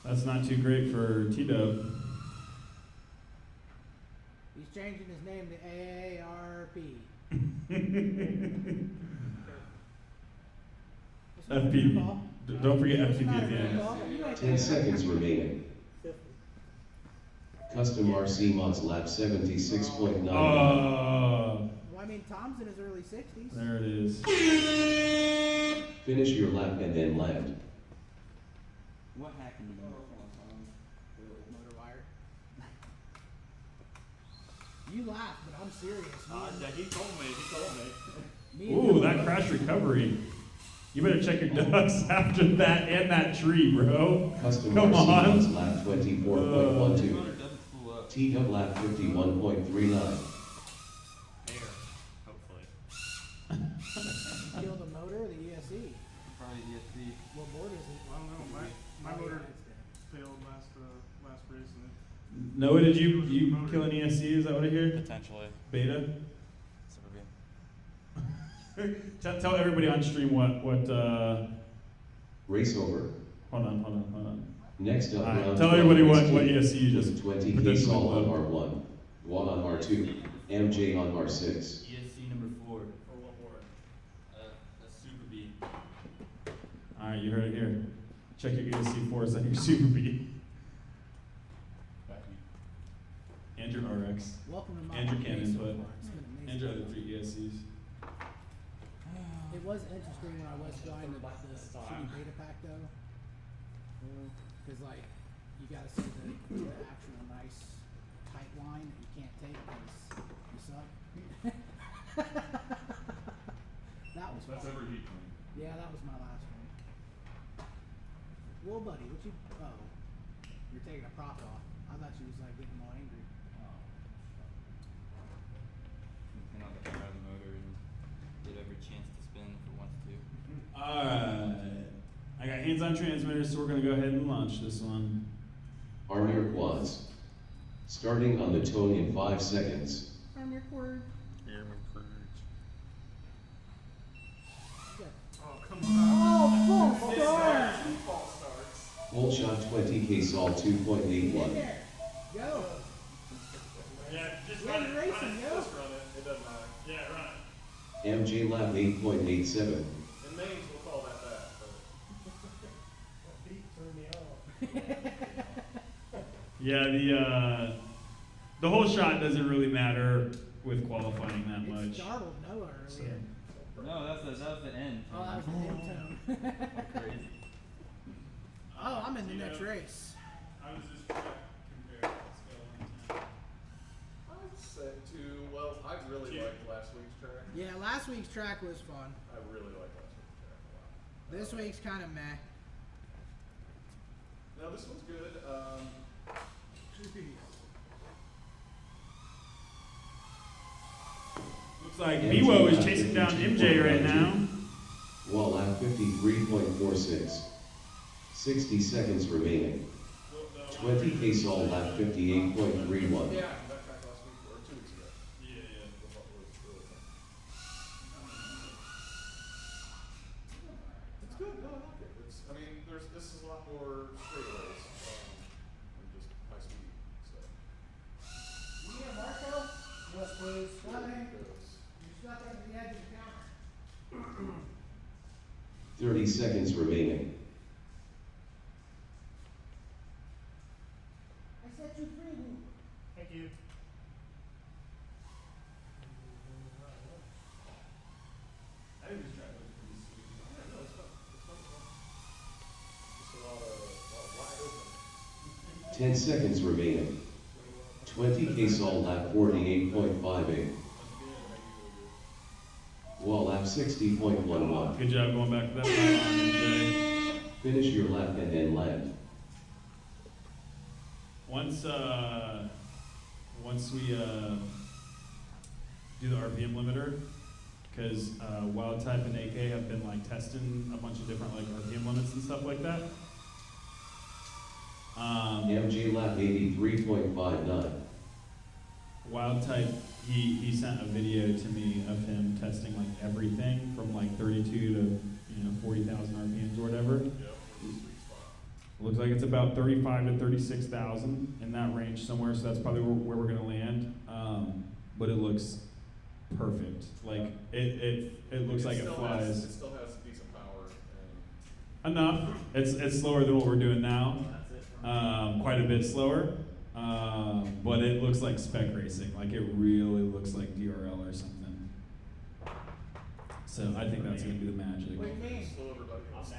That's not too great for T-Dub. He's changing his name to AARP. FPV. Don't forget FPV at the end. 10 seconds remaining. Custom RC mods lap 76.9. Oh, Well, I mean, Tom's in his early 60s. there it is. Finish your lap and then land. What happened to me? Motor wire. You laugh, but I'm serious. Yeah, he told me. Me and Ooh, that crash recovery. You better check your ducks after that and that tree, bro. Custom Come RC on. mods lap 24.12. Motor doesn't spool up. T-Dub lap 51.39. Air, hopefully. kill the motor or the ESC. Probably ESC. What board is it? I don't know. My Oh, motor yeah, it's dead. failed last race, and Noah, did you kill an ESC? Is that what I hear? Potentially. Beta? Super good. Tell everybody on stream what Race over. hold on. Next up, Alright, round tell 12, everybody race what two. ESC you just 20K potentially Saul on blew. R1, Juan on R2, MJ on R6. ESC number 4. For what board? That's Super B. Alright, you heard it here. Check your ESC force on your Super B. And your RX. Welcome to my And your day Canon so far. far. It's been amazing. And your other 3 ESCs. It was interesting when I was flying the shitty beta pack though, because like you gotta say the actual nice tight line that you can't take because you suck. That was That's fun. every heat train. Yeah, that was my last one. Well, buddy, what you? Oh, you're taking a prop off. I thought you was like getting all angry. Turn on the camera of the motor and get every chance to spin if it wants to. Alright. I got hands on transmitters, so we're gonna go ahead and launch this one. Arm your quads. Starting on the tone in 5 seconds. Arm your cord. Oh, come Oh, full start. Full shot 20K Sol 2.81. In there. Go. Yeah, just Yeah, run it. you're Run racing, it. yo. Just run it. It doesn't matter. Yeah, run it. MJ lap 8.87. In Mainz, we'll call that that, but. Pete turned me off. Yeah, the whole shot doesn't really matter with qualifying that It much. startled Noah So, earlier. No, that was the end. Oh, that was the end tone. Crazy. Oh, I'm in the next race. I was just trying to compare scale 1 to 10. I'd say well, I really Two. liked last week's track. Yeah, last week's track was fun. I really liked last week's track a lot. This week's kind of meh. No, this one's good. looks like Miwo is chasing down MJ right now. Wall lap 53.46. 60 seconds remaining. 20K Sol lap 58.31. Yeah, that track last week or 2 weeks ago. Yeah, yeah. Was really fun. It's good. No, I like it. I mean, this is a lot more straightaways than just high speed. So. Yeah, Marco. Yes, please. Really You're goes. stuck at the edge of the counter. 30 seconds remaining. I set you free. Thank you. I think this track looks pretty sweet. Yeah, no, it's fun. It's fun. Just a lot of wide open. 10 seconds remaining. 20K Sol lap 48.58. Wall lap 60.11. Good job going back to that lap on MJ. Finish your lap and then land. Once we do the RPM limiter, because Wild Type and AK have been like testing a bunch of different like RPM limits and stuff like that. MJ lap 83.59. Wild Type, he sent a video to me of him testing like everything from like 32 to 40,000 RPMs or whatever. Yep, sweet spot. Looks like it's about 35 to 36,000 in that range somewhere, so that's probably where we're gonna land. But it looks perfect. Like it looks like it flies. It still has decent power. And Enough. It's slower than what we're doing now. Quite a bit slower. But it looks like spec racing. Like it really looks like DRL or something. So I think that's gonna be the magic. What do you mean? slow everybody else.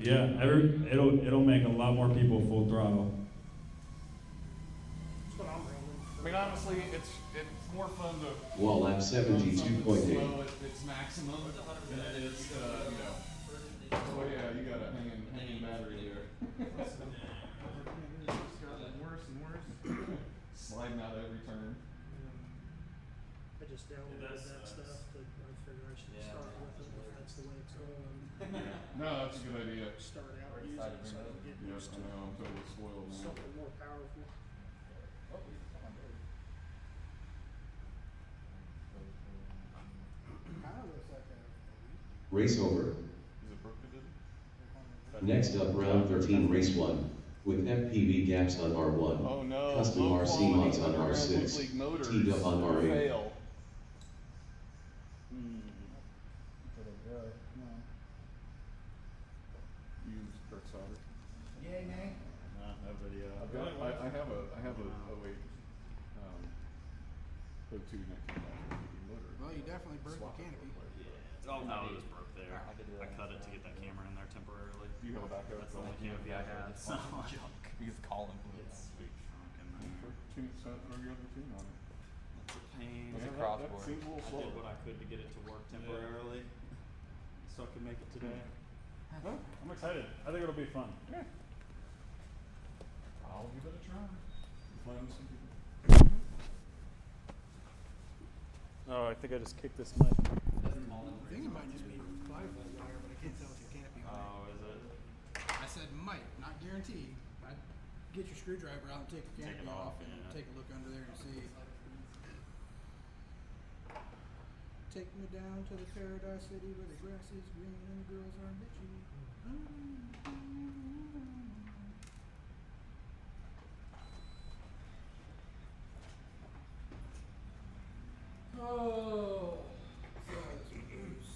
Yeah, it'll make a lot more people full throttle. That's what I'm rolling. I mean, honestly, it's more fun to Wall lap run something 72.8. slow at its maximum than it is, oh yeah, you got a hanging battery there. It's gotten worse and worse. Sliding out of every turn. I just downloaded It that does stuff, but I figure I should Yeah. start with it if that's the way it's going. No, that's a good idea. Start out using Side it so I can get Yes, used I to know, I'm totally spoiled now. something more powerful. Kinda looks like a Race over. Is it broke to do? Next up, round 13, race 1. With FPV gaps on R1. Oh no. Custom low RC quality mods on underground R6. league motors T-dub on R8. fail. Use Kurt solder. yay, nay. No video. I have a wait. Go to 19 motor. Well, you definitely broke Swap the it canopy. real quick. Oh, it was broke there. I could do that. I cut it to get that camera in there temporarily. Do you have a backup? That's the only canopy I had. So junk. You just call him. It's sweet trunk in there. Throw your other tune on it. It's a pain. It's a That crossboard. seems a little I slow. did what I could to get it to work temporarily, so I could make it today. Huh? I'm excited. I think it'll be fun. Yeah. I'll give it a try. Find some people. Oh, I think I just kicked this mic. I think it might just be 5-volt wire, but I can't tell if your canopy on it. Oh, is it? I said might, not guaranteed. I'd get your screwdriver out and take the Take canopy it off off, and yeah. take a look under there and see. Take me down to the paradise city where the grass is green and the girls are bitchy. Oh, so this one goes.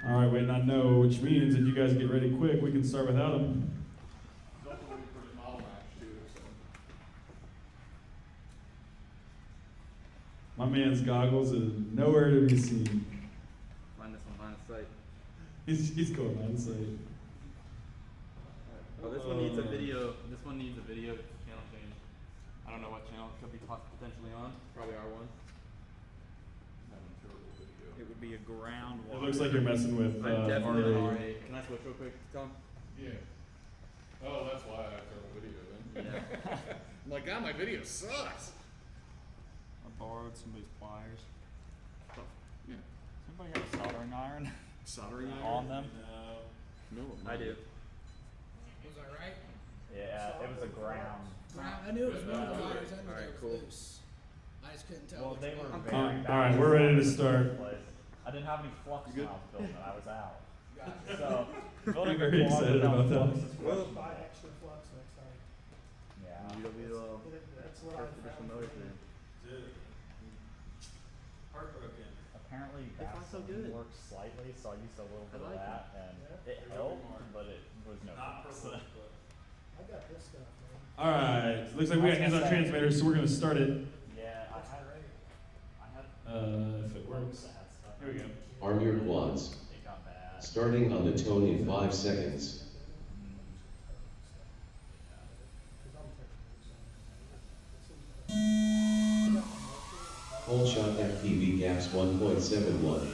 All right, waiting on no, which means if you guys get ready quick, we can start without him. It's also waiting for his model match too, so. My man's goggles is nowhere to be seen. Find this one line of sight. He's going on site. Oh, this one needs a video. This one needs a video channel change. I don't know what channel it could be potentially on. Probably R1. Having terrible video. It would be a ground It wire. looks like you're messing with Definitely R8. R8. Can I switch real quick, Tom? Yeah. Oh, that's why I have terrible video then. Yeah. I'm like, God, my video sucks. I borrowed somebody's pliers. Yeah. Does anybody have a soldering iron Soldering iron? on them? No. I do. Was I right? Yeah, it was a ground. I knew it was one of the wires under Alright, there was cool. loose. I just couldn't tell. Well, which they were one. very All bad. right, we're ready to start. I didn't have any flux You good? valves built and I was out. Gotcha. So, I'm building very a closet excited without about that. flux is questionable. Buy extra flux next time. Yeah. UWL. That's what I Perfect found. familiar for you. Dude. Heartbroken. Apparently It felt so good. Vaseline works slightly, so I used a little bit I of like that and it helped, but it was no Not flux. purple, but. I got this stuff, man. All right, looks like we got hands on transmitters, so we're gonna start it. Yeah, That's I great. had If it works. Here we go. Arm your quads. It got bad. Starting on the tone in 5 seconds. Whole shot FPV gaps 1.71.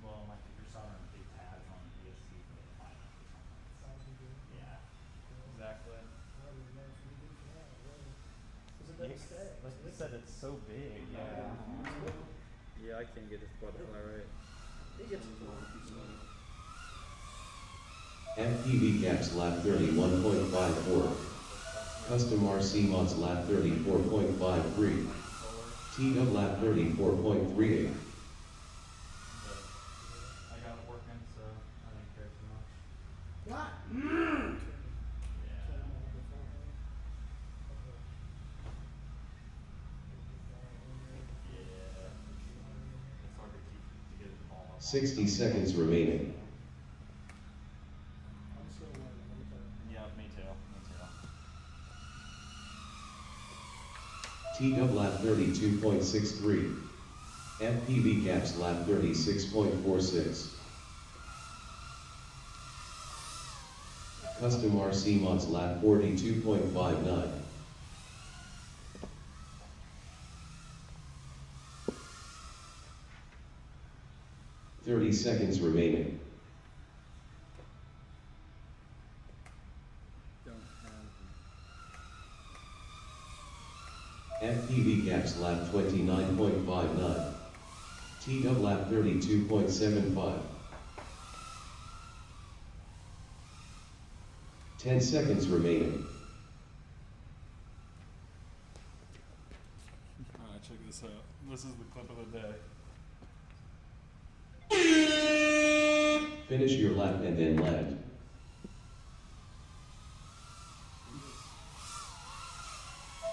Well, like if you're soldering big tabs on the ESC for the final or something. Yeah, exactly. Like you said, it's so big. Yeah. Yeah, I can't get this butterfly right. FPV gaps lap 31.54. Custom RC mods lap 34.53. TW lap 34.38. But I got it working, so I didn't care too much. What? Yeah. Yeah. It's hard to keep to get it all up. 60 seconds remaining. I'm still learning, let me tell you. Yeah, me too. TW lap 32.63. FPV gaps lap 36.46. Custom RC mods lap 42.59. Thirty seconds remaining. Don't have. FPV gaps lap 29.59. TW lap 32.75. 10 seconds remaining. Alright, check this out. This is the clip of the day. Finish your lap and then land.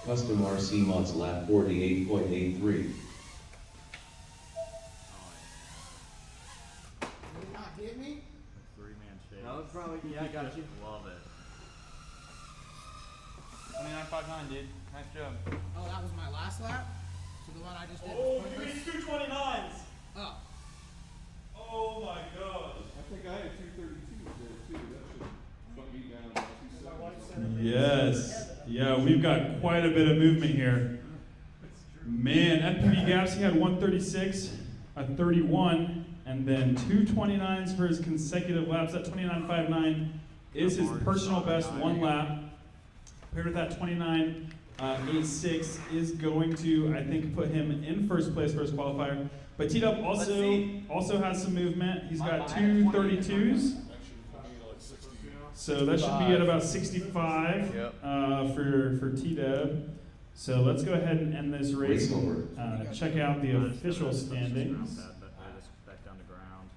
Custom RC mods lap 48.83. Did it not get me? probably, Yeah, I got you. Love it. 29.59, dude. Nice job. Oh, that was my last lap? So the one I just did Oh, was you pointless? reached 229s. Oh. Oh my gosh. I think I had 232 there too. That should put me down about 2 seconds. Yes. Yeah, we've got quite a bit of movement here. Man, FPV gaps, he had 136, a 31, and then 229s for his consecutive laps. That 29.59 is his personal best one lap. Paired with that 29.86 is going to, I think, put him in first place for his qualifier. But T-Dub also has some movement. He's got 232s. So that should be at about 65 for T-Dub. So let's go ahead and end this race. Check out the official standings. Back down to ground.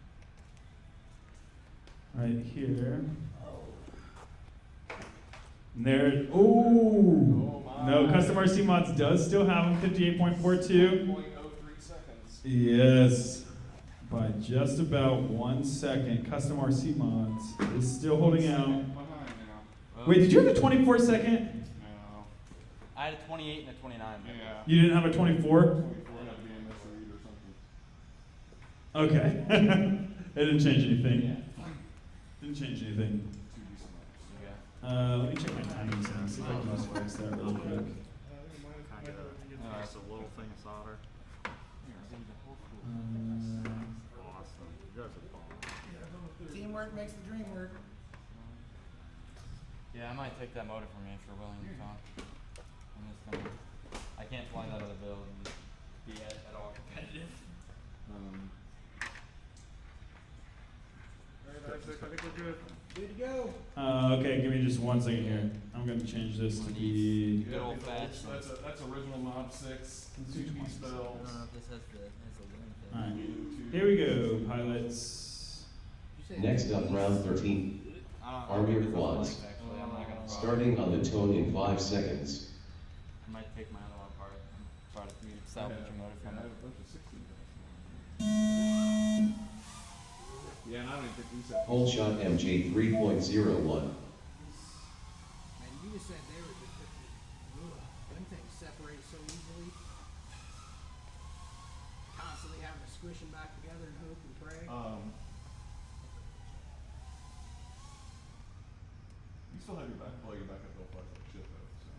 Right here. And there, ooh! No, Custom RC Mods does still have him, 58.42. 0.03 seconds. Yes, by just about 1 second. Custom RC Mods is still holding out. Behind now. Wait, did you have a 24 second? No. I had a 28 and a 29. Yeah. You didn't have a 24? 24 had to be a misread or something. Okay. It didn't change anything. Didn't change anything. 2 decent laps. Let me check my timings and see if I can just fix that really quick. Can I get just a little thing of solder? Awesome. You guys are fun. Teamwork makes the dream work. Yeah, I might take that motor from you if you're willing to talk. I'm just gonna. I can't fly that other build and be at all competitive. Alright, I think we're good. Good to go. Okay, give me just 1 second here. I'm going to change this to be. Good old fashioned. That's original Mod 6. 2-piece I bells. don't know if this has the limit. Alright, here we go, pilots. Next up, round 13. Arm your quads. Starting on the tone in 5 seconds. I might take my other one apart and try to salvage your motor from I it. had a bunch of 16 Yeah, and I don't even think we said. Pole shot MJ 3.01. Man, you just said they were just, them things separate so easily. Constantly having to squish them back together and hope and pray. You still have your backup bill flights like shit though, so.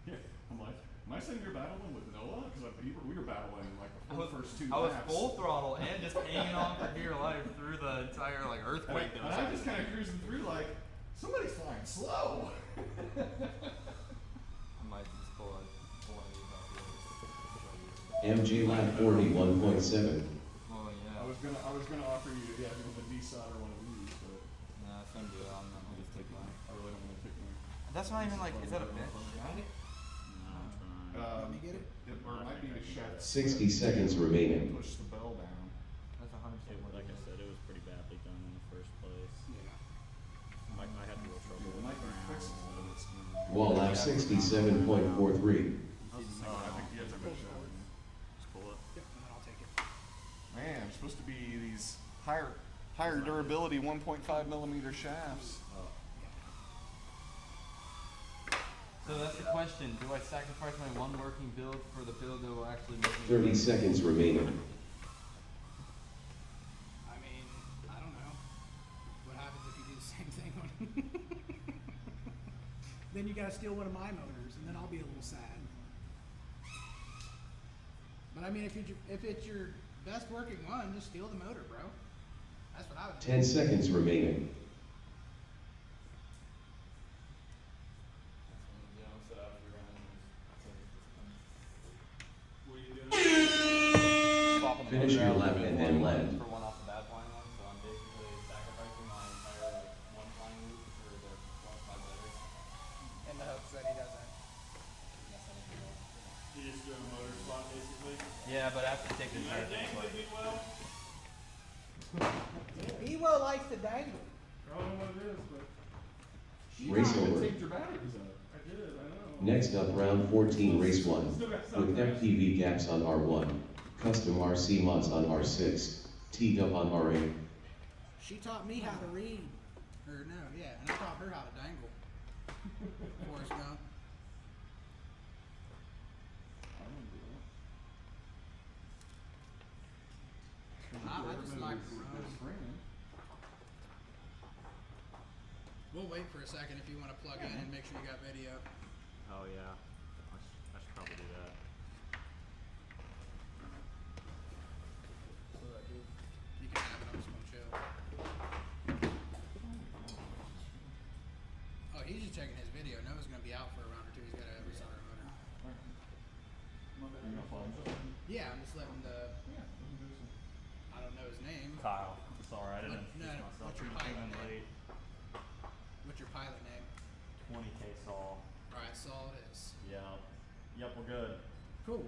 Yeah, I'm like, am I saying you're battling with Noah? Because we were battling like the first 2 I was laps. full throttle and just hanging on for dear life through the entire like earthquake that And was I'm just happening. kind of cruising through like, somebody's flying slow. I might just pull one of these off here. MJ lap 41.7. Well, I yeah. was gonna offer you, give him a desolder one of these, but Nah, it's gonna do it. I'll just take mine. I really don't want to pick one. That's not even like, is that a bench? Let me get it. Or it might be the chef. 60 seconds remaining. Push the bell down. That's 100% Like I said, it was pretty badly done in the first place. I had real trouble It with might be the ground. fixable, but it's. Wall lap 67.43. No, I think you have to make sure. Just pull it. Yep, and then I'll take it. Man, it's supposed to be these higher durability 1.5 millimeter shafts. So that's the question. Do I sacrifice my one working build for the build that will actually make me 30 seconds remaining. I mean, I don't know. What happens if you do the same thing on Then you gotta steal one of my motors, and then I'll be a little sad. But I mean, if it's your best working one, just steal the motor, bro. That's what I would do. 10 seconds remaining. Finish your lap and then land. For one off the bad flying one, so I'm basically sacrificing my entire like one flying loop for the 1.5 better. In the hopes that he doesn't. Yes, I think it will. You just do a motor swap basically. Yeah, but I have to take the entire thing. Like, Ewo likes to dangle. I don't know what it is, but Race over. Take your batteries out. I did, I know. Next up, round 14, race 1. With FPV gaps on R1. Custom RC mods on R6. T-Dub on R8. She taught me how to read. Or no, yeah, and I taught her how to dangle. Forrest Gump. I wouldn't do that. I just like to They're run. screaming. We'll wait for a second if you want to plug in and make sure you got video. Oh yeah, I should probably do that. You can have it on Smoke Show. Oh, he's just checking his video. Noah's going to be out for a round or two. He's got to restart our motor. You gonna follow him? Yeah, I'm just letting the. Yeah, we can do some. I don't know his name. Kyle, sorry, I didn't No, introduce no, myself. what's your Came pilot in name? late. What's your pilot name? 20K Saul. Alright, Saul it is. Yeah. Yep, we're good. Cool.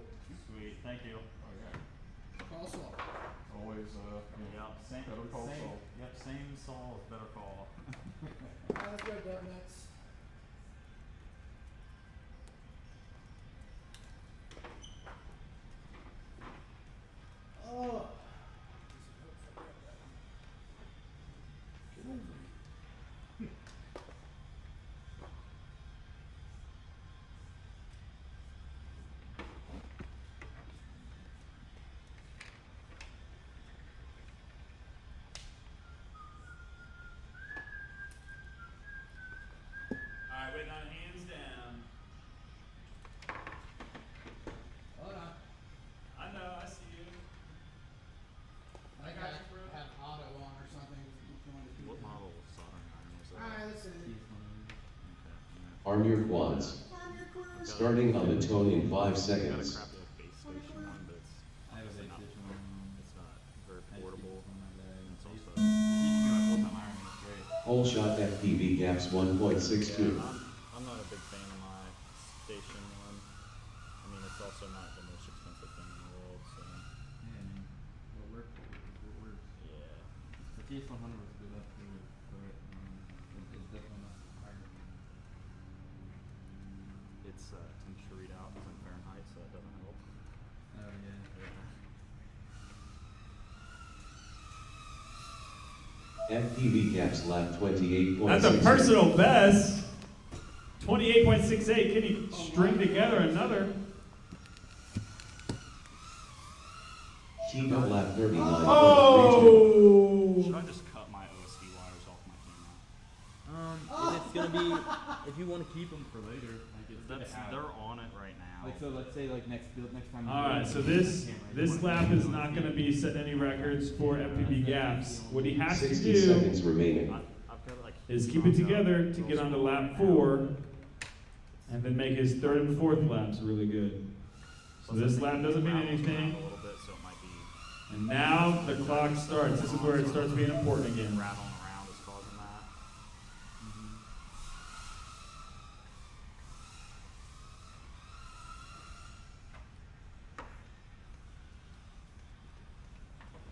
Sweet, thank you. Oh yeah. Call Saul. Always, Yep, same. Better call same, Saul. Yep, same Saul as Better Call. Alright, let's go, Dub Nuts. Oh. Get over it. Alright, waiting on hands down. Hold on. I know, I see you. I think I have auto on or something. What model of soldering iron was that? Alright, listen. Arm your quads. Starting on the tone in 5 seconds. Got a crappy like base station one, but it's I have a base not, station one. it's not very I just portable. keep it on my bag. And it's also Teaching me my full-time ironing is great. Whole shot FPV gaps 1.62. I'm not a big fan of my station one. I mean, it's also not the most expensive thing in the world, so Yeah, I mean, what works, what works. yeah. The TS100 was good enough to do it, but it's definitely not hard. It's temperature readout is in Fahrenheit, so that doesn't help. Oh yeah. FPV gaps lap 28.6. That's a personal best. 28.68. Can you string together another? T-Dub lap 39.32. Oh! Should I just cut my OSD wires off my camera? If it's gonna be, if you want to keep them for later, like it's good That's, to have. they're on it right now. Like so, let's say like next time. All right, so this lap is not going to be setting any records for FPV gaps. What he has to 60 do seconds remaining. I've got like is keep it together to get onto lap 4, and then make his 3rd and 4th laps really good. So this lap doesn't mean anything. A little bit, so it might be And now the clock starts. This is where it starts being important again. rattling around is causing that.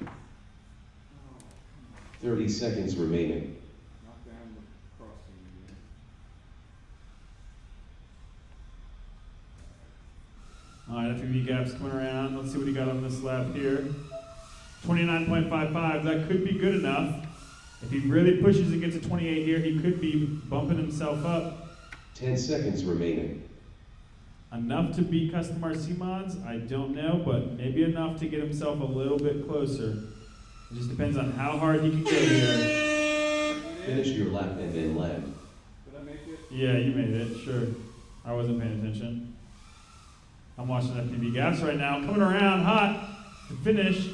Oh, 30 seconds remaining. knock down the crossing again. All right, FPV gaps coming around. Let's see what he got on this lap here. 29.55. That could be good enough. If he really pushes and gets to 28 here, he could be bumping himself up. 10 seconds remaining. Enough to beat custom RC mods? I don't know, but maybe enough to get himself a little bit closer. It just depends on how hard he can go here. Finish your lap and then land. Did I make it? Yeah, you made it, sure. I wasn't paying attention. I'm watching FPV gaps right now, coming around hot to finish.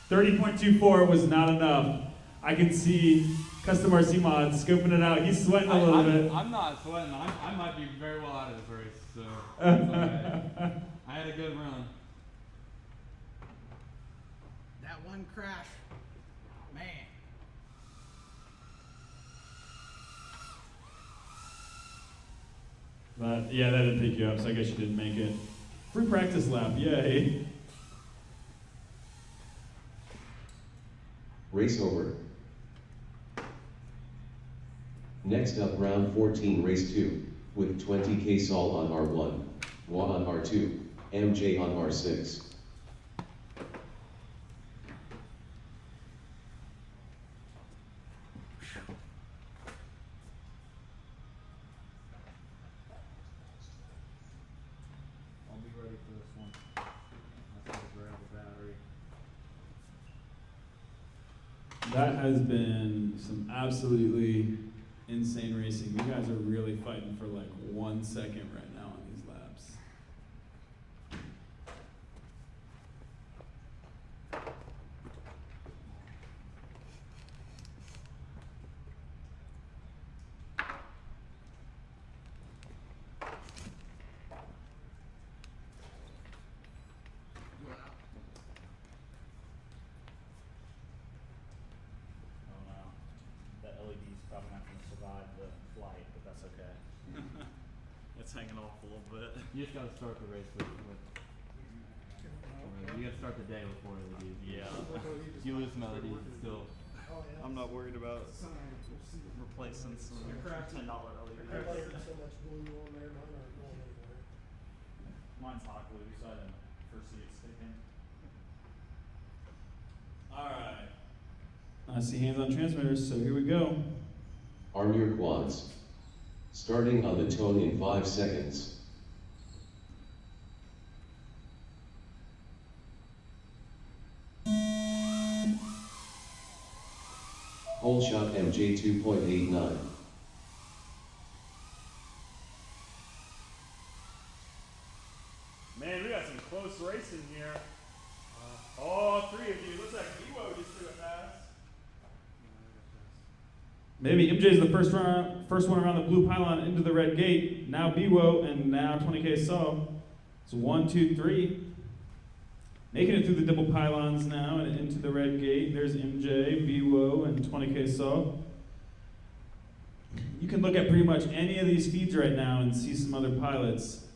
30.24 was not enough. I can see custom RC mods scoping it out. He's sweating a little bit. I'm not sweating. I might be very well out of this race, so it's alright. I had a good run. That one crash. Man. But yeah, that didn't pick you up, so I guess you didn't make it. Free practice lap, yay. Race over. Next up, round 14, race 2, with 20K Sol on R1, Wa on R2, MJ on R6. for this one. That's a variable battery. That has been some absolutely insane racing. You guys are really fighting for like 1 second right now on these laps. Oh no. That LED's probably not gonna survive the flight, but that's okay. It's hanging off a little bit. You just gotta start the race with you gotta start the day before LEDs. Yeah. You lose some LEDs, it's still. I'm not worried about replacing some $10 There's LEDs. so much glue on there, mine aren't going anywhere. Mine's hot glue, so I didn't foresee it sticking. Alright. I see hands on transmitters, so here we go. Arm your quads. Starting on the tone in 5 seconds. Whole shot MJ 2.89. Man, we got some close racing here. All three of you. Looks like Ewo just threw it past. Maybe MJ's the first one around the blue pylon into the red gate. Now Biwo and now 20K Saw. It's 1, 2, 3. Making it through the double pylons now and into the red gate. There's MJ, Biwo, and 20K Saw. You can look at pretty much any of these feeds right now and see some other pilots.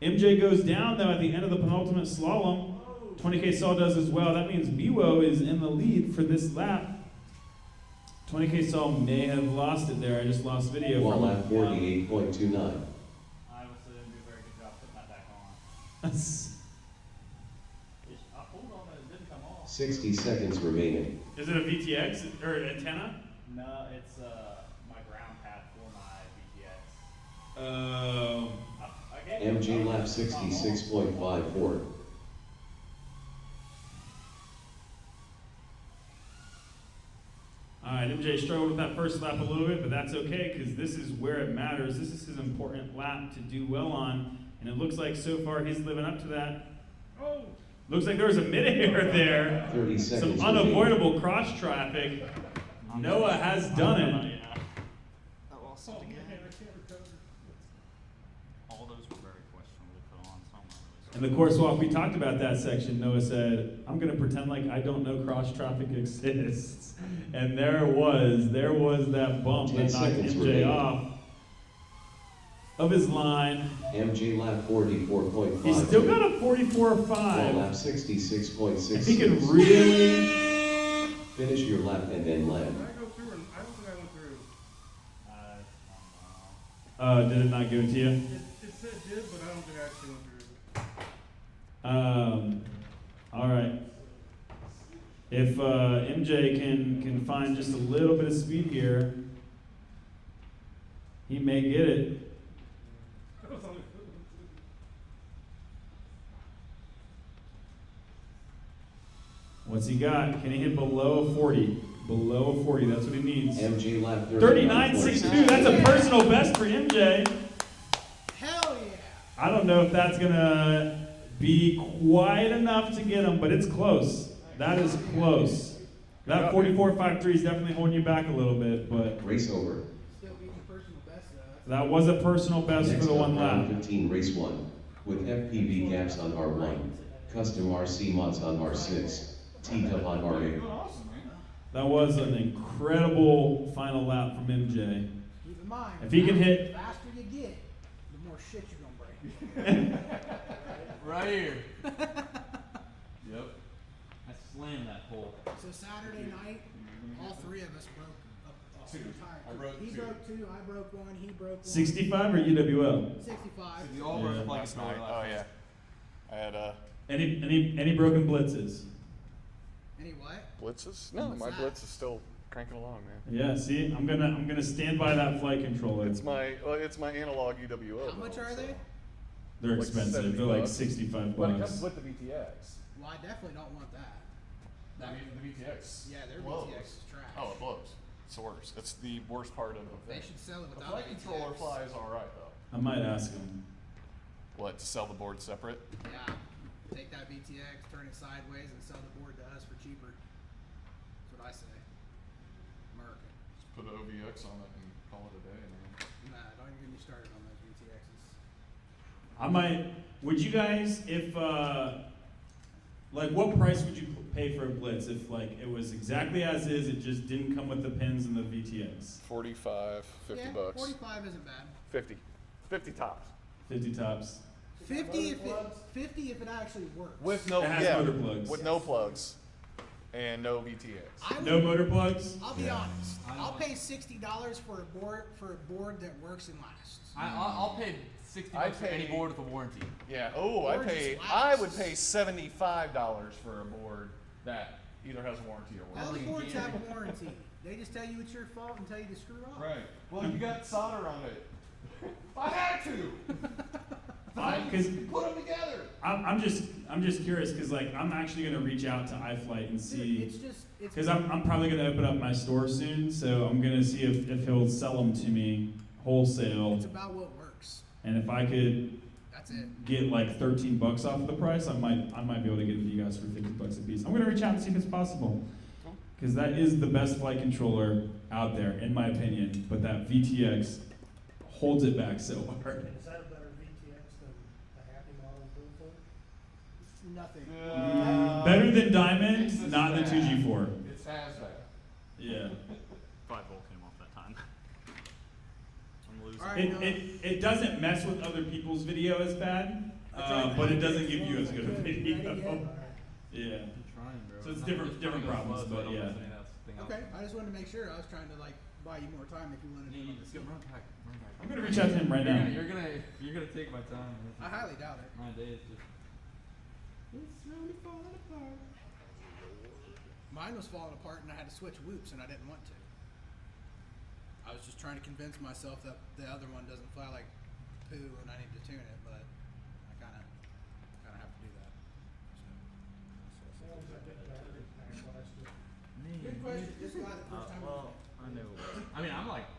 MJ goes down though at the end of the penultimate slalom. 20K Saw does as well. That means Biwo is in the lead for this lap. 20K Saw may have lost it there. I just lost video Wall from lap 48.29. I obviously didn't do a very good job putting that back on. I pulled on it, it didn't come off. 60 seconds remaining. Is it a VTX or an antenna? No, it's my ground pad for my VTX. Oh. I gave it MJ a lap go, but it's not on. 66.54. All right, MJ struggled with that first lap a little bit, but that's okay because this is where it matters. This is his important lap to do well on, and it looks like so far he's living up to that. Oh, looks like there was a mid-air there. 30 seconds Some unavoidable cross traffic. Noah has done it. I lost it again. All those were very questionably put on. So I'm not really In the course walk, we talked about that section. Noah said, I'm going to pretend like I don't know cross traffic exists. And there was that bump 10 that knocked seconds MJ remaining. off of his line. MJ lap 44.5. He's still got a Wall 44.5. lap 66.66. If he could really, Finish your lap and then land. Did I go through and I don't think I went through. did it not give it to you? It said it did, but I don't think I actually went through. All right. If MJ can find just a little bit of speed here, he may get it. That was only. What's he got? Can he hit below a 40? Below a 40, that's what he needs. MJ lap 39.62, that's a personal best for MJ. Hell yeah! I don't know if that's gonna be quite enough to get him, but it's close. That is close. That 44.53 is definitely holding you back a little bit, but Race over. Still beating your personal best though. that was a personal best Next for the up, one round lap. 15, race 1. With FPV gaps on R1. Custom RC mods on R6. T-Dub on R8. Doing awesome, man. That was an incredible final lap from MJ. Keep in mind, If he can hit- the faster you get, the more shit you're gonna break. Right here. Yep. I slammed that pole. So Saturday night, all three of us broke a Two. tire. I broke He two. broke two, I broke one, he broke one. 65 or UWL? 65. You all Yeah. broke like Last night. Oh yeah. I had Any broken blitzes? Any what? blitzes. No, What's my that? blitz is still cranking along, man. Yeah, see, I'm gonna stand by that flight controller. It's my analog UWL. How much though, are so. they? They're Like expensive. 70 They're like bucks. 65 But it bucks. comes with the VTX. Well, I definitely don't want that. The VTX. Yeah, their blows. VTX is trash. Oh, it blows. It's the worst. It's the worst part of the They thing. should sell it The without flight VTX. controller flies alright though. I might ask them. What, to sell the board separate? Yeah. Take that VTX, turn it sideways, and sell the board to us for cheaper. That's what I say. America. Just put an OVX on it and call it a day, man. Nah, don't even get me started on those VTXs. I might. Would you guys, if like, what price would you pay for a Blitz if like it was exactly as is, it just didn't come with the pins and the VTX? 45, 50 yeah, bucks. 45 isn't bad. 50. 50 tops. 50 tops. 50 if it actually works. With no, It has yeah, motor plugs. with no plugs and no VTX. No motor plugs. I'll be honest. I'll pay $60 for a board that works and lasts. I'll pay $60 I for any pay- board with a warranty. Yeah. Oh, Or just I would lasts. pay $75 for a board that either has a warranty or All warranty. the boards have a warranty. They just tell you it's your fault and tell you to screw off. Right. Well, you got solder on it. I had to. Because Put them together. I'm just curious because like I'm actually gonna reach out to iFlight and see. It's just it's Because I'm probably going to open up my store soon, so I'm going to see if he'll sell them to me wholesale. it's about what works. And if I could That's it. get like 13 bucks off of the price, I might be able to get it to you guys for 50 bucks a piece. I'm going to reach out and see if it's possible. Because that is the best flight controller out there, in my opinion. But that VTX holds it back so hard. Is that a better VTX than the Happy model build Nothing. Better than Diamond, It's just not the bad. 2G4. It's has that. Yeah. 5 volt came off that time. I'm losing. All right. It doesn't mess with other people's video as bad, but it doesn't give you as good a video. Yeah. I'm trying, bro. So it's different problems, but yeah. Okay, I just wanted to make sure. I was trying to like buy you more time if you wanted to. Just get run back. I'm gonna reach out to him right now. You're gonna take my time. I highly doubt it. My day is just. It's really falling apart. Mine was falling apart and I had to switch whoops and I didn't want to. I was just trying to convince myself that the other one doesn't fly like poo and I need to tune it, but I kind of have to do that. Good question. Just got it first time. Well, I knew it was. I mean, I'm like,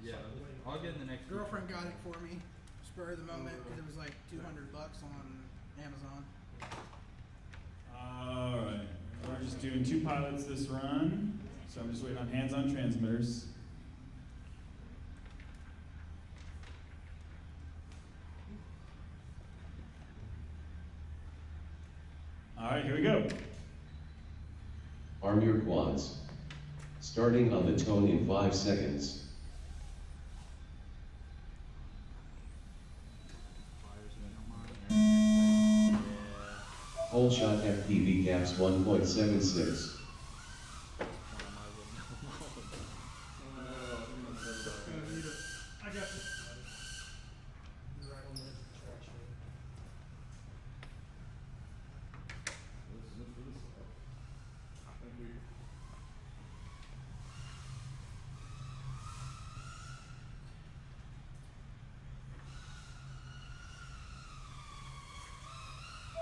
yeah, I'll get in the next. Girlfriend got it for me, spur of the moment, because it was like $200 on Amazon. Alright, we're just doing 2 pilots this run, so I'm just waiting on hands-on transmitters. Alright, here we go. Arm your quads. Starting on the tone in 5 seconds. Whole shot FPV gaps 1.76. I got you. You're right on the edge of the track, Shane.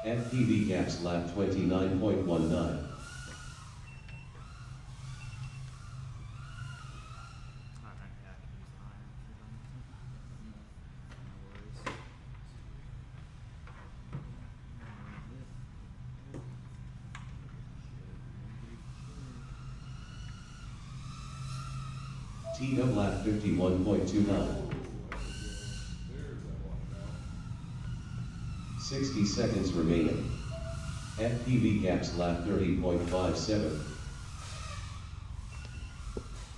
FPV gaps lap 29.19. TW lap 51.29. 60 seconds remaining. FPV gaps lap 30.57.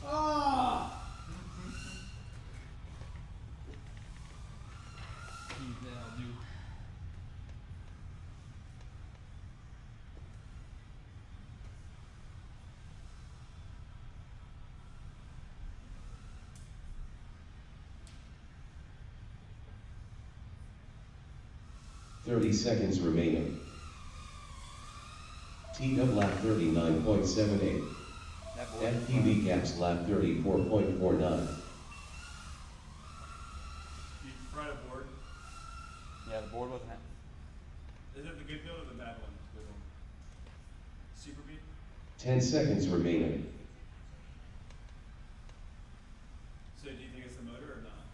Ah! That'll do. .30 seconds remaining. TW lap 39.78. FPV gaps lap 34.49. You try a board? Yeah, the board wasn't. Is it the good build or the bad one? Good one. Super beat? 10 seconds remaining. So do you think it's the motor or not?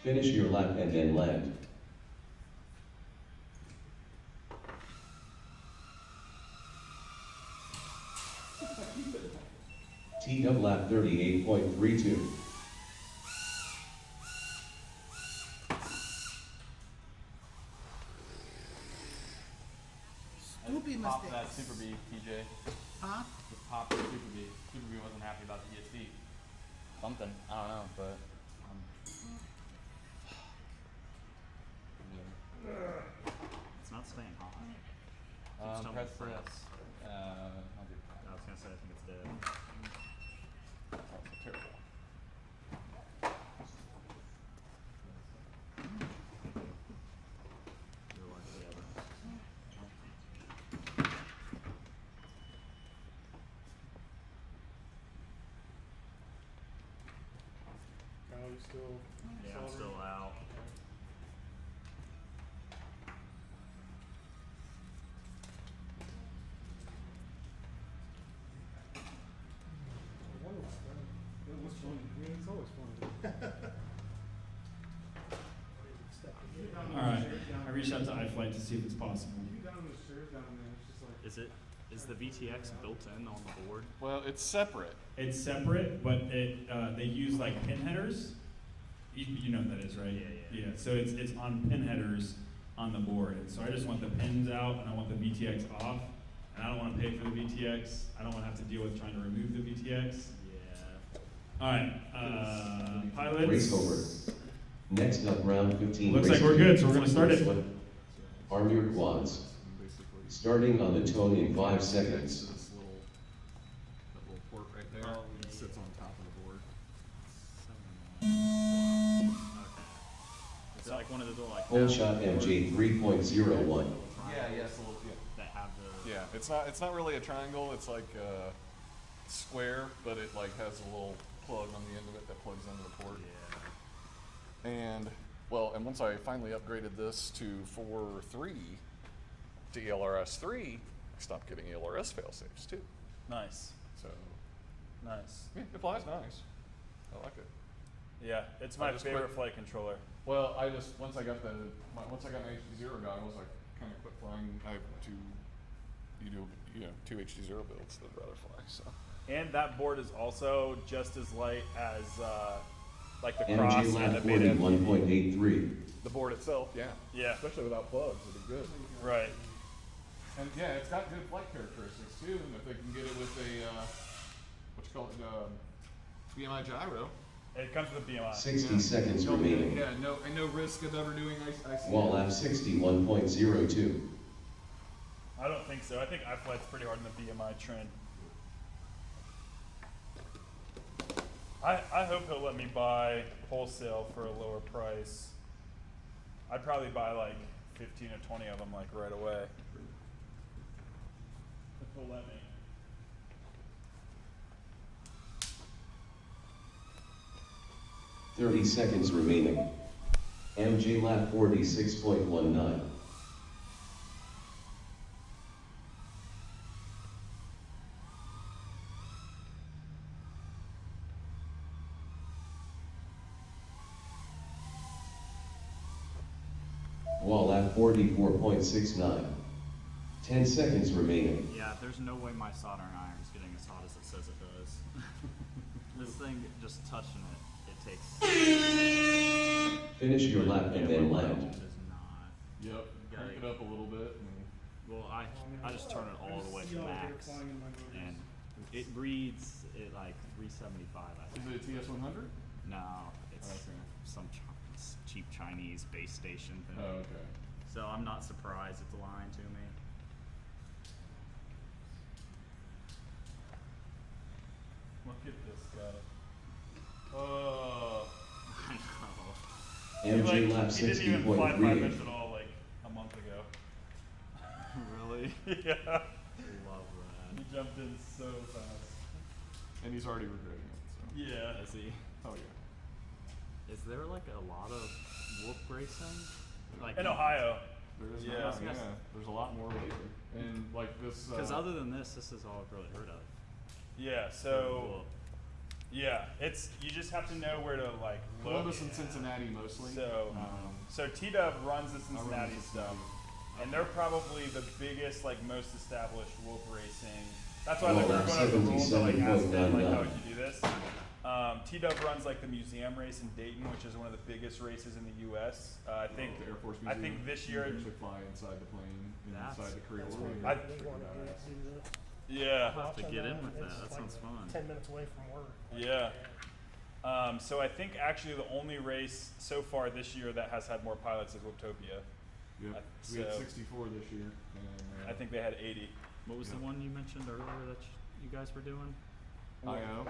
Finish your lap and then land. T-dub lap 38.32. Stupid Pop that mistakes. Super B, TJ. Huh? Just pop the Super B. Super B wasn't happy about the ESC. Something. I don't know, but. It's not staying hot. Just tell me Press it's this. press. I'll do I was gonna say I think it's dead. That's terrible. You're like the other. Kyle, you still Yeah, I'm still out. One was fun. It was fun. I mean, it's always fun. All right, I reached out to iFlight to see if it's possible. You down in those chairs down there, it's just like. Is the VTX built in on the board? Well, it's separate. It's separate, but they use like pin headers. You know what that is, right? Yeah. Yeah, so it's on pin headers on the board. And so I just want the pins out and I want the VTX off. And I don't want to pay for the VTX. I don't want to have to deal with trying to remove the VTX. Yeah. All right, pilots. Race over. Next up, round 15. Looks like race we're good, so we're gonna start it. Arm your quads. Basically. Starting on the tone in 5 Next to seconds. this that little port right there. It sits on top of the board. Okay. It's like one of those little like Full shot MJ 3.01. Yeah, yes, a little, yeah. that have the Yeah, it's not really a triangle, it's like a square, but it like has a little plug on the end of it that plugs into the port. Yeah. And, well, and once I finally upgraded this to 4.3, to ELRS 3, I stopped getting ELRS failsafes too. Nice. So, Nice. yeah, it flies nice. I like it. Yeah, it's I my just favorite quit- flight controller. Well, I just, once I got my HD0 goggles, I kind of quit flying. I have two HD0 builds that I'd rather fly, so. And that board is also just as light as like the Cross MJ and lap the Beta. 41.83. The board itself, yeah. Yeah. Especially without plugs, it'd be good. Right. And yeah, it's got good flight characteristics too, and if they can get it with a, what you call it, BMI gyro. It comes with a BMI. 60 seconds remaining. Yeah, no risk of ever doing IC. Wall lap 61.02. I don't think so. I think iFlight's pretty hard in the BMI trend. I hope he'll let me buy wholesale for a lower price. I'd probably buy like 15 or 20 of them like right away. If he'll let me. Thirty seconds remaining. MJ lap 46.19. Wall lap 44.69. 10 seconds remaining. Yeah, there's no way my soldering iron is getting as hot as it says it does. This thing, just touching it takes. Finish your lap and then land. It is not. Yep, crank it up a little bit. Well, I just turn it all the way to max, and it reads at like 375. I think. Is it a TS100? No, it's Okay. some cheap Chinese base station thing. Oh, okay. So I'm not surprised it's lying to me. Look at this guy. Oh. I know. MJ lap he didn't even fly 5 60.38. minutes at all like a month ago. Really? Yeah. Love that. He jumped in so fast. And he's already regretting it, so. Yeah. Is he? Oh yeah. Is there like a lot of whoop racing? Like In Ohio. There is Yeah. now, yeah. There's a lot more lately. And like this. Because other than this is all I've really heard of. Yeah, For so whoop. yeah, it's you just have to know where to like look. Columbus and Cincinnati mostly. So T-Dub runs the Cincinnati the stuff, Cincinnati. and they're probably the biggest, like most established whoop racing. That's why like, Well, we were going over the rules. I like asked them like, how done. would you do this? T-Dub runs like the museum race in Dayton, which is one of the biggest races in the U.S. I think. The Air Force I Museum. think this You year. can actually fly inside the plane, inside the Creole. That's what I- they want to do the. Yeah. I'll have to watch get on in with and that. it's That sounds fun. 10 minutes away from work. Yeah. So I think actually the only race so far this year that has had more pilots is Whooptopia. Yep. I- We had so- 64 this year. And, I think they had 80. What was the Yeah. one you mentioned earlier that you guys were doing? IO.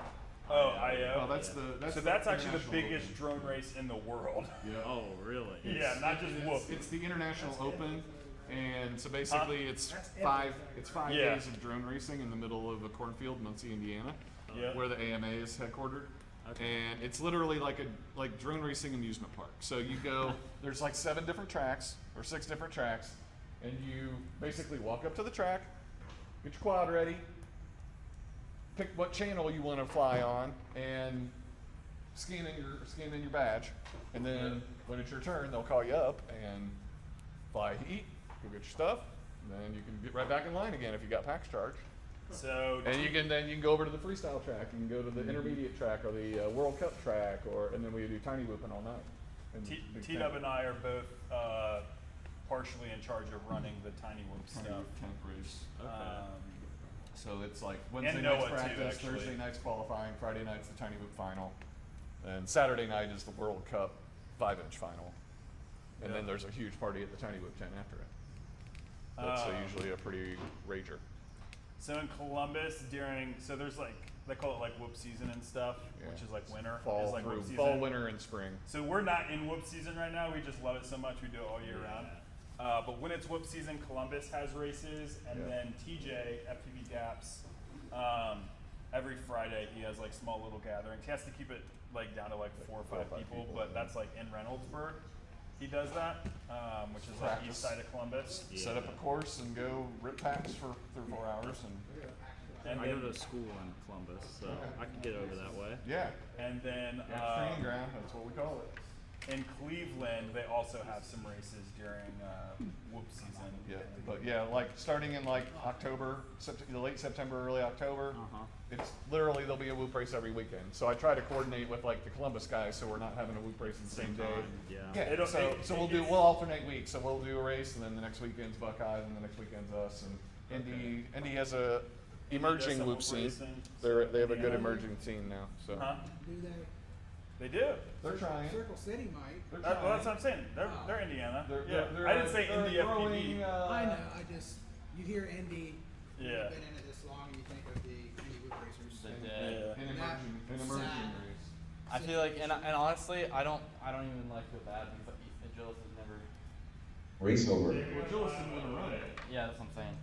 Oh, IO. Well, that's Yeah. the that's So the that's actually the International biggest Open. drone race in the world. Yeah. Oh, really? Yeah, not just whoop. It's the International Open, and so basically it's That's five everything. it's 5 Yeah. days of drone racing in the middle of a cornfield, Muncie, Indiana, Yeah. where the AMA is headquartered. Okay. And it's literally like drone racing amusement park. So you go, there's like 7 different tracks or 6 different tracks, and you basically walk up to the track, get your quad ready, pick what channel you want to fly on, and scan in your badge, and then when it's your turn, they'll call you up and fly heat, go get your stuff, and then you can get right back in line again if you got packs charged. So And you can go over to the freestyle track. You can go to the intermediate track or the World Cup track, and then we do tiny whooping all night. in the big T-Dub tent. and I are both partially in charge of running the Tiny Whoop Tiny stuff. whoop tank race. So it's like And Wednesday Noah night's too, practice, actually. Thursday night's qualifying, Friday night's the tiny whoop final, and Saturday night is the World Cup 5-inch final, and then Yeah. there's a huge party at the tiny whoop tent after it. That's usually a pretty rager. So in Columbus so there's like they call it like whoop season and stuff, Yeah. which is like winter. Fall is like through whoop season. fall, winter, and spring. So we're not in whoop season right now. We just love it so much we do it all year round. But when it's whoop season, Columbus has races, and Yeah. then TJ FPV Gaps. Every Friday he has like small little gatherings. He has to keep it like down to like 4 or 5 people, but yeah. that's like in Reynoldsburg. He does that, which is like Practice. east side of Columbus. Set up a course and go rip packs for 3 or 4 hours, And I go then, to school in Columbus, so I can get over that way. yeah, and then training ground. That's what we call it. in Cleveland they also have some races during whoop season. Yeah, but yeah, like starting in like October, late September, early October, it's literally there'll be a whoop race every weekend. So I try to coordinate with like the Columbus guys, so we're not having a whoop race the same day. Yeah. Yeah, It'll- so it- so it- we'll alternate weeks. So we'll do a race, and then the next weekend's Buckeyes, and the next weekend's us. And Indy has a emerging some whoop whoop scene. racing. They have a good Indiana. emerging scene now. So Huh? Do they? They do. they're trying. Circle City might. They're Well, that's trying. what I'm saying. They're Indiana. They're- yeah. they're- I didn't say they're Indy growing, FPV. I know. I just you hear Indy. Yeah. You've been in it this long, you think of the Indy Whoop Racers. The Yeah. dead. An emerging race. I feel like, and honestly, I don't even like feel bad because Agilis has never. Race over. Well, Gillis didn't want to run it. Yeah, that's what I'm saying.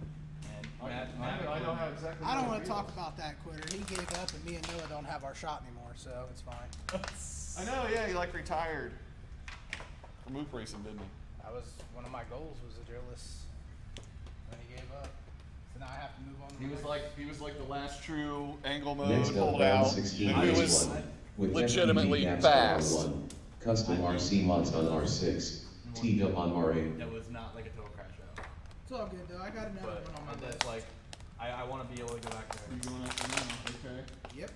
And I know how exactly. I don't how want it to talk feels. about that quitter. He gave up, and me and Noah don't have our shot anymore, so it's fine. I know, yeah, he like retired from whoop racing, didn't he? That was one of my goals was Agilis when he gave up. So now I have to move on. To He was like the last true angle mode Next up, holdout. round 16, And he race was 1. With legitimately FPV Gaps fast. on R1, custom RC mods on R6, T-Dub on R8. that was not like a total crash out. It's all good though. I got another But one on my that's list. like, I want to be able to go back You there. going after now? Okay. Yep.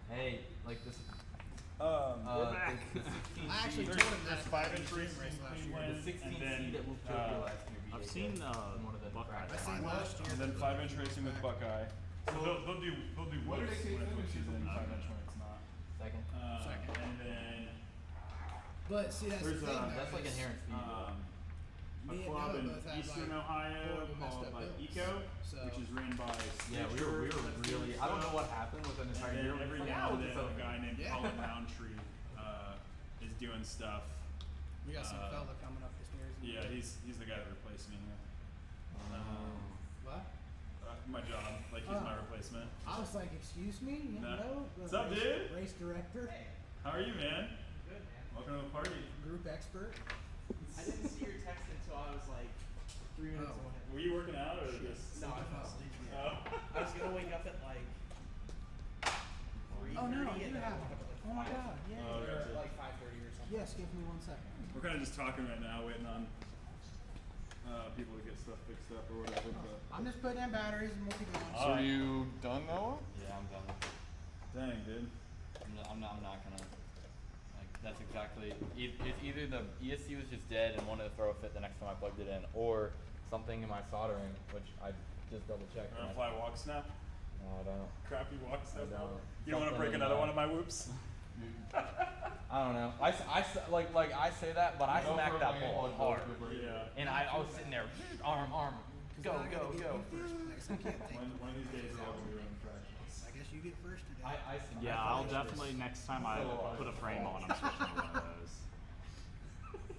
Hey, like this. We're back. The 16 I actually seed- told him that There's at 5-inch the race race in last year. Cleveland, the 16 and then seed that moved Tokyo last year. beat I've Agilis seen in one of the Buckeye. I seen last year. and then 5-inch racing with Buckeye. So they'll do What did whoops they take when it's whoop finish? season, 5-inch when it's not. Second. Second. And then But see, that's there's the thing. That's though, like is inherent speed. a Me and club Noah in both have, Eastern like, Ohio horrible messed called up like builds. Eco, So- which is ran by Yeah, we were really. I don't know what happened with an And entire then year. every Like, now oh, and then it's a okay. guy named Yeah. Colin Roundtree is doing stuff. We got some Uh, fella coming up this New Year's Eve. Yeah, he's the guy that replaced me here. What? my job. Like he's my replacement. I was like, excuse me? Nah. Hello? What's up, dude? Race director, How are you, man? Good, man. Welcome to the party. group expert. I didn't see your text until I was like 3 minutes Oh. away. Were you working out or just? No, I fell asleep. Oh. I was gonna wake up at like 3:30 Oh no, and you then I have woke it. up at like Oh my 5. god, yeah. Oh, gotcha. Or like 5:30 or something. Yes, give me 1 second. We're kind of just talking right now, waiting on people to get stuff fixed up or whatever. But I'm just putting in batteries and we'll keep going. So are you done, Noah? Yeah, I'm done. dang, dude. I'm not gonna. Like, that's exactly. It's either the ESC was just dead and wanted to throw a fit the next time I plugged it in, or something in my soldering, which I just double checked. Wanna fly walk snap? No, I don't. Crappy walk snap? I don't. You don't wanna break Something in another my- one of my whoops? I don't know. I say that, but I Go smacked for that a ball main hard. one, Yeah. And I was sitting there, arm, go, I gotta go, get go. you first next. I can't think. One of these days I'll be running fractions. I guess you get first today. Yeah, I'll definitely next time I put a frame on, I'm switching to one of those.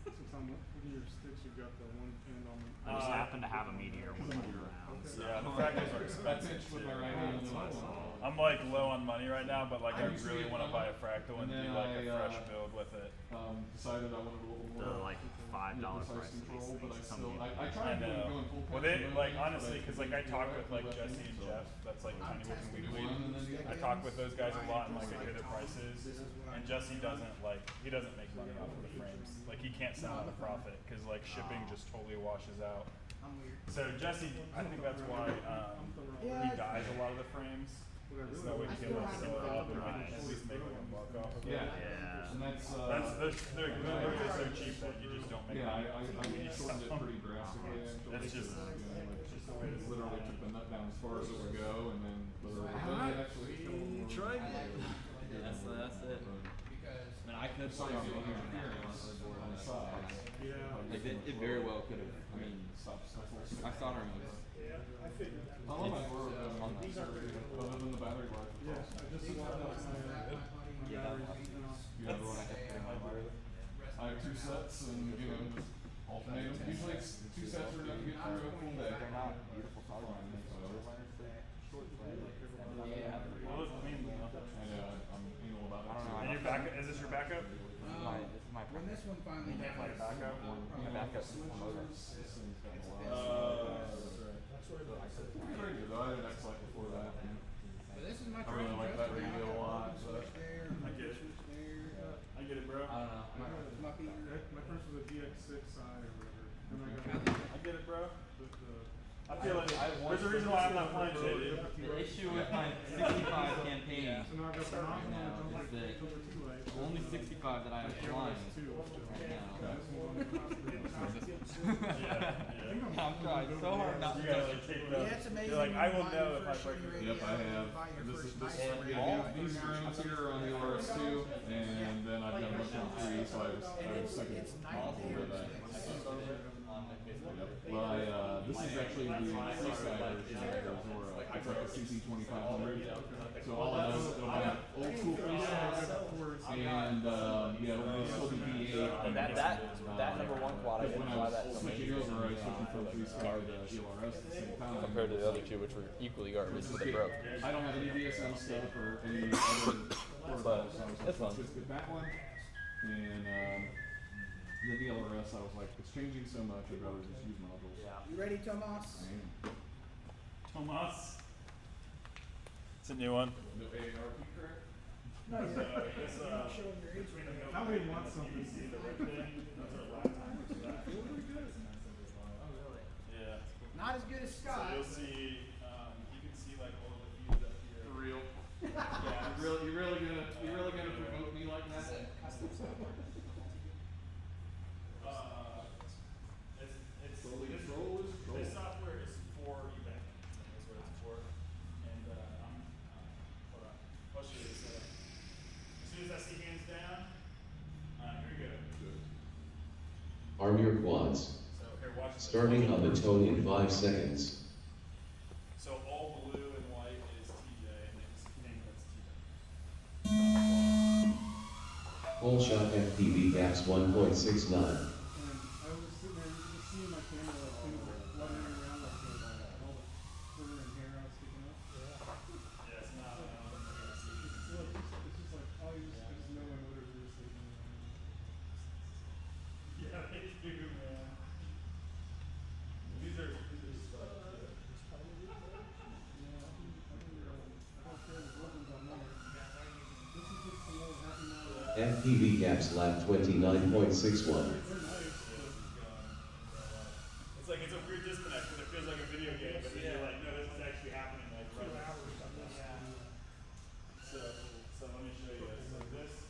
So Tom, what of your sticks you got the one pinned on the? I just happen to have a meteor one around. So. Yeah, the fractals are I expensive pinched with too. my right hand. That's what I saw. I'm like low on money right now, but like I used to really be want to a buy a plumber, fractal and and do then like a I, fresh build with it. Decided I wanted a little more. The like $5 precise price of these control, but I things. still, Some I I tried know. going full Well, pinch they and like everything, honestly, but because like I couldn't talk do with it like with Jesse everything, and so Jeff. That's like I'm Tiny Working testing Weekly. one and then the I other. talk with those guys a lot and like I Like, hear their prices. And Jesse doesn't like he doesn't make money off of the frames. Like he can't sell at a profit because like shipping just totally washes out. I'm weird. So Jesse, I think that's why he dyes a lot of the frames. So that way he can like sell it up and like, at least make like a buck off of it. Yeah. Yeah. And that's, They're literally so cheap that you just don't make yeah, money. I shortened it pretty drastically actually. It's just- just the way it literally took the nut down as far as it would go and then literally actually Try That's it. Because I mean, I could have Besides the on interference on the sides. Yeah. it very well could have. I mean, my soldering was. I love my door other than the battery life. Yeah, I just swapped out my batteries now. You know, the one I kept putting my wire. I have 2 sets and, you know, just alternate them. Usually it's 2 sets are enough to get through a full day. They're not beautiful soldering. Yeah. Well, I mean, I know, I'm anal about it. I don't know, and your back, is this your backup? This is my when this one finally You can't play dies, backup? my backup motor. This thing's got a lot. Pretty good though, I had an X-Lite before that. And but this is my I really like that radio a lot, but. there, I get it. switch there. I get it, bro. I don't know. My Peter. My first was a DX6i or whatever. Then I got I get it, bro. the I feel like there's a reason why I'm not flying today, dude. The issue with my 65 campaign so now I got the right now non-one is that over 2i. only 65 that I have flying right now. I'm trying so hard not You to gotta touch like take Yeah, the. it's amazing. You're like, I will when you buy know your if I first break shitty the. radio, Yep, I have. you buy your This first is nice yeah, radio, these and rooms here are on the RS2, and then I've got a bunch of 3, so I was thinking it's night awful and with day. that. Well, this is actually the Seaside version of the Zora. It's like a CC2500. So all it does is it'll have old school presets, and yeah, it'll still be V8. And that number 1 quad, I didn't fly that so Switching many over, I was switching from 3-star to ELRS at the same time. compared to the other 2, which were equally garbage, but they broke. I don't have any DSM stuff or any other protocols, so I was like, it's fun. let's just get that one. And the DLRS, I was like, it's changing so much, I'd rather just use modules. You ready, Tomas? I am. Tomas. It's a new one. No AARP correct? No, you're not showing your age. Now we want something. Yeah. Not as good as So Scott. you'll see, you can see like all of the views up here. For real? Yeah. You really gonna provoke me like that? This software is for event. That's what it's for. And hold on. I'll show you this. As soon as I see hands down, here we go. Arm your quads. So here, watch this. Starting on the tone in 5 seconds. So all blue and white is TJ, and it's pink that's TJ. Full shot FPV gaps 1.69. And I was sitting there, you could just see my camera like things were fluttering around like all the fur and hair out sticking up. Yeah, it's not. It's just like, oh, I just know my motors are just sticking around. Yeah, they do, man. These are stuff. I don't care the buttons on there. This is just some old happy model. FPV gaps lap 29.61. It's like it's a weird disconnect because it feels like a video game, but then you're like, no, this is actually happening like right now. So let me show you this.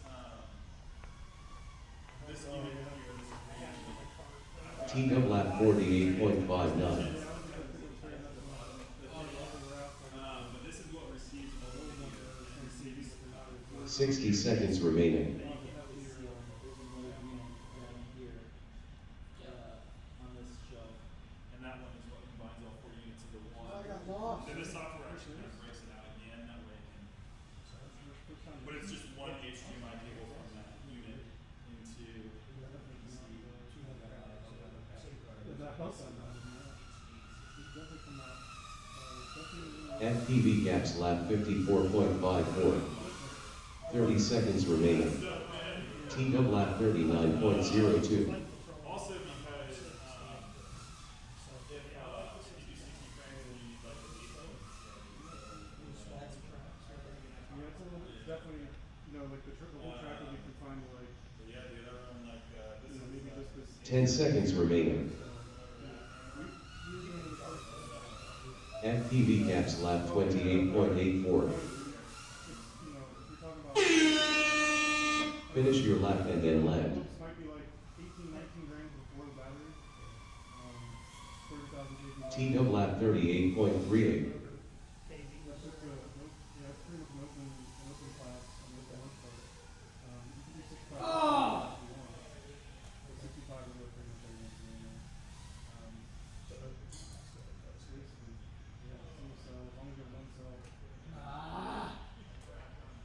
So this unit here, TW lap 48.59. but this is what receives all the video. It receives 60 seconds remaining. on this shelf, and that one is what combines all 4 units into one. I got lost. Then the software actually kind of breaks it out again. That way it can. But it's just one HDMI cable from that unit into FPV gaps lap 54.54. 30 seconds remaining. TW lap 39.02. also because if you do 60 frames and you use like a default, Yeah, it's a little, it's definitely, like the whole track will be confined to like, yeah, the other one like this is maybe just this. 10 seconds remaining. FPV gaps lap 28.84. Finish your lap and then land. This might be like 18, 19 grams before the battery. 30,000 kg. TW lap 38.38. That's just it's pretty much an open class on the most part. You can do 65 if you want. But 65 is what pretty much everyone's doing now. Basically, yeah, single cell, as long as you have one cell.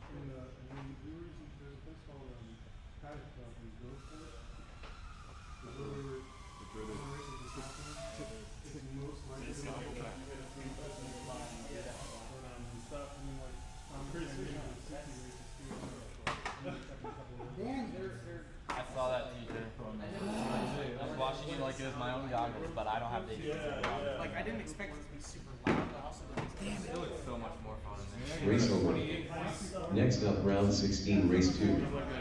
And when you viewers, there's a place called Paddock Club in Gulfport. The earlier races just happened. It's most likely to happen. Stuff, and then like, pretty soon, 60 races too. Dan, I saw that teacher. I was watching you like it was my own goggles, but I don't have the Like I didn't expect it to be super loud, but also It looks so much more fun in there. Race over. Next up, round 16, race 2,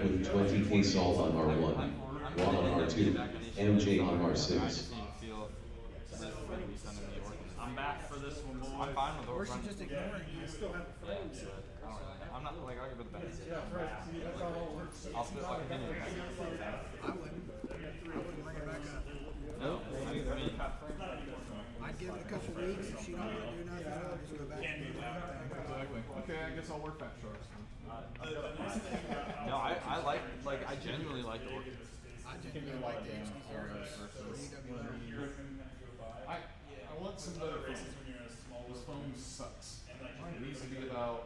with 20K Salt on R1, Juan on R2, MJ on R6. I'm back for this one, boy. I'm fine with Or those. she just ignoring you. You still have the frames. I'm not like I'll give it the benefit. Yeah, right. See, that's how it all works. I'll split like a opinion. I wouldn't. Bring it back up. No, I mean, I'd give it a couple weeks. If she don't want to do nothing, I'll just go back and do that thing. Exactly. Okay, I guess I'll work Fat Sharks then. no, I genuinely like the work. I genuinely like the HD zeros or UWL. I want some better foam. This foam sucks. It needs to be about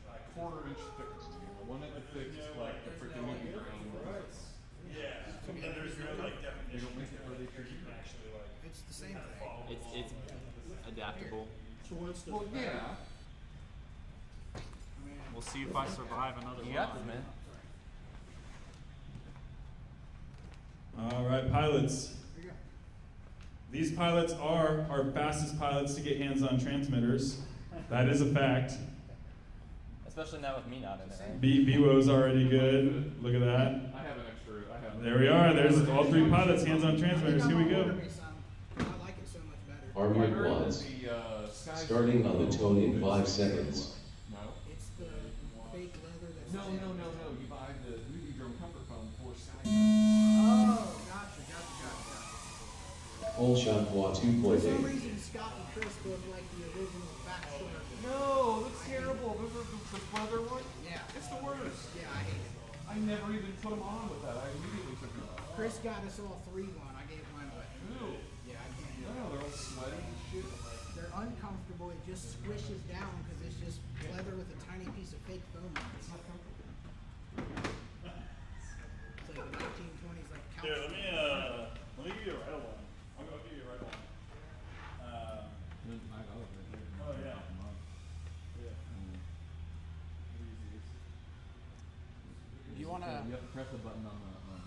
a 1/4 inch thicker. I want it thick like the freaking movie ground. yeah. And there's no like They definition. don't make it where they can. Actually, like It's the same thing. It's adaptable. Well, yeah. We'll see if I survive another You got this, man. All right, pilots. Here you go. These pilots are our fastest pilots to get hands on transmitters. That is a fact. Especially now with me not in it, right? BWO's already good. Look at that. I have an extra. I have. There we are. There's all 3 pilots, hands on transmitters. Here we go. Order me some. I like it so much better. Armored quads. Starting on the tone in 5 seconds. No. It's the fake leather that's No. You buy the movie drone comfort foam for Sky. Oh, gotcha. Full shot quad For some 2.8. reason, Scott and Chris look like the original backstory. No, that's terrible. Those are the leather one. Yeah. It's the worst. Yeah, I hate it. I never even put them on with that. I immediately took them off. Chris got us all 3 one. I gave mine away. Ew. Yeah, I can't do No, it. they're all sweaty and shit. They're uncomfortable. It just squishes down because it's just leather with a tiny piece of fake foam on it. It's not comfortable. It's like the 1920s, like couch. Here, let me give you a right one. I'll give you a right one. You have to press the button on the button.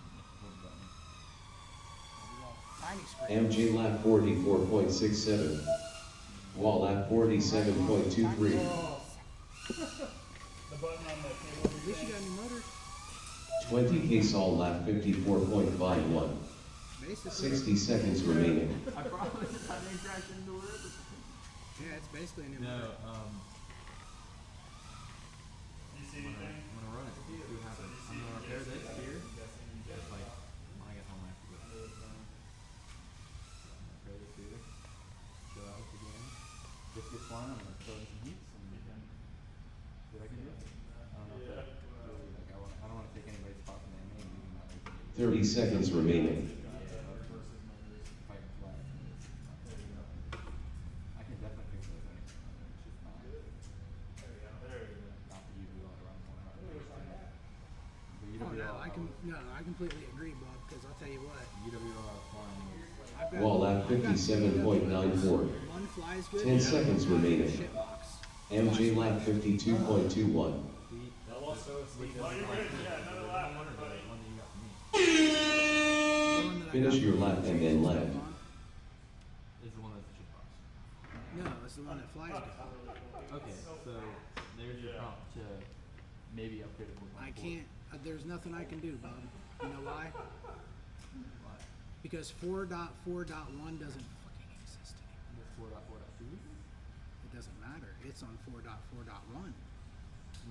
Tiny screen. MJ lap 44.67. Wall lap 47.23. The button on the At cable. least you got a new motor. 20K Sol lap 54.51. Basically. 60 seconds remaining. I promise I didn't crash into it. Yeah, it's basically a new No, motor. You see anything? I'm gonna run it. See what happens. I'm gonna repair this here. Just like, well, I guess I'm gonna have to go. Repair this here. Chill out again. This gets fine. I'm gonna throw in some heats and then see what I can do. I don't know if that really, like, I don't want to take anybody's spot from their name. Even that way. 30 seconds remaining. If I can fly it. I can definitely fix those things. It's just not. Not the UWL around the corner. The Oh, UWL. no, I completely agree, Bob, because I'll tell you what. UWL flying. I've got, Wall lap I've got 57.94. one flies good. 10 seconds remaining. Shit box. MJ lap 52.21. The Well, you're good. Yeah, another lap, everybody. one that you got from me The one that I Finish got your from lap and then Tracy's left. on. is the one that's the shit box. No, it's the one that flies good. Okay, so there's your prompt to maybe upgrade it. I can't, there's nothing I can do, Bob. You know why? Why? Because 4.4.1 doesn't fucking exist anymore. The 4.4.2? It doesn't matter. It's on 4.4.1.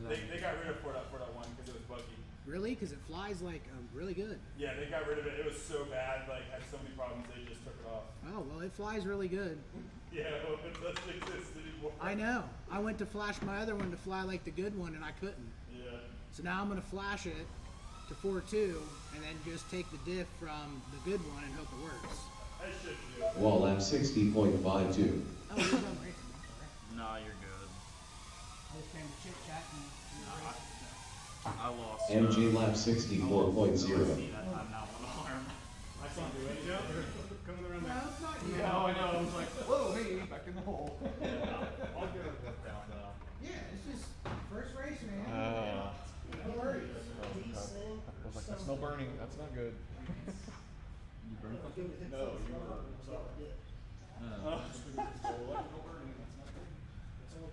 They got rid of 4.4.1 because it was buggy. Really? Because it flies like really good. Yeah, they got rid of it. It was so bad, like had so many problems, they just took it off. Oh, well, it flies really good. Yeah, well, it doesn't exist anymore. I know. I went to flash my other one to fly like the good one, and I couldn't. Yeah. So now I'm going to flash it to 4.2, and then just take the diff from the good one and hope it works. I should do it. Wall lap 60.52. Oh, you're done racing. Nah, you're good. I just came to chit chat and I lost. MJ lap 64.0. See that time now on alarm. I can't do it. Coming around No, there. it's not you. Yeah, I know. I was like, whoa, hey, back in the hole. I'll get it worked out though. Yeah, it's just first race, man. I No worries. was like, that's no burning. That's not good. You burned something? No, you were.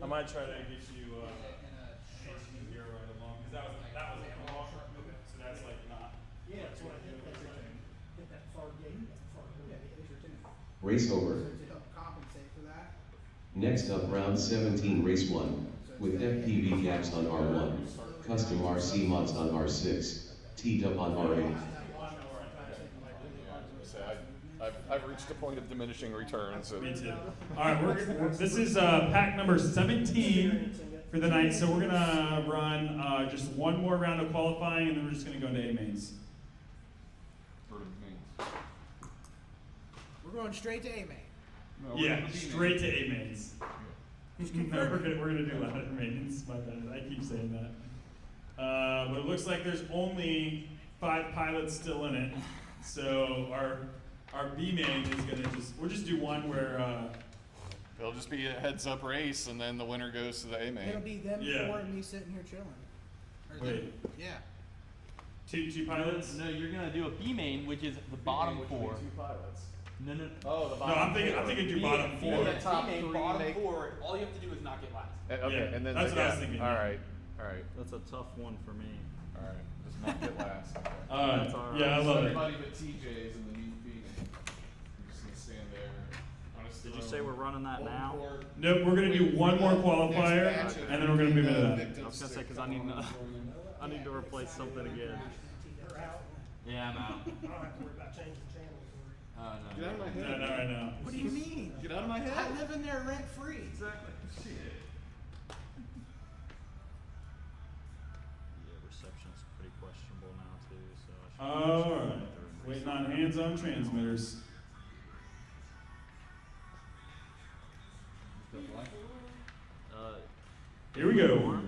I might try to get you here right along because that was analog, so that's like not. Yeah, that's what I hit that far gate, that far gate. Race over. To help compensate for that. Next up, round 17, race 1. With FPV gaps on R1. Custom RC mods on R6. T-Dub on R8. I've reached a point of diminishing returns. Me too. All right, this is pack number 17 for the night, so we're gonna run just one more round of qualifying, and then we're just gonna go into A mains. We're going straight to A main. No, Yeah, straight to A mains. No, we're gonna do ladder mains. My bad. I keep saying that. But it looks like there's only 5 pilots still in it, so our B main is gonna we'll just do one where. It'll just be a heads-up race, and then the winner goes to the A main. It'll be them Yeah. 4 and me sitting here chilling. Or Wait. Yeah. Two pilots? No, you're gonna do a B main, which is the bottom 4. Two pilots. No. Oh, the No, I'm thinking do bottom 4. The top B main, three bottom make- 4. All you have to do is not get last. Okay, Yeah, and then that's what I was thinking. All right. That's a tough one for me. All right. Just not get last. Okay. That's all right. Yeah, I love it. Everybody but TJ's in the meat feed. You're just gonna stand there. Did you say we're running that now? Nope, we're gonna do one more qualifier, and then we're gonna move into that. I was gonna say because I need to replace something again. They're out. Yeah, I'm out. I don't have to worry about changing channels or. No. Get out of my No, head. not right now. What do you mean? Get out of my I head. live in there rent free. Exactly. Shit. Yeah, reception's pretty questionable now too. So I should Alright, waiting on hands-on transmitters. Here we go.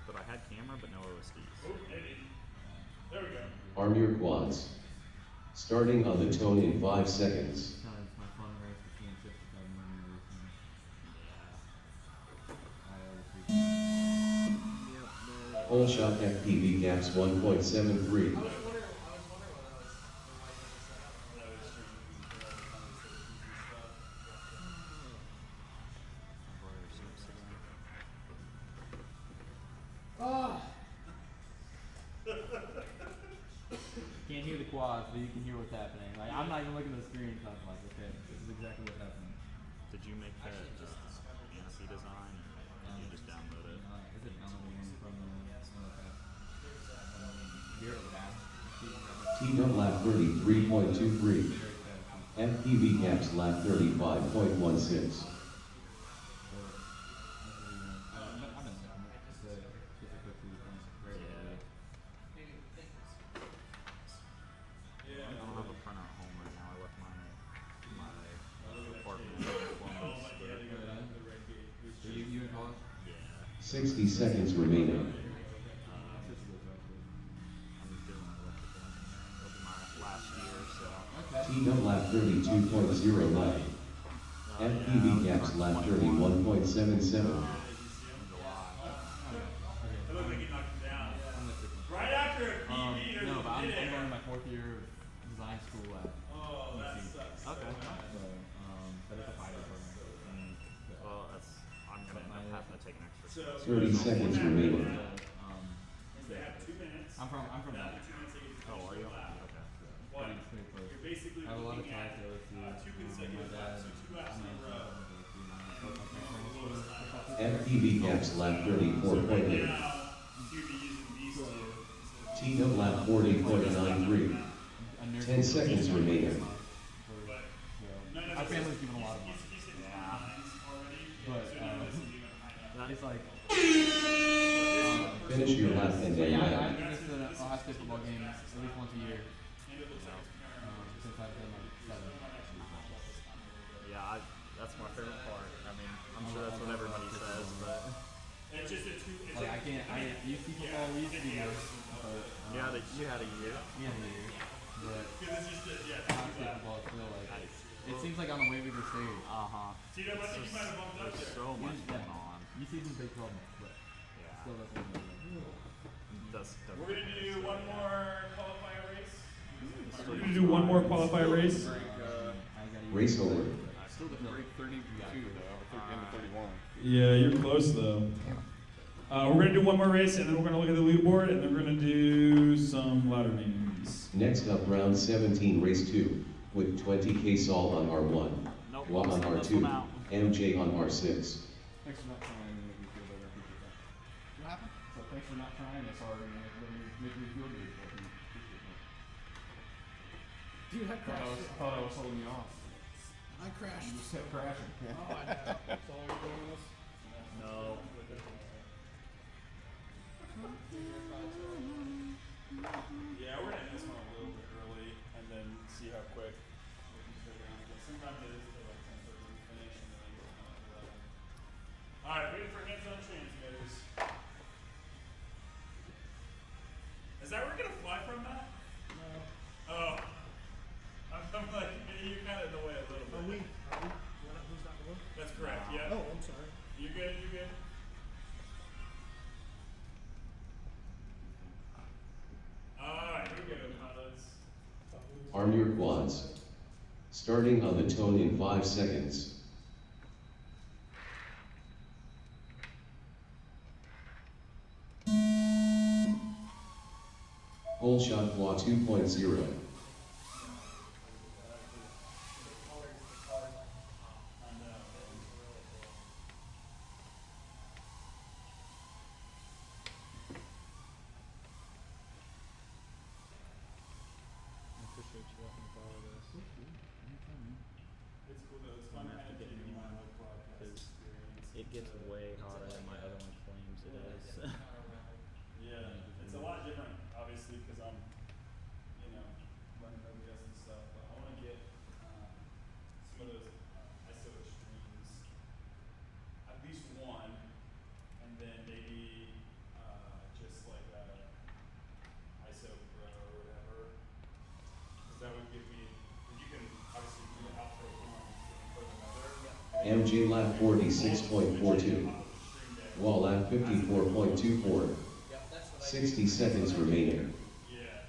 But I had camera, but no OSDs. Oh, maybe. There we go. Arm your quads. Starting on the tone in 5 seconds. Kind of my fun race between 55 million racing. I Whole shot FPV gaps 1.73. Can't hear the quads, but you can hear what's happening. Like I'm not even looking at the screen, so I'm like, okay, this is exactly what's happening. Did you make that fantasy design, or did you just download it? Is it downloading from the here it has. T-Dub lap 33.23. FPV gaps lap 35.16. I don't have a printer at home right now. I left my apartment in Columbus. You in college? Yeah. 60 seconds remaining. I'm doing electrical engineering. It'll be my last year, so. T-Dub lap 32.09. FPV gaps lap 31.77. It looked like he knocked him down. Right after a PB, there's no, a but I'm midair. going to my 4th year of design school at Oh, that UC. sucks. Okay. So, but it's a fighter program. Well, I'm gonna end up having to take an extra. 30 seconds remaining. They have 2 minutes. I'm from After that. 2 minutes, they get to Oh, finish are their you? lap. Okay. What? Pretty close. You're basically I have a lot of looking ties at to OSU. 2 consecutive laps, so 2 laps in a row. FPV gaps lap 34.8. Now, you'd be using these two. T-Dub lap 40.93. 10 seconds remaining. But none of Our this family's is- given a lot of money. He's hitting lines already, But, so none of this is even high enough. It's like, Finish your lap and then yeah, I lap. do this at an Ohio State football game at least once a year. And it looks like it's apparent. Since I've been like 7. Yeah, that's my favorite part. I mean, I'm sure that's what everybody says, but It's just a two. It's Like a, I can't, UC football, we used to be good. But, you had a year. yeah, a year. But because it's just a, yeah. Ohio State football is still like, it seems like on the way we were stage. See, I think you might have bumped up There's there. so much going on. UC's in big trouble, but Yeah. still doesn't matter. We're gonna do one more qualifier race. We're going to do one more qualifier race. Race over. Still didn't break 32 though, or into 31. Yeah, you're close though. We're going to do one more race, and then we're going to look at the leaderboard, and then we're going to do some ladder names. Next up, round 17, race 2, with 20K Saul on R1, Nope. Wah on This R2, one out. MJ on R6. Thanks for not trying to make me feel better. I appreciate that. What happened? So thanks for not trying this hard and make me feel good. I appreciate that. Dude, I I crashed. thought I was holding you off. I crashed. You just kept crashing. Oh, I know. That's all we're doing this. No. Yeah, we're gonna end this one a little bit early, and then see how quick we can figure out. Because sometimes it is till like 10:30 to finish, and then it's kind of 11. All right, waiting for hands on transmitters. Is that where we're gonna fly from, Matt? No. Oh, I'm like you're kind of in the way a little bit. Are we? Who's not the one? That's correct. Yeah. Oh, I'm sorry. You good? You good? All right, here we go, pilots. Arm your quads. Starting on the tone in 5 seconds. Whole shot Wah 2.0. It's cool though. It's fun I'm gonna have to get a new one because it gets way hotter than my other one claims it is. Yeah, it's a lot different, obviously, because I'm, running OBS and stuff. But I want to get some of those ISO extremes, at least one, and then maybe just like a ISO Pro or whatever. Because that would give me, you can obviously do the outro one and put another. MJ lap 46.42. Wall lap 54.24. Yep, that's 60 seconds remaining. Yeah.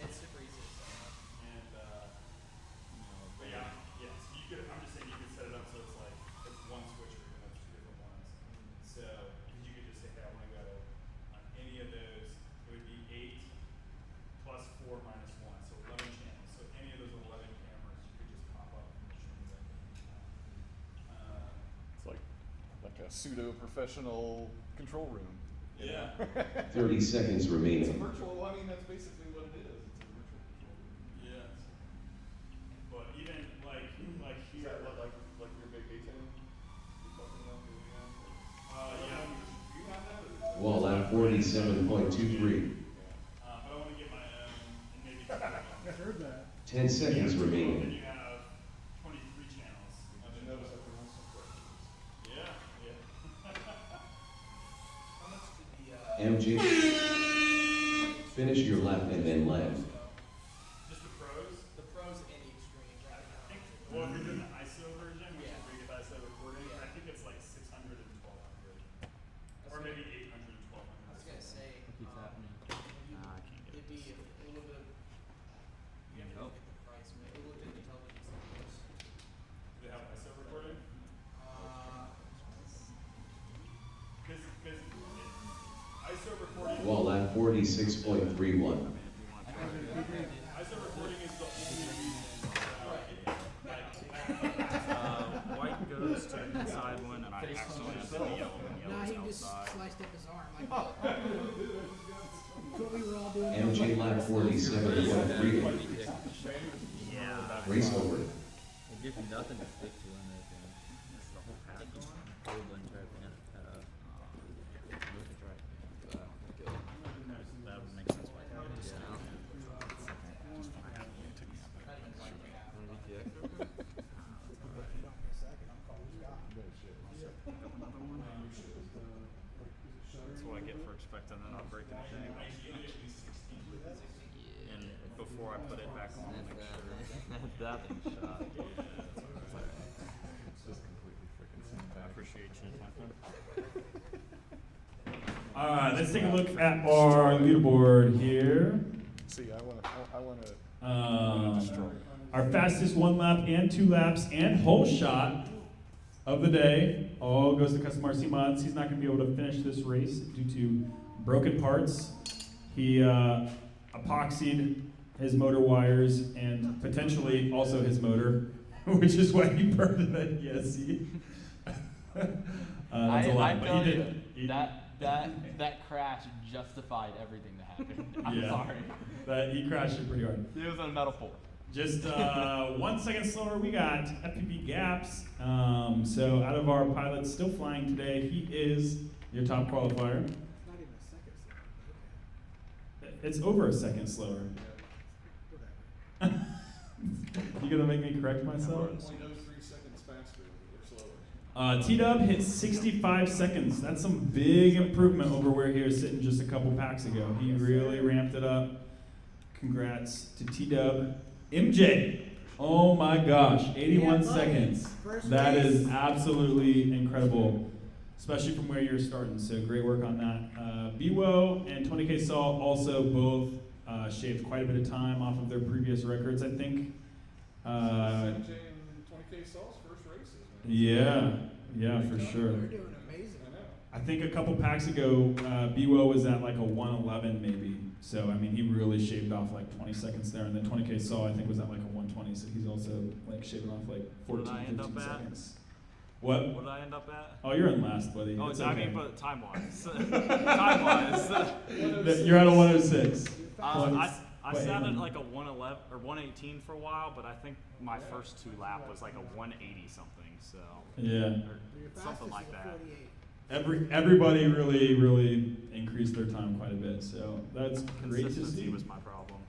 It's super easy to set up. And but yeah, yeah. So you could. I'm just saying you could set it up so it's like it's one switcher even though it's two different ones. So because you could just say, hey, I want to go on any of those. It would be 8 plus 4 minus 1, so 11 channels. So any of those 11 cameras you could just pop up and stream them each time. It's like a pseudo professional control room. you Yeah. know? 30 seconds It's a remaining. virtual. I mean, that's basically what it is. It's a virtual control room. Yeah. But even like Is here. that like your big A10? You're talking about moving on? Yeah. Do you have that? Or Wall at 47.23. But I want to get my own and maybe. I heard that. 10 seconds Then remaining. you have 23 channels. Did you notice that there was some questions? Yeah, yeah. How much did MJ, finish your lap and then land. Just the pros. the pros and the extremes? I think, well, if you're doing the ISO version, which Yeah. is where you get ISO recording, Yeah. I think it's like 600 and 1200. Or maybe 800 and 1200. I was gonna say, What keeps happening? Nah, I can't get it'd it. be a little bit of, you have to look at the price, man. It looked at the television studios. Do they have ISO recording? Because ISO recording. While at 46.31. ISO recording is the only reason. White goes to the inside one, and I accidentally have the yellow one. Nah, Yellow's he just outside. sliced up his arm like that. That's what we were all doing. MJ lap 47.3. Yeah. Race over. It gives you nothing to stick to in this game. This is the whole pack going. Totally right, man. That's right. That would make sense. Why can't I just Yeah. That's what I get for expecting an upgrade to the thing. And before I put it back on, make sure. That thing's shot. It's just completely freaking I appreciate you, Tampa. Alright, let's take a look at our leaderboard here. See, I wanna destroy it. Our fastest 1 lap and 2 laps and whole shot of the day all goes to Custom RC Mods. He's not going to be able to finish this race due to broken parts. He epoxied his motor wires and potentially also his motor, which is why he burned it at ESC. That's a lot, but he did. He- That crash justified everything that happened. I'm Yeah. sorry. But he crashed it pretty hard. It was on a metal pole. Just 1 second slower, we got FPV Gaps. So out of our pilots still flying today, he is your top qualifier. It's not even a second slower, but okay. It's over a second slower. Whatever. You gonna make me correct myself? 0.03 seconds faster or slower. T-Dub hit 65 seconds. That's some big improvement over where he was sitting just a couple packs ago. He really ramped it up. Congrats to T-Dub. MJ, oh my gosh, 81 Yeah, buddy. seconds. First That race. is absolutely incredible, especially from where you're starting. So great work on that. BWO and 20K Saul also both shaved quite a bit of time off of their previous records, I think. MJ and 20K Saul's first races, man. Yeah, for sure. They're doing amazing. I know. I think a couple packs ago, BWO was at like a 111 maybe. So, I mean, he really shaved off like 20 seconds there. And then 20K Saul, I think, was at like a 120. So he's also like shaving off like 14, What did I end 15 up at? seconds. What? What did I end up at? Oh, you're in last, buddy. Oh, It's I okay. mean, but time-wise. Time-wise. You're at a 106. I sat at like a 111 or 118 for a while, but I think my first 2 lap was like a 180 something, so Yeah. or Your something fastest like is a that. 48. Everybody really increased their time quite a bit. So that's great to Consistency see. was my problem.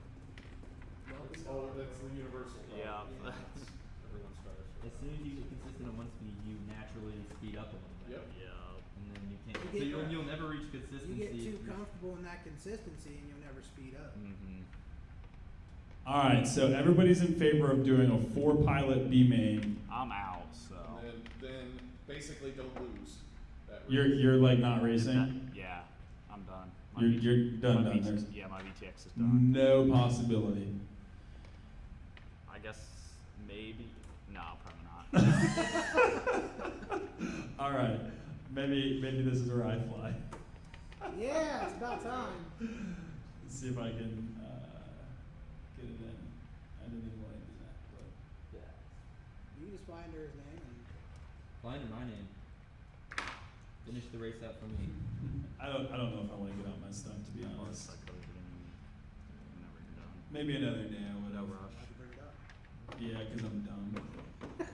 Oh, that's the universal problem. Yeah. Everyone starts. As soon as you get consistent on one speed, you naturally speed up a little bit. Yep. Yeah. And then you can't. You So get- you'll never reach You consistency. get too if you- comfortable in that consistency and you'll never speed up. Mm-hmm. All right. So everybody's in favor of doing a 4-pilot B main. I'm out, so. And then basically don't lose that race. You're like not Is racing. that- yeah, I'm done. You're done. My There's yeah, my VTX is done. no possibility. I guess maybe. No, probably not. All right, maybe this is where I fly. Yeah, it's about time. Let's see if I can get it in. I didn't even want to do that, but Yeah. You just fly under his name and Fly under my name. Finish the race out for me. I don't know if I want to get out my stuff, to be honest. Unless I could whenever you're done. Maybe another day or No whatever. rush. I can bring it up. Yeah, because I'm dumb. Just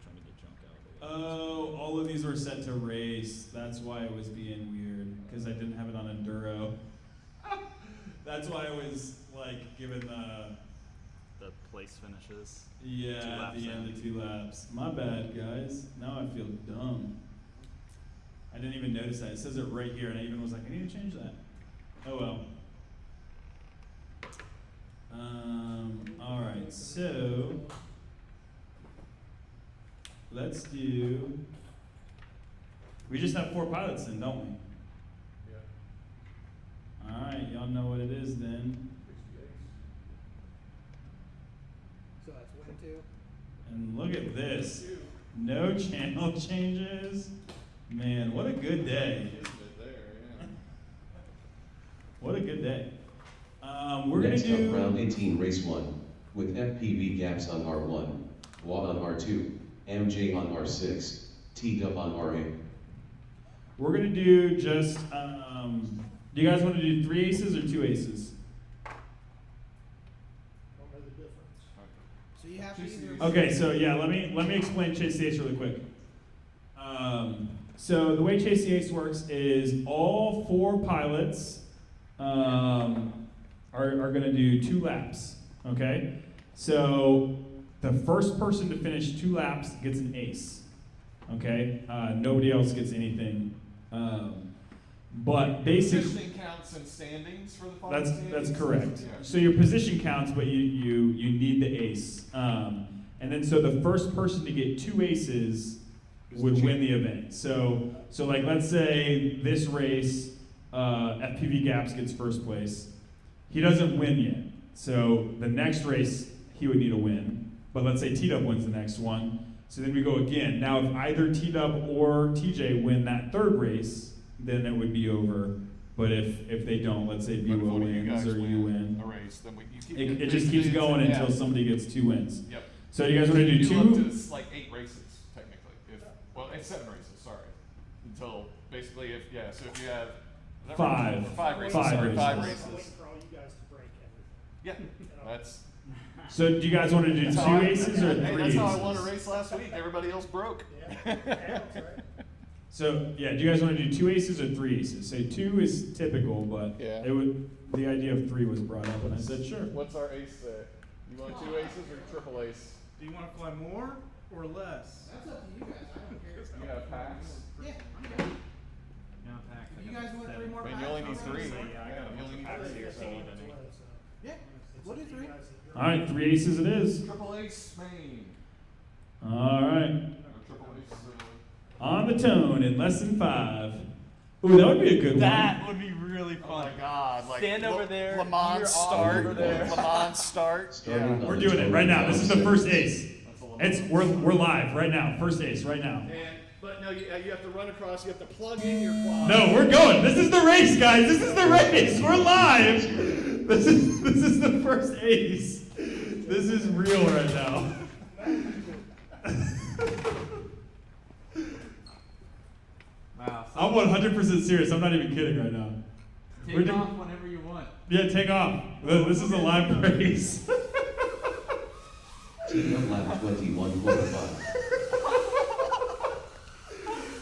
trying to get junk out of the way. Oh, all of these were set to race. That's why it was being weird, because I didn't have it on enduro. That's why I was like given The place finishes. 2 yeah at laps the end in. of 2 laps. My bad, guys. Now I feel dumb. I didn't even notice that. It says it right here, and I even was like, I need to change that. Oh well. All right, so let's do. We just have 4 pilots then, don't we? Yeah. All right, y'all know what it is then. So that's win 2. And look at this. No channel changes. Man, what a good day. Isn't it there? Yeah. What a good day. We're going Next to do. up, round 18, race 1, with FPV gaps on R1, WAD on R2, MJ on R6, T-Dub on R8. We're going to do just. Do you guys want to do 3 aces or 2 aces? Don't know the difference. So you have to Just either. use- Okay, so yeah, let me explain Chase the Ace really quick. So the way Chase the Ace works is all 4 pilots are going to do 2 laps. Okay, so the first person to finish 2 laps gets an ace. Okay, nobody else gets anything. But basically. Positioning counts in standings for the final That's standings? correct. Yeah. So your position counts, but you need the ace. And then so the first person to get 2 aces would win the event. So like let's say this race, FPV Gaps gets first place. He doesn't win yet. So the next race he would need a win. But let's say T-Dub wins the next one. So then we go again. Now if either T-Dub or TJ win that 3rd race, then it would be over. But if they don't, let's say But BWO if one of you wins guys or you win, a race, then you keep it just keeps going yeah. until somebody gets 2 wins. Yep. So you guys want to do You do up 2? to like 8 races technically. It's 7 races. Sorry. Until basically if so if you have is that 5. right? 5 races. 5 sorry, races. 5 I'm races. waiting for all you guys to break everything. Yeah. That's So do you guys want to do 2 that's how I- aces or 3 hey, aces? that's how I won a race last week. Everybody else broke. Yeah, that's right. So yeah, do you guys want to do 2 aces or 3 aces? So 2 is typical, but Yeah. the idea of 3 was brought up, and I said sure. What's our ace say? You want 2 aces or triple ace? Do you want to fly more or less? That's up to you guys. I don't care. You have packs. Yeah, I'm good. No, pack. If you guys want 3 more But packs, you only need I'm ready. 3. Yeah, I got a You bunch only of need packs 3. here, so you need any. Yeah, we'll do 3. All right, 3 aces it is. Triple ace Spain. All right, Or triple ace. on the tone in less than 5. Ooh, that would be a good That would be really Oh my fun. God! Like Stand over there, Le Mans you're start. over there. Le Mans start. Starting Yeah. on one. We're the doing it right now. This is the first ace. That's a little. It's we're live right now. First ace right now. But no, you have to run across, you have to plug in your quad. No, we're going. This is the race, guys. This is the race. We're live. This is the first ace. This is real right now. Wow. I'm 100% serious. I'm not even kidding right now. We're Take do- off whenever you want. Yeah, take off. This is a live race. T-Dub lap 21.5.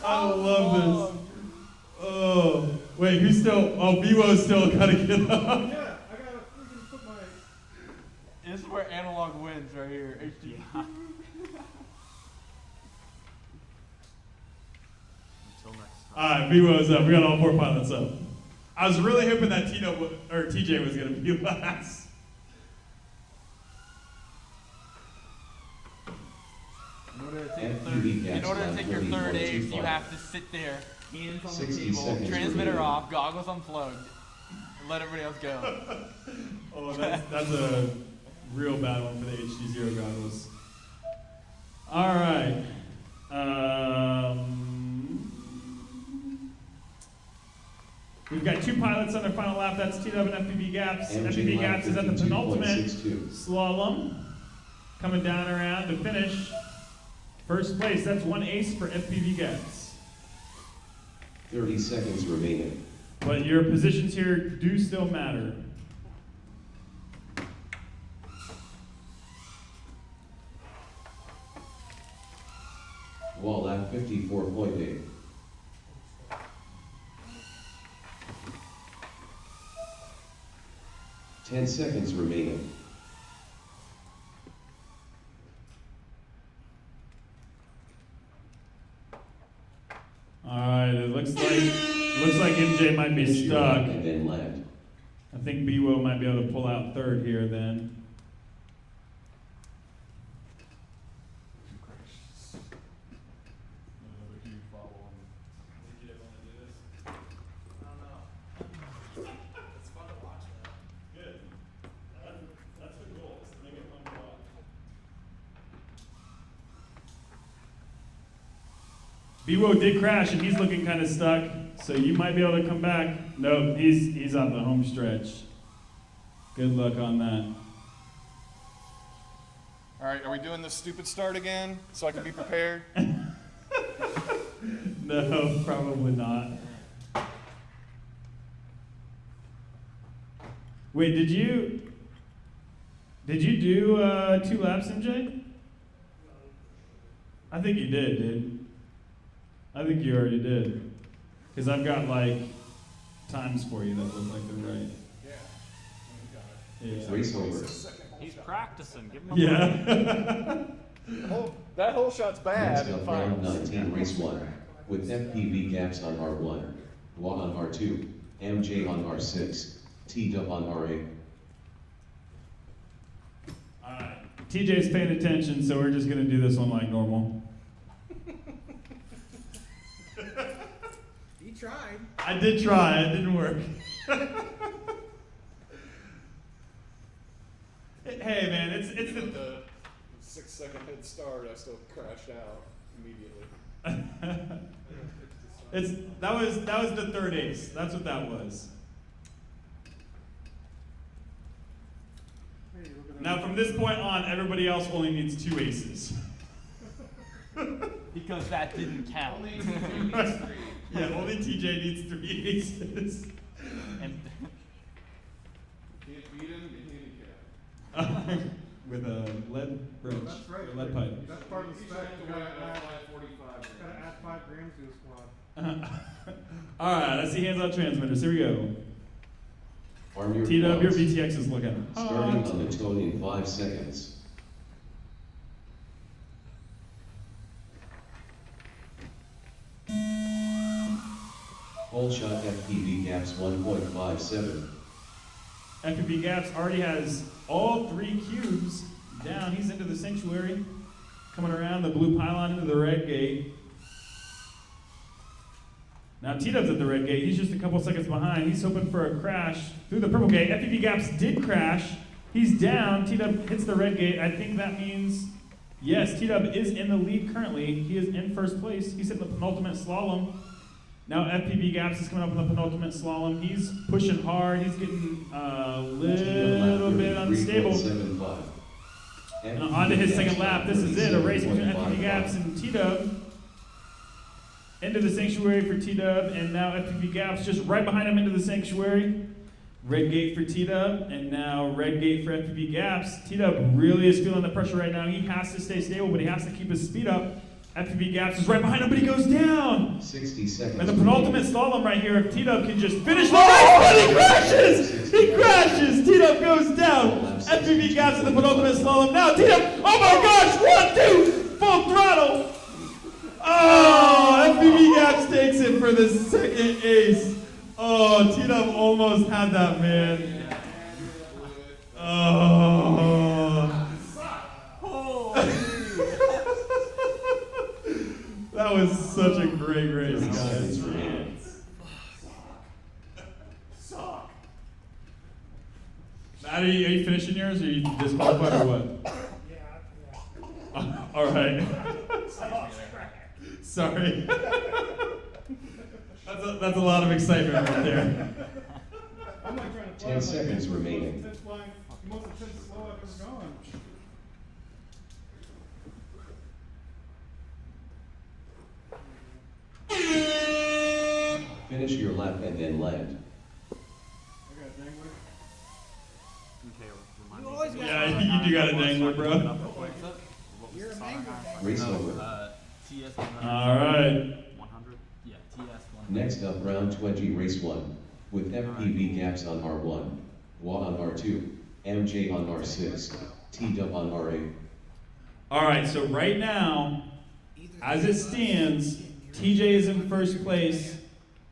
I love this. Oh, wait, who's still? Oh, BWO's still gotta get up. Yeah, I gotta freaking put my. This is where analog wins right here. HD. Until next time. All right, BWO's up. We got all 4 pilots up. I was really hoping that TJ was gonna be last. In order to take FPV In gaps order to lap take your third ace, you 30.25. have to sit there, hands on the 60 table, seconds transmitter remaining. off, goggles unplugged, and let everybody else go. Oh, that's a real bad one for the HD0 goggles. All right. We've got two pilots on their final lap. That's TW and FPV Gaps. MJ FPV lap Gaps is at the penultimate 52.62. slalom, coming down around to finish first place. That's one ace for FPV Gaps. 30 seconds remaining. But your positions here do still matter. Wall lap 54.8. Ten seconds remaining. All right, it looks like MJ might be Finish your stuck. lap and then land. I think BWO might be able to pull out third here then. Another huge bobble on Did you want to do this? I don't know. It's fun to watch though. Good. That's the goal, is to make it fun to watch. BWO did crash and he's looking kind of stuck, so you might be able to come back. Nope, he's on the home stretch. Good luck on that. All right, are we doing this stupid start again so I can be prepared? No, probably not. Wait, did you do 2 laps, MJ? I think you did, dude. I think you already did. Because I've got like times for you that look like they're right. Yeah. Race over. He's practicing. Give him a Yeah. That whole shot's bad Next in up, round finals. 19, race 1. With FPV Gaps on R1, Wah on R2, MJ on R6, T-Dub on R8. Alright. TJ's paying attention, so we're just gonna do this one like normal. He tried. I did try, it didn't work. Hey man, it's With the the 6-second head start, I still crashed out immediately. that was the third ace. That's what that was. Hey, look at that. Now from this point on, everybody else only needs 2 aces. Because that didn't count. Yeah, only TJ needs 3 aces. And Can't beat him, get handicapped. With a lead bridge, That's right. or lead pipe. That's part of the spec. You Gotta gotta add, fly 45. gotta add 5 grams to the squad. All right, I see hands on transmitters. Here we go. Arm your T-Dub, your quads. VTX is looking Starting hot. on the tone in 5 seconds. Whole shot FPV Gaps 1.57. FPV Gaps already has all 3 cubes down. He's into the sanctuary, coming around the blue pylon into the red gate. Now T-Dub's at the red gate. He's just a couple seconds behind. He's hoping for a crash through the purple gate. FPV Gaps did crash. He's down. T-Dub hits the red gate. I think that means, yes, T-Dub is in the lead currently. He is in first place. He's in the penultimate slalom. Now FPV Gaps is coming up in the penultimate slalom. He's pushing hard. He's getting a little bit unstable. And on to his second lap. This is it, a race between FPV Gaps and T-Dub. Into the sanctuary for T-Dub, and now FPV Gaps just right behind him into the sanctuary. Red gate for T-Dub, and now red gate for FPV Gaps. T-Dub really is feeling the pressure right now. He has to stay stable, but he has to keep his speed up. FPV Gaps is right behind him, but he goes down. 60 seconds. And the penultimate slalom right here, if T-Dub can just finish the race, but he crashes! He crashes! T-Dub goes down. FPV Gaps in the penultimate slalom. Now T-Dub, oh my gosh, 1, 2, full throttle! Oh, FPV Gaps takes it for the second ace. Oh, T-Dub almost had that, man. Oh. That was such a great race, 30 seconds guys. remaining. Suck. Matt, are you finishing yours, or are you disqualified, or what? Yeah. All right. Sorry. That's a lot of excitement right there. I'm like trying to 10 seconds remaining. That's why most intense slow I've ever gone. Finish your lap and then land. I got a dangler. Okay, remind You me. always got Yeah, you do got a dangler, bro. You're a mango fan. Race over. TS All right. 100? Yeah, TS 100. Next up, round 20, race 1. With FPV gaps on R1, WA on R2, MJ on R6, T-Dub on R8. All right, so right now, as it stands, TJ is in first place,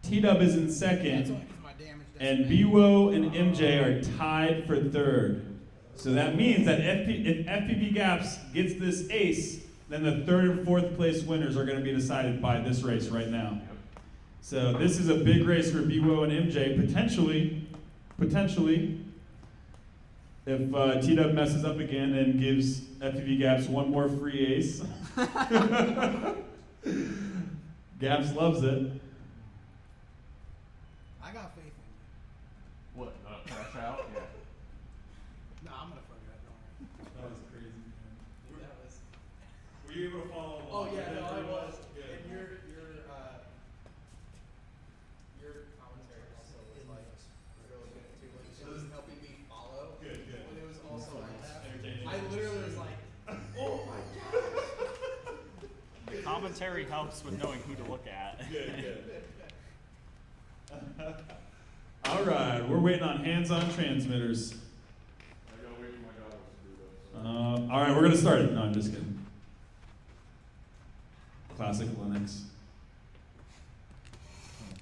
T-Dub is in That's second, only 'cause my damage doesn't and BWO and MJ are tied for third. So that means that if FPV Gaps gets this ace, then the third and fourth place winners are going to be decided by this race right now. So this is a big race for BWO and MJ, potentially, if T-Dub messes up again and gives FPV Gaps one more free ace. Gaps loves it. I got faith in you. What? Crash out? Yeah. No, I'm gonna fuck it up. Don't worry. That was crazy, man. That was. Were you able to follow along? Oh yeah, no, I was. Good. And your commentary also was like really good too. Like it was helping me follow. Good. But it was also like that. Entertaining. I literally was like, oh my gosh. The commentary helps with knowing who to look at. Good. All right, we're waiting on hands-on transmitters. I gotta wait for my goggles to do that. All right, we're gonna start it. No, I'm just kidding. Classic Linux.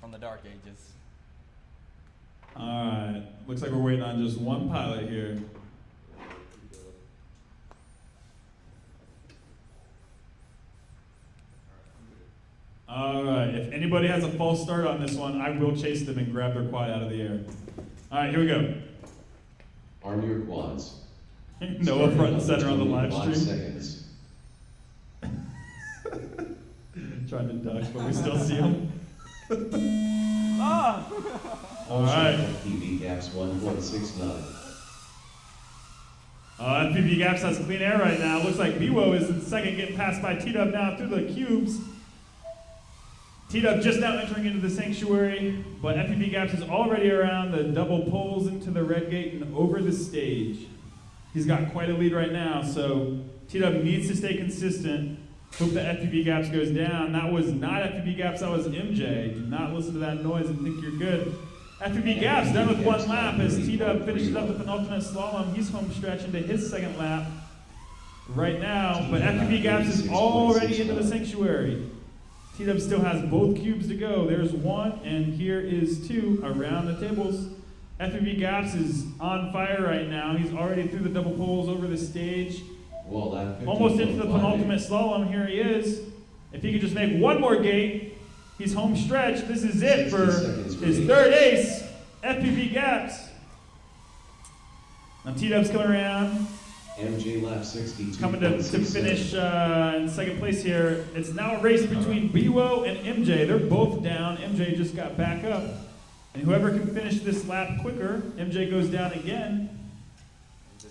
From the dark ages. All right, looks like we're waiting on just one pilot here. All right, if anybody has a false start on this one, I will chase them and grab their quad out of the air. All right, here we go. Arm your quads. Noah front and center on the live 5 stream. seconds. Trying to duck, but we still see him. Ah! All right. FPV gaps 1.69. FPV Gaps has clean air right now. Looks like BWO is in second, getting passed by T-Dub now through the cubes. T-Dub just now entering into the sanctuary, but FPV Gaps is already around the double poles into the red gate and over the stage. He's got quite a lead right now, so T-Dub needs to stay consistent. Hope that FPV Gaps goes down. That was not FPV Gaps, that was MJ. Do not listen to that noise and think you're good. FPV Gaps done with one lap as T-Dub finishes up the penultimate slalom. He's home stretch into his second lap right now, but FPV Gaps is already into the sanctuary. T-Dub still has both cubes to go. There's one, and here is two around the tables. FPV Gaps is on fire right now. He's already through the double poles over the stage. Well, lap Almost into the 15.58. penultimate slalom. Here he is. If he could just make one more gate, he's home stretch. This is it 60 for seconds his remaining. third ace. FPV Gaps. Now T-Dub's coming around. MJ lap 62. Coming to finish in second place here. It's now a race between BWO and MJ. They're both down. MJ just got back up. And whoever can finish this lap quicker, MJ goes down again,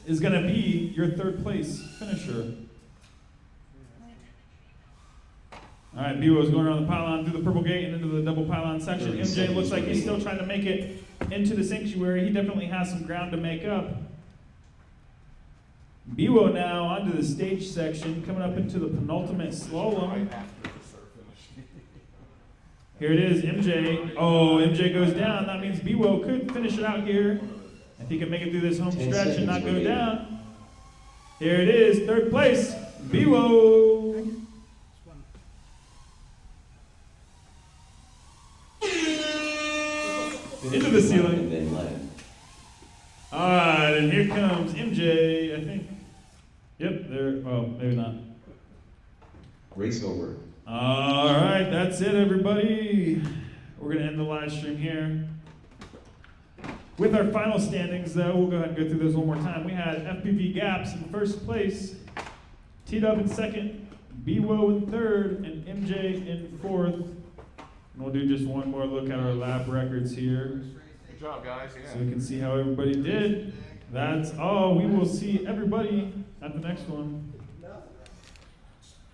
is going to be your third place finisher. All right, BWO's going around the pylon through the purple gate and into the double pylon section. MJ looks like he's still trying to make it into the sanctuary. He definitely has some ground to make up. BWO now onto the stage section, coming up into the penultimate slalom. Here it is, MJ. Oh, MJ goes down. That means BWO could finish it out here. If he can make it through this home 10 stretch and not seconds go remaining. down. Here it is, third place, BWO. Into the ceiling. And then land. All right, and here comes MJ, I think. Yep, there, oh, maybe not. Race over. All right, that's it, everybody. We're going to end the live stream here. With our final standings, though, we'll go ahead and go through those one more time. We had FPV Gaps in first place, T-Dub in second, BWO in third, and MJ in fourth. And we'll do just one more look at our lap records here, Good job, guys. so we can see how everybody did. That's all. We will see everybody at the next one.